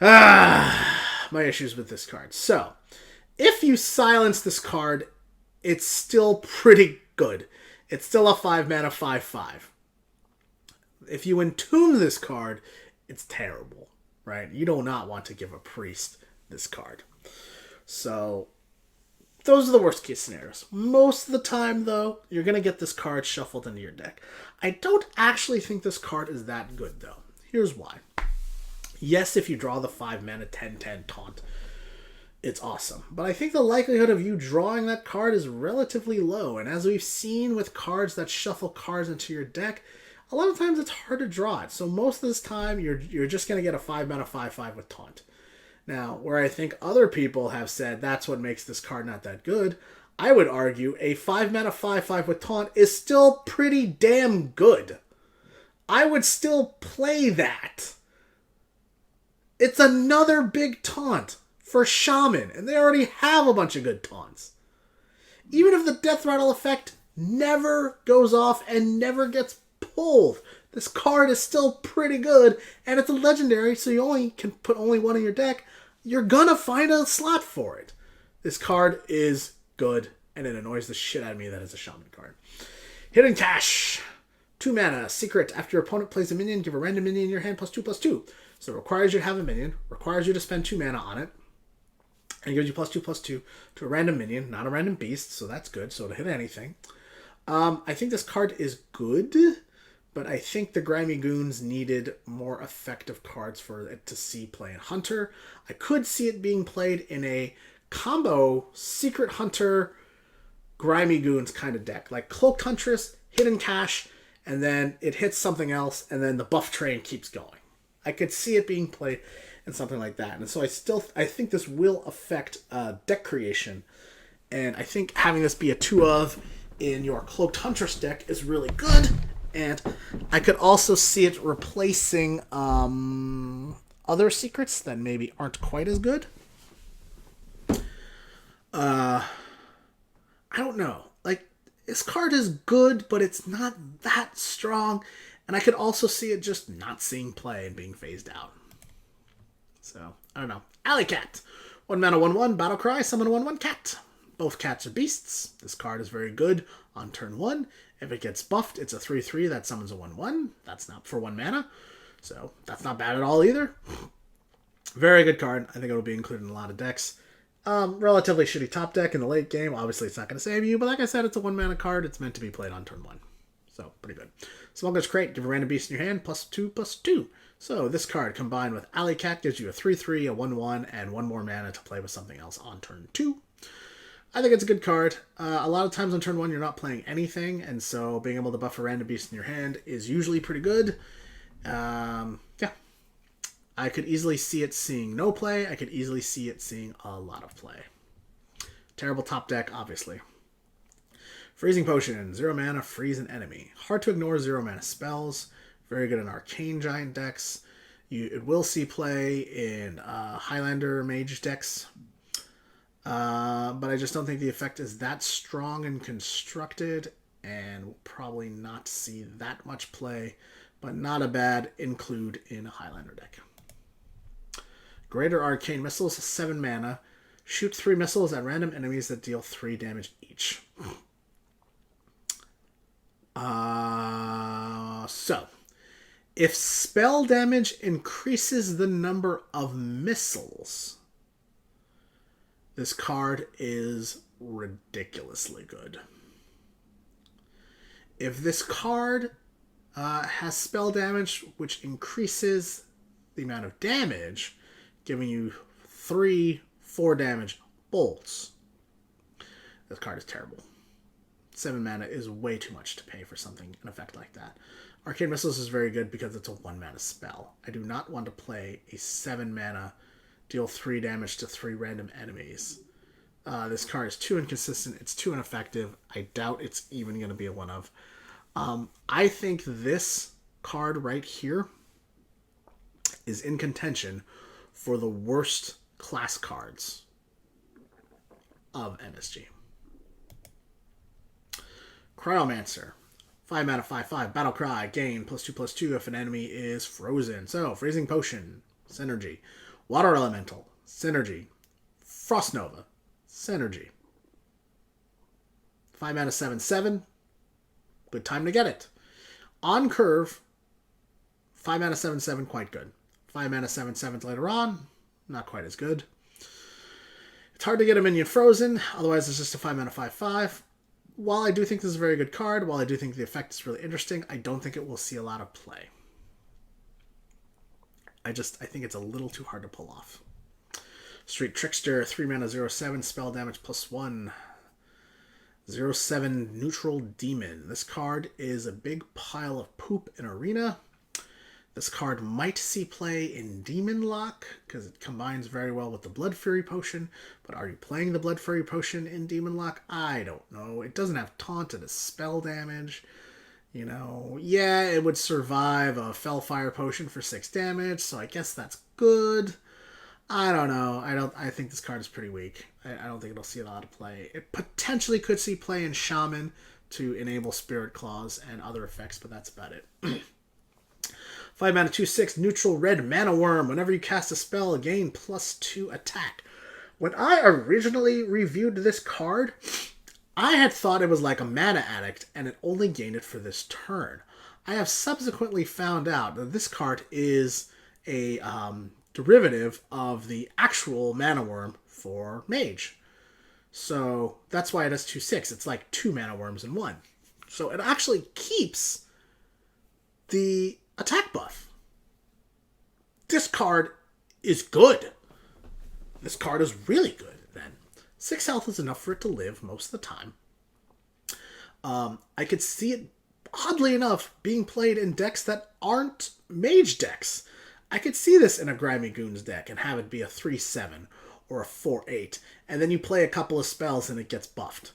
My issues with this card. So, if you silence this card, it's still pretty good. It's still a 5-mana 5/5. If you entomb this card, it's terrible, right? You do not want to give a priest this card. So, those are the worst case scenarios. Most of the time, though, you're going to get this card shuffled into your deck. I don't actually think this card is that good, though. Here's why. Yes, if you draw the 5-mana 10/10 Taunt, it's awesome. But I think the likelihood of you drawing that card is relatively low. And as we've seen with cards that shuffle cards into your deck, a lot of times it's hard to draw it. So most of this time, you're just going to get a 5-mana 5/5 with Taunt. Now, where I think other people have said that's what makes this card not that good, I would argue a 5-mana 5/5 with Taunt is still pretty damn good. I would still play that. It's another big taunt for Shaman, and they already have a bunch of good taunts. Even if the Death Rattle effect never goes off and never gets pulled, this card is still pretty good, and it's a legendary, so you only can put only one in your deck. You're gonna find a slot for it. This card is good, and it annoys the shit out of me that it's a Shaman card. Hidden Cache. 2-mana, secret. After your opponent plays a minion, give a random minion in your hand +2/+2. So it requires you to have a minion, requires you to spend 2 mana on it, and it gives you +2/+2 to a random minion, not a random beast, so that's good, so it'll hit anything. I think this card is good, but I think the Grimy Goons needed more effective cards for it to see play in Hunter. I could see it being played in a combo Secret Hunter Grimy Goons kind of deck, like Cloaked Huntress, Hidden Cache, and then it hits something else, and then the buff train keeps going. I could see it being played in something like that. And so I think this will affect deck creation. And I think having this be a 2-of in your Cloaked Huntress deck is really good. And I could also see it replacing other secrets that maybe aren't quite as good. I don't know. Like, this card is good, but it's not that strong. And I could also see it just not seeing play and being phased out. So, I don't know. Alley Cat. 1 mana 1/1, Battle Cry, summon a 1/1 cat. Both cats are beasts. This card is very good on turn 1. If it gets buffed, it's a 3/3 that summons a 1/1. That's not for 1 mana. So that's not bad at all either. Very good card. I think it'll be included in a lot of decks. Relatively shitty top deck in the late game. Obviously, it's not going to save you, but like I said, it's a 1 mana card. It's meant to be played on turn 1. So, pretty good. Smuggler's Crate, give a random beast in your hand, +2/+2. So, this card combined with Alley Cat gives you a 3/3, a 1/1, and 1 more mana to play with something else on turn 2. I think it's a good card. A lot of times on turn 1, you're not playing anything, and so being able to buff a random beast in your hand is usually pretty good. Yeah. I could easily see it seeing no play. I could easily see it seeing a lot of play. Terrible top deck, obviously. Freezing Potion, 0 mana, freeze an enemy. Hard to ignore 0 mana spells. Very good in Arcane Giant decks. It will see play in Highlander Mage decks. But I just don't think the effect is that strong and constructed, and will probably not see that much play, but not a bad include in a Highlander deck. Greater Arcane Missiles, 7 mana. Shoot 3 missiles at random enemies that deal 3 damage each. So, if spell damage increases the number of missiles, this card is ridiculously good. If this card has spell damage which increases the amount of damage, giving you 3/4 damage bolts, this card is terrible. 7 mana is way too much to pay for something, an effect like that. Arcane Missiles is very good because it's a 1 mana spell. I do not want to play a 7 mana, deal 3 damage to 3 random enemies. This card is too inconsistent. It's too ineffective. I doubt it's even going to be a 1-of. I think this card right here is in contention for the worst class cards of MSG. Cryomancer. 5 mana, 5/5. Battle Cry. Gain +2/+2 if an enemy is frozen. So, Freezing Potion. Synergy. Water Elemental. Synergy. Frost Nova. Synergy. 5 mana, 7/7. Good time to get it. On curve, 5 mana, 7/7, quite good. 5 mana, 7/7 later on, not quite as good. It's hard to get a minion frozen, otherwise it's just a 5 mana, 5/5. While I do think this is a very good card, while I do think the effect is really interesting, I don't think it will see a lot of play. I think it's a little too hard to pull off. Street Trickster, 3 mana, 0/7, spell damage +1. 0/7 Neutral Demon. This card is a big pile of poop in Arena. This card might see play in Demon Lock, because it combines very well with the Blood Fury Potion. But are you playing the Blood Fury Potion in Demon Lock? I don't know. It doesn't have taunt, it has spell damage. You know, yeah, it would survive a Fellfire Potion for 6 damage, so I guess that's good. I don't know. I think this card is pretty weak. I don't think it'll see a lot of play. It potentially could see play in Shaman to enable Spirit Claws and other effects, but that's about it. 5 mana, 2/6, neutral red Mana Worm. Whenever you cast a spell, gain +2 attack. When I originally reviewed this card, I had thought it was like a Mana Addict, and it only gained it for this turn. I have subsequently found out that this card is a derivative of the actual Mana Worm for Mage. So that's why it has 2/6. It's like 2 Mana Worms in 1. So it actually keeps the attack buff. This card is good. This card is really good, then. 6 health is enough for it to live most of the time. I could see it, oddly enough, being played in decks that aren't Mage decks. I could see this in a Grimy Goons deck and have it be a 3/7 or a 4/8, and then you play a couple of spells and it gets buffed.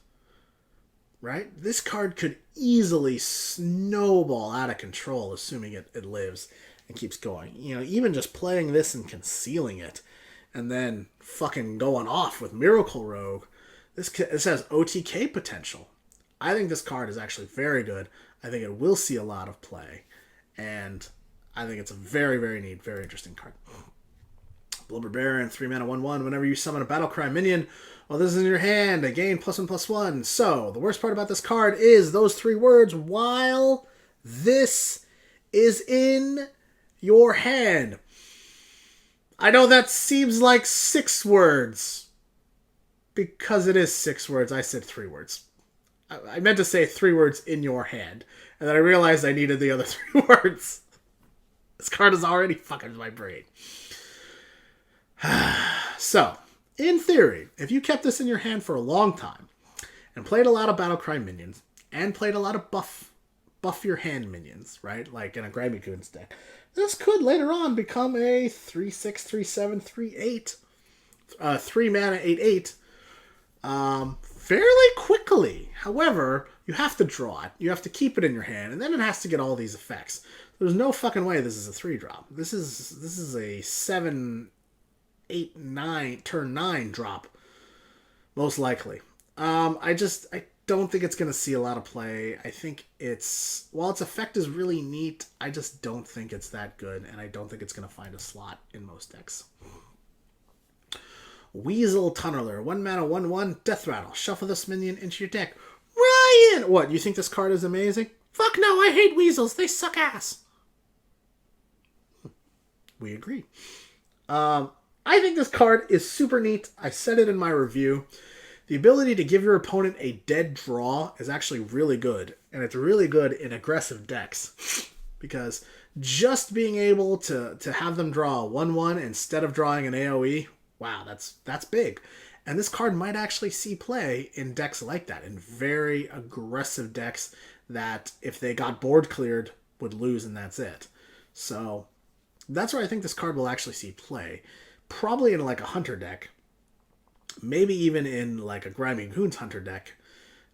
Right? This card could easily snowball out of control, assuming it lives and keeps going. You know, even just playing this and concealing it, and then fucking going off with Miracle Rogue, this has OTK potential. I think this card is actually very good. I think it will see a lot of play, and I think it's a very, very neat, very interesting card. Blubber Baron, 3 mana, 1/1. Whenever you summon a Battlecry minion, while this is in your hand, I gain +1/+1. So, the worst part about this card is those 3 words, while this is in your hand. I know that seems like 6 words. Because it is 6 words, I said 3 words. I meant to say 3 words in your hand. And then I realized I needed the other 3 words. This card is already fucking my brain. So, in theory, if you kept this in your hand for a long time, and played a lot of Battlecry minions, and played a lot of buff your hand minions, right? Like in a Grammycoon's deck, this could later on become a 3/6, 3/7, 3/8, 3 mana, 8/8, fairly quickly. However, you have to draw it. You have to keep it in your hand, and then it has to get all these effects. There's no fucking way this is a 3-drop. This is a 7, 8, 9, turn 9 drop, most likely. I don't think it's going to see a lot of play. I think while its effect is really neat, I just don't think it's that good, and I don't think it's going to find a slot in most decks. Weasel Tunneler, 1 mana, 1/1, Death Rattle. Shuffle this minion into your deck. Ryan! What, you think this card is amazing? Fuck no, I hate weasels. They suck ass. We agree. I think this card is super neat. I said it in my review. The ability to give your opponent a dead draw is actually really good. And it's really good in aggressive decks. Because just being able to have them draw a 1/1 instead of drawing an AoE, wow, that's big. And this card might actually see play in decks like that, in very aggressive decks that, if they got board cleared, would lose and that's it. So that's where I think this card will actually see play. Probably in like a Hunter deck. Maybe even in like a Grammycoon's Hunter deck.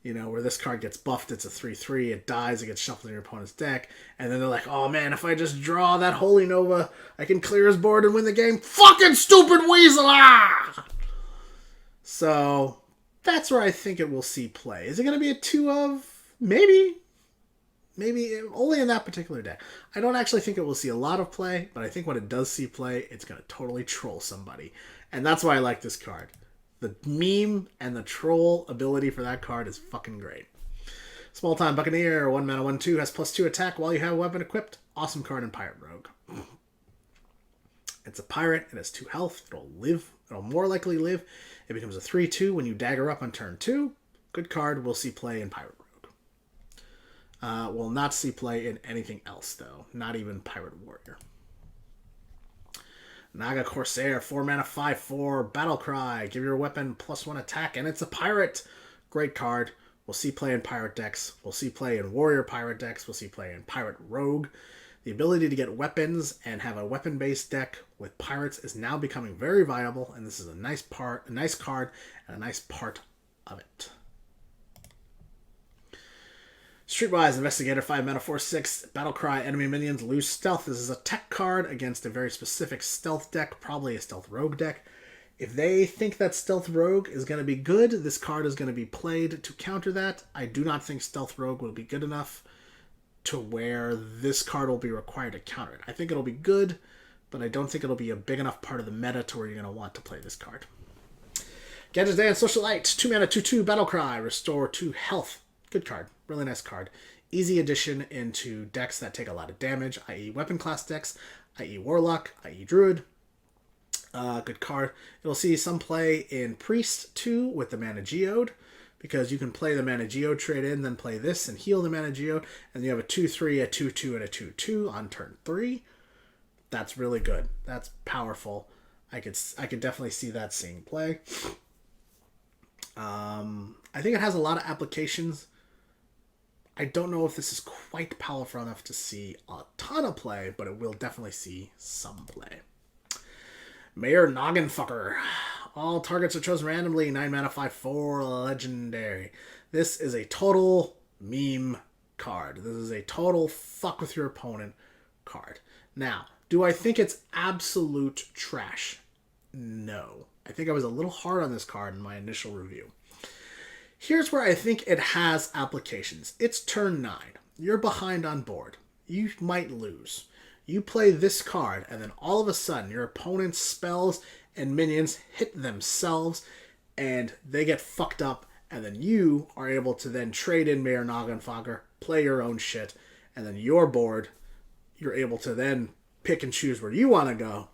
You know, where this card gets buffed, it's a 3/3, it dies, it gets shuffled in your opponent's deck, and then they're like, oh man, if I just draw that Holy Nova, I can clear his board and win the game. Fucking stupid weasel! Ah! So, that's where I think it will see play. Is it going to be a 2 of? Maybe. Maybe only in that particular deck. I don't actually think it will see a lot of play, but I think when it does see play, it's going to totally troll somebody. And that's why I like this card. The meme and the troll ability for that card is fucking great. Small Time Buccaneer, 1 mana, 1/2, has +2 attack while you have a weapon equipped. Awesome card in Pirate Rogue. It's a pirate, it has 2 health, it'll live, it'll more likely live. It becomes a 3/2 when you dagger up on turn 2. Good card, will see play in Pirate Rogue. Will not see play in anything else though, not even Pirate Warrior. Naga Corsair, 4 mana, 5/4, Battlecry. Give your weapon +1 attack, and it's a pirate. Great card. We'll see play in pirate decks. We'll see play in warrior pirate decks. We'll see play in Pirate Rogue. The ability to get weapons and have a weapon-based deck with pirates is now becoming very viable, and this is a nice card, and a nice part of it. Streetwise Investigator, 5 mana, 4/6, Battlecry, enemy minions lose stealth. This is a tech card against a very specific stealth deck, probably a stealth rogue deck. If they think that stealth rogue is going to be good, this card is going to be played to counter that. I do not think stealth rogue will be good enough to where this card will be required to counter it. I think it'll be good, but I don't think it'll be a big enough part of the meta to where you're going to want to play this card. Gadgetzan Socialite, 2 mana, 2/2, Battlecry, restore 2 health. Good card. Really nice card. Easy addition into decks that take a lot of damage, i.e. weapon class decks, i.e. Warlock, i.e. Druid. Good card. You'll see some play in Priest too with the Mana Geode, because you can play the Mana Geode, trade in, then play this and heal the Mana Geode, and you have a 2/3, a 2/2, and a 2/2 on turn 3. That's really good. That's powerful. I could definitely see that seeing play. I think it has a lot of applications. I don't know if this is quite powerful enough to see a ton of play, but it will definitely see some play. Mayor Nogginfucker. All targets are chosen randomly. 9 mana, 5/4, legendary. This is a total meme card. This is a total fuck with your opponent card. Now, do I think it's absolute trash? No. I think I was a little hard on this card in my initial review. Here's where I think it has applications. It's turn 9. You're behind on board. You might lose. You play this card, and then all of a sudden, your opponent's spells and minions hit themselves, and they get fucked up, and then you are able to then trade in Mayor Nagenfogger, play your own shit, and then your board, you're able to then pick and choose where you want to go,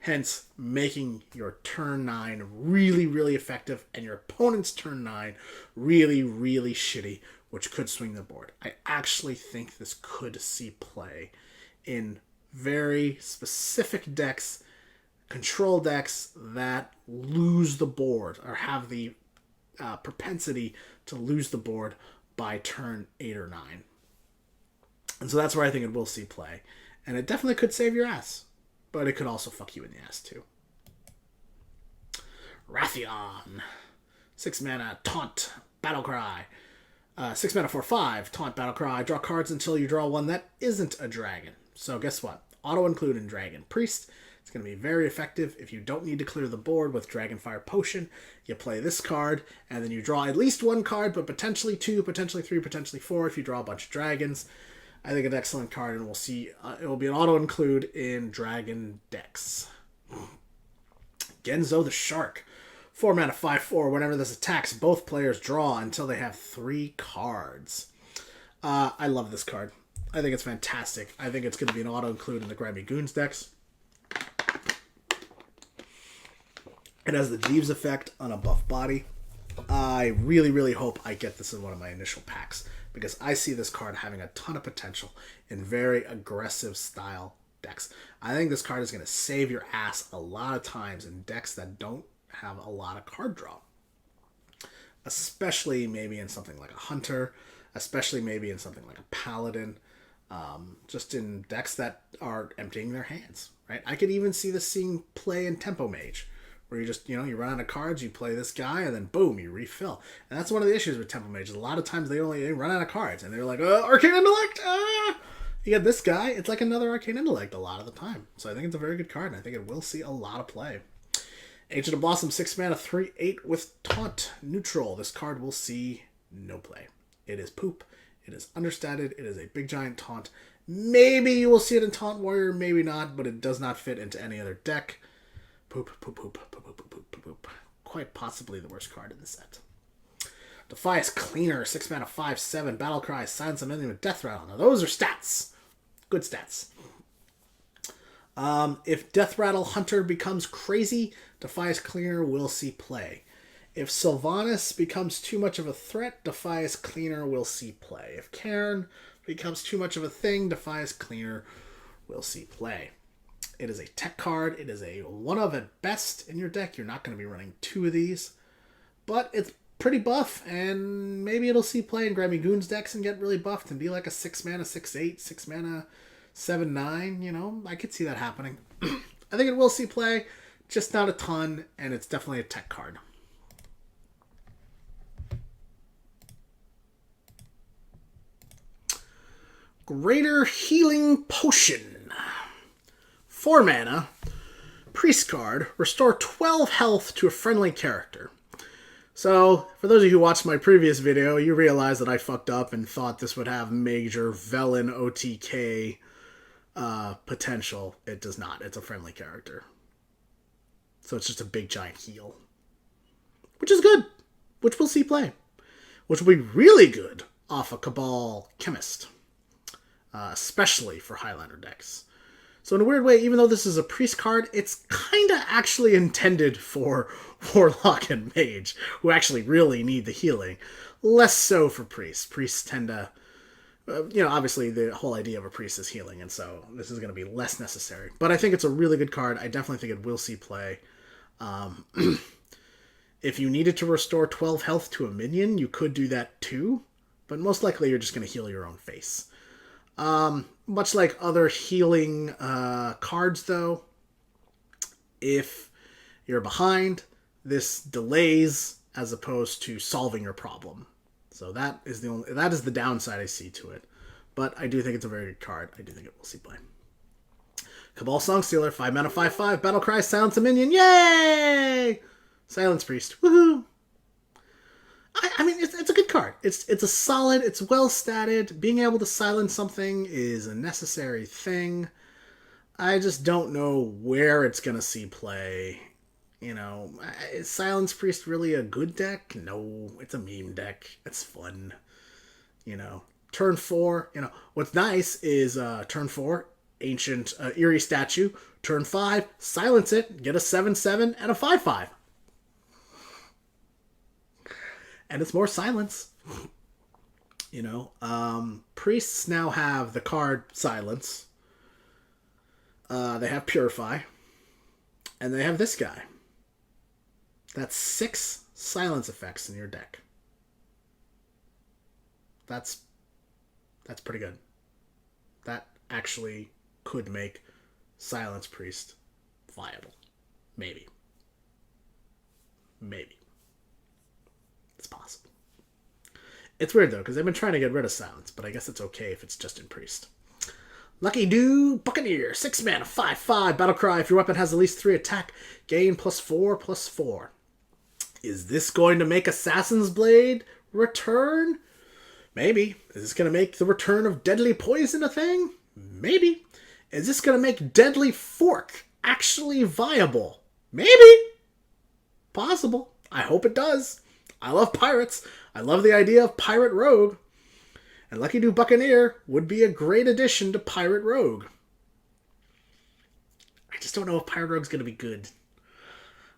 hence making your turn 9 really, really effective, and your opponent's turn 9 really, really shitty, which could swing the board. I actually think this could see play in very specific decks, control decks that lose the board or have the propensity to lose the board by turn 8 or 9. And so that's where I think it will see play. And it definitely could save your ass, but it could also fuck you in the ass too. Wrathion. 6 mana, taunt, battle cry. 6 mana, 4/5, taunt, battle cry. Draw cards until you draw one that isn't a dragon. So guess what? Auto include in Dragon Priest. It's going to be very effective if you don't need to clear the board with Dragonfire Potion. You play this card, and then you draw at least one card, but potentially 2, potentially 3, potentially 4 if you draw a bunch of dragons. I think an excellent card, and we'll see. It will be an auto include in Dragon decks. Genzo the Shark. 4 mana, 5/4. Whenever this attacks, both players draw until they have 3 cards. I love this card. I think it's fantastic. I think it's going to be an auto-include in the Grimy Goons decks. It has the Jeeves effect on a buff body. I really, really hope I get this in one of my initial packs, because I see this card having a ton of potential in very aggressive style decks. I think this card is going to save your ass a lot of times in decks that don't have a lot of card draw. Especially maybe in something like a Hunter, especially maybe in something like a Paladin, just in decks that are emptying their hands, right? I could even see this seeing play in Tempo Mage, where you just, you run out of cards, you play this guy, and then boom, you refill. And that's one of the issues with Tempo Mage. A lot of times they run out of cards, and they're like, Arcane Intellect! You get this guy, it's like another Arcane Intellect a lot of the time. So I think it's a very good card, and I think it will see a lot of play. Ancient of Blossom, 6 mana, 3/8 with Taunt, neutral. This card will see no play. It is poop. It is understated. It is a big giant taunt. Maybe you will see it in Taunt Warrior, maybe not, but it does not fit into any other deck. Poop, poop, poop, poop, poop, poop, poop, poop. Quite possibly the worst card in the set. Defias Cleaner, 6 mana, 5/7. Battle Cry, Silence a Minion with Death Rattle. Now those are stats. Good stats. If Death Rattle Hunter becomes crazy, Defias Cleaner will see play. If Sylvanas becomes too much of a threat, Defias Cleaner will see play. If Cairn becomes too much of a thing, Defias Cleaner will see play. It is a tech card. It is a one of at best in your deck. You're not going to be running 2 of these, but it's pretty buff, and maybe it'll see play in Grimy Goons decks and get really buffed and be like a 6 mana, 6/8, 6 mana, 7/9. I could see that happening. I think it will see play, just not a ton, and it's definitely a tech card. Greater Healing Potion. 4 mana, Priest card, restore 12 health to a friendly character. So, for those of you who watched my previous video, you realize that I fucked up and thought this would have major Velen OTK potential. It does not. It's a friendly character. So it's just a big giant heal. Which is good. Which we'll see play. Which will be really good off a Cabal Chemist. Especially for Highlander decks. So in a weird way, even though this is a Priest card, it's kind of actually intended for Warlock and Mage, who actually really need the healing. Less so for Priests. Priests tend to... obviously the whole idea of a Priest is healing, and so this is going to be less necessary. But I think it's a really good card. I definitely think it will see play. If you needed to restore 12 health to a minion, you could do that too. But most likely you're just going to heal your own face. Much like other healing cards, though, if you're behind, this delays as opposed to solving your problem. So that is the downside I see to it. But I do think it's a very good card. I do think it will see play. Cabal Songstealer, 5 mana, 5/5. Battle Cry, Silence a Minion. Yay! Silence Priest. Woohoo! I mean, it's a good card. It's a solid, it's well statted. Being able to silence something is a necessary thing. I just don't know where it's going to see play. You know, is Silence Priest really a good deck? No, it's a meme deck. It's fun. You know, turn 4, you know, what's nice is turn 4, Ancient Eerie Statue. Turn 5, silence it, get a 7/7 and a 5/5. And it's more silence. You know, priests now have the card Silence. They have Purify. And they have this guy. That's 6 silence effects in your deck. That's pretty good. That actually could make Silence Priest viable. Maybe. It's possible. It's weird though, because they've been trying to get rid of Silence, but I guess it's okay if it's just in Priest. Lucky Do Buccaneer, 6 mana, 5/5, Battlecry. If your weapon has at least 3 attack, gain +4/+4. Is this going to make Assassin's Blade return? Maybe. Is this going to make the return of Deadly Poison a thing? Maybe. Is this going to make Deadly Fork actually viable? Maybe. Possible. I hope it does. I love pirates. I love the idea of Pirate Rogue. And Lucky Do Buccaneer would be a great addition to Pirate Rogue. I just don't know if Pirate Rogue's going to be good.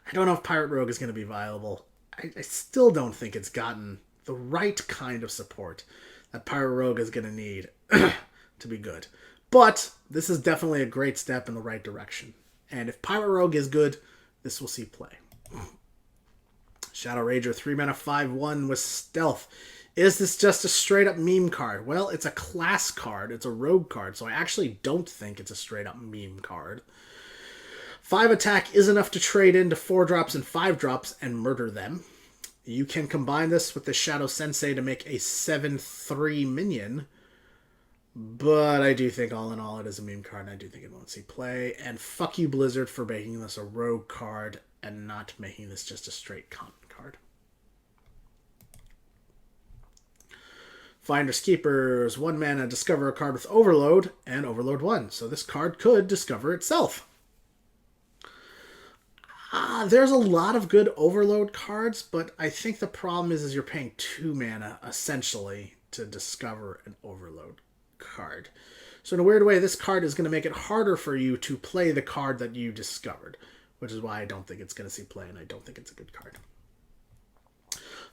I don't know if Pirate Rogue is going to be viable. I still don't think it's gotten the right kind of support that Pirate Rogue is going to need to be good. But this is definitely a great step in the right direction. And if Pirate Rogue is good, this will see play. Shadow Rager, 3 mana, 5/1 with Stealth. Is this just a straight up meme card? Well, it's a class card. It's a rogue card, so I actually don't think it's a straight up meme card. 5 attack is enough to trade into 4 drops and 5 drops and murder them. You can combine this with the Shadow Sensei to make a 7/3 minion. But I do think all in all it is a meme card, and I do think it won't see play. And fuck you, Blizzard, for making this a rogue card and not making this just a straight common card. Finders Keepers, 1 mana, discover a card with Overload and Overload 1. So this card could discover itself. There's a lot of good Overload cards, but I think the problem is you're paying 2 mana, essentially, to discover an Overload card. So in a weird way, this card is going to make it harder for you to play the card that you discovered, which is why I don't think it's going to see play, and I don't think it's a good card.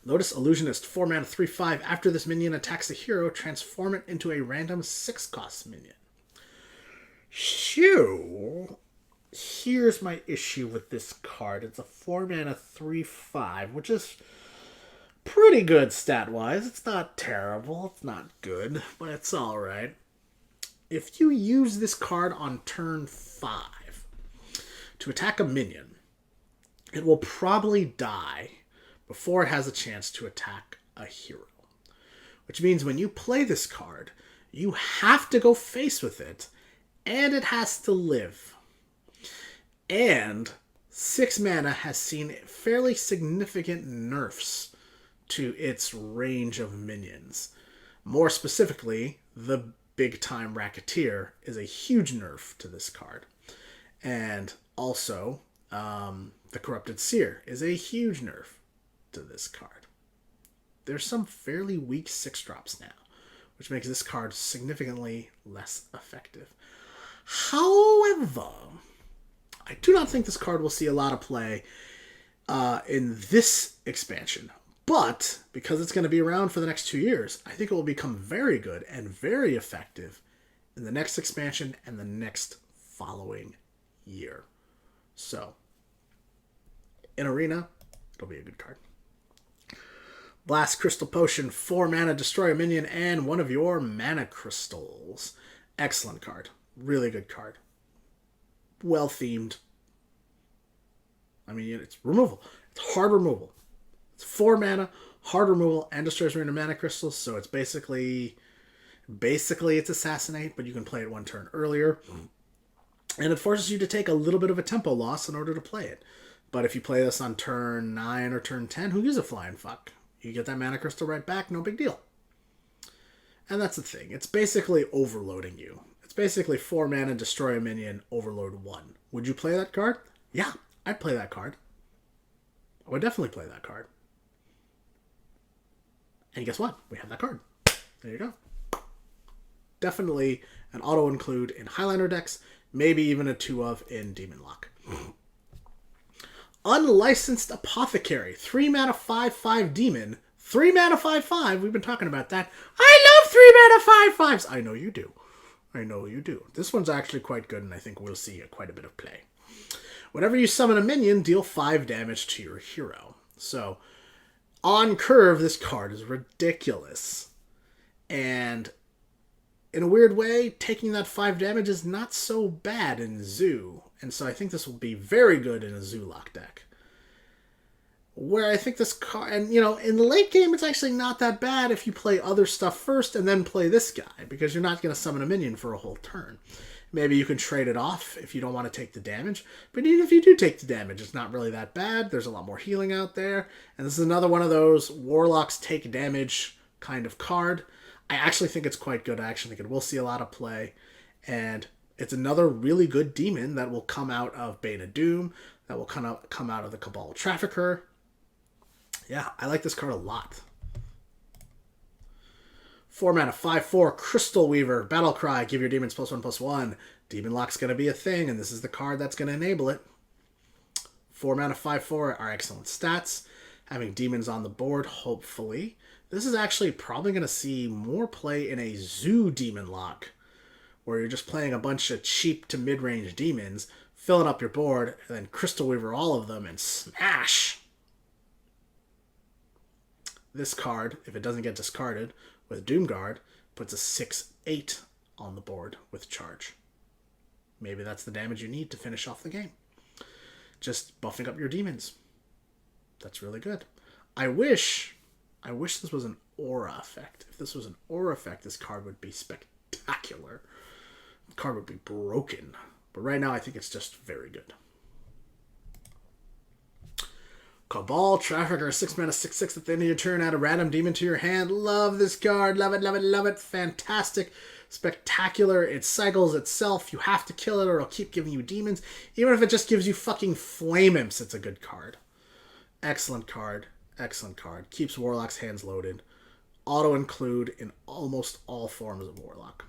Lotus Illusionist, 4 mana, 3/5. After this minion attacks a hero, transform it into a random 6-cost minion. Shoo! Here's my issue with this card. It's a 4 mana, 3/5, which is pretty good stat-wise. It's not terrible. It's not good, but it's alright. If you use this card on turn 5 to attack a minion, it will probably die before it has a chance to attack a hero. Which means when you play this card, you have to go face with it, and it has to live. And 6 mana has seen fairly significant nerfs to its range of minions. More specifically, the Big Time Racketeer is a huge nerf to this card. And also, the Corrupted Seer is a huge nerf to this card. There's some fairly weak 6-drops now, which makes this card significantly less effective. However, I do not think this card will see a lot of play in this expansion. But, because it's going to be around for the next 2 years, I think it will become very good and very effective in the next expansion and the next following year. So, in Arena, it'll be a good card. Blast Crystal Potion, 4 mana, destroy a minion and one of your mana crystals. Excellent card. Really good card. Well themed. I mean, it's removal. It's hard removal. It's 4 mana, hard removal, and destroys random mana crystals, so it's basically it's Assassinate, but you can play it 1 turn earlier. And it forces you to take a little bit of a tempo loss in order to play it. But if you play this on turn 9 or turn 10, who gives a flying fuck? You get that mana crystal right back, no big deal. And that's the thing. It's basically overloading you. It's basically 4 mana, destroy a minion, overload 1. Would you play that card? Yeah, I'd play that card. I would definitely play that card. And guess what? We have that card. There you go. Definitely an auto-include in Highlander decks, maybe even a 2-of in Demon Lock. Unlicensed Apothecary. 3 mana 5/5 demon. 3 mana 5/5. We've been talking about that. I love 3 mana 5/5s. I know you do. I know you do. This one's actually quite good, and I think we'll see quite a bit of play. Whenever you summon a minion, deal 5 damage to your hero. So, on curve, this card is ridiculous. And in a weird way, taking that 5 damage is not so bad in Zoo. And so I think this will be very good in a Zoo Lock deck. Where I think this card, and in the late game, it's actually not that bad if you play other stuff first and then play this guy, because you're not going to summon a minion for a whole turn. Maybe you can trade it off if you don't want to take the damage. But even if you do take the damage, it's not really that bad. There's a lot more healing out there. And this is another one of those Warlocks take damage kind of card. I actually think it's quite good. I actually think it will see a lot of play. And it's another really good demon that will come out of Beta Doom, that will come out of the Cabal Trafficker. Yeah, I like this card a lot. 4 mana, 5/4, Crystal Weaver, Battlecry, give your demons +1/+1. Demon Lock's going to be a thing, and this is the card that's going to enable it. 4 mana, 5/4 are excellent stats. Having demons on the board, hopefully. This is actually probably going to see more play in a Zoo Demon Lock, where you're just playing a bunch of cheap to mid-range demons, filling up your board, and then Crystal Weaver all of them and smash! This card, if it doesn't get discarded, with Doomguard, puts a 6/8 on the board with charge. Maybe that's the damage you need to finish off the game. Just buffing up your demons. That's really good. I wish this was an aura effect. If this was an aura effect, this card would be spectacular. The card would be broken. But right now, I think it's just very good. Cabal Trafficker, 6 mana, 6/6 at the end of your turn. Add a random demon to your hand. Love this card. Love it, love it, love it. Fantastic. Spectacular. It cycles itself. You have to kill it or it'll keep giving you demons. Even if it just gives you fucking Flame Imps, it's a good card. Excellent card. Excellent card. Keeps Warlock's hands loaded. Auto-include in almost all forms of Warlock.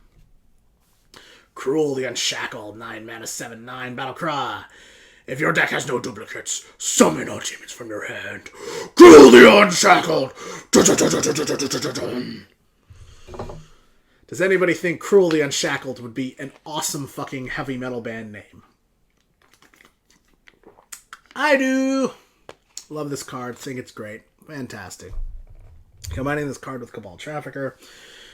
Cruel the Unshackled, 9 mana, 7/9, Battlecry. If your deck has no duplicates, summon all demons from your hand. Cruel the Unshackled! Does anybody think Cruel the Unshackled would be an awesome fucking heavy metal band name? I do! Love this card. Think it's great. Fantastic. Combining this card with Cabal Trafficker.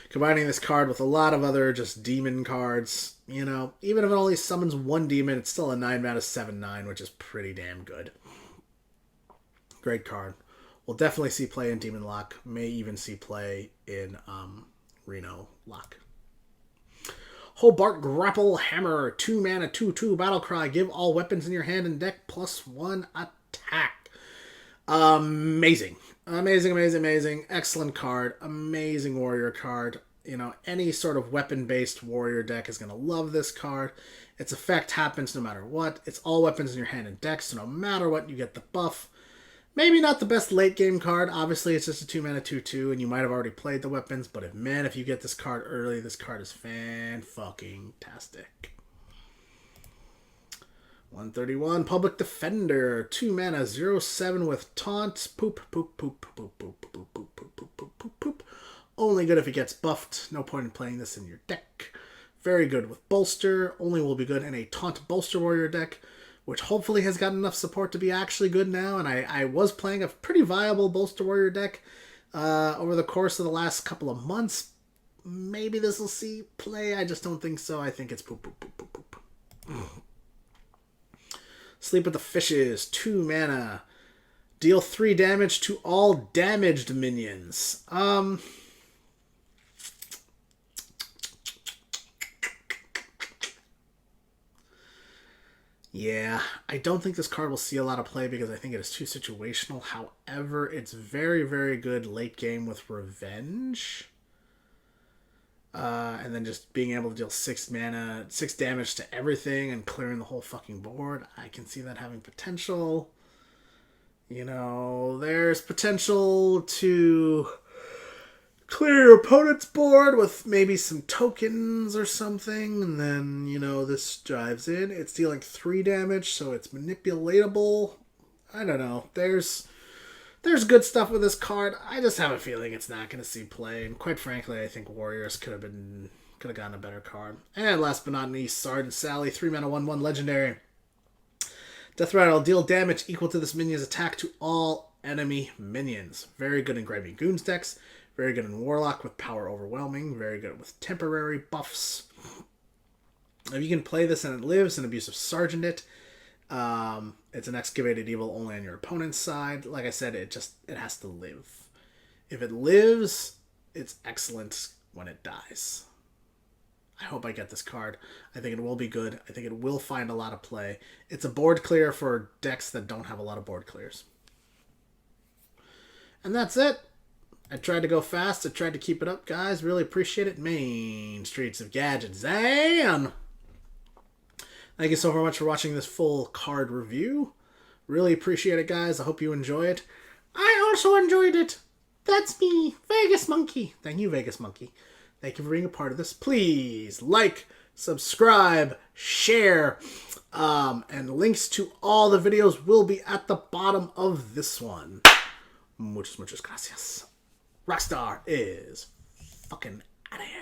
Combining this card with a lot of other just demon cards. Even if it only summons 1 demon, it's still a 9 mana 7/9, which is pretty damn good. Great card. We'll definitely see play in Demon Lock. May even see play in Reno Lock. Hobart Grapple Hammer, 2 mana, 2/2, Battlecry. Give all weapons in your hand and deck +1 attack. Amazing. Amazing, amazing, amazing. Excellent card. Amazing warrior card. Any sort of weapon-based warrior deck is going to love this card. Its effect happens no matter what. It's all weapons in your hand and deck, so no matter what, you get the buff. Maybe not the best late-game card. Obviously, it's just a 2 mana 2/2, and you might have already played the weapons, but if you get this card early, this card is fan-fucking-tastic. 131, Public Defender, 2 mana, 0/7 with Taunt. Poop, poop, poop, poop, poop, poop, poop, poop, poop, poop, poop, poop. Only good if it gets buffed. No point in playing this in your deck. Very good with Bolster. Only will be good in a Taunt Bolster Warrior deck, which hopefully has got enough support to be actually good now. And I was playing a pretty viable Bolster Warrior deck over the course of the last couple of months. Maybe this will see play. I just don't think so. I think it's poop, poop, poop, poop, poop. Sleep with the Fishes, 2 mana. Deal 3 damage to all damaged minions. Yeah, I don't think this card will see a lot of play because I think it is too situational. However, it's very, very good late game with Revenge. And then just being able to deal 6 mana, 6 damage to everything and clearing the whole fucking board. I can see that having potential. You know, there's potential to clear your opponent's board with maybe some tokens or something. And then, you know, this drives in. It's dealing 3 damage, so it's manipulatable. I don't know. There's good stuff with this card. I just have a feeling it's not going to see play. And quite frankly, I think Warriors could have gotten a better card. And last but not least, Sergeant Sally, 3 mana, 1/1 legendary. Death Rattle, deal damage equal to this minion's attack to all enemy minions. Very good in Grimy Goons decks. Very good in Warlock with Power Overwhelming. Very good with temporary buffs. If you can play this and it lives, an Abusive Sergeant it. It's an Excavated Evil only on your opponent's side. Like I said, it has to live. If it lives, it's excellent when it dies. I hope I get this card. I think it will be good. I think it will find a lot of play. It's a board clear for decks that don't have a lot of board clears. And that's it. I tried to go fast. I tried to keep it up, guys. Really appreciate it. Main Streets of Gadgetzan. Thank you so very much for watching this full card review. Really appreciate it, guys. I hope you enjoy it. I also enjoyed it. That's me, Vegas Monkey. Thank you, Vegas Monkey. Thank you for being a part of this. Please like, subscribe, share, and links to all the videos will be at the bottom of this one. Muchas gracias. Rockstar is fucking out of here.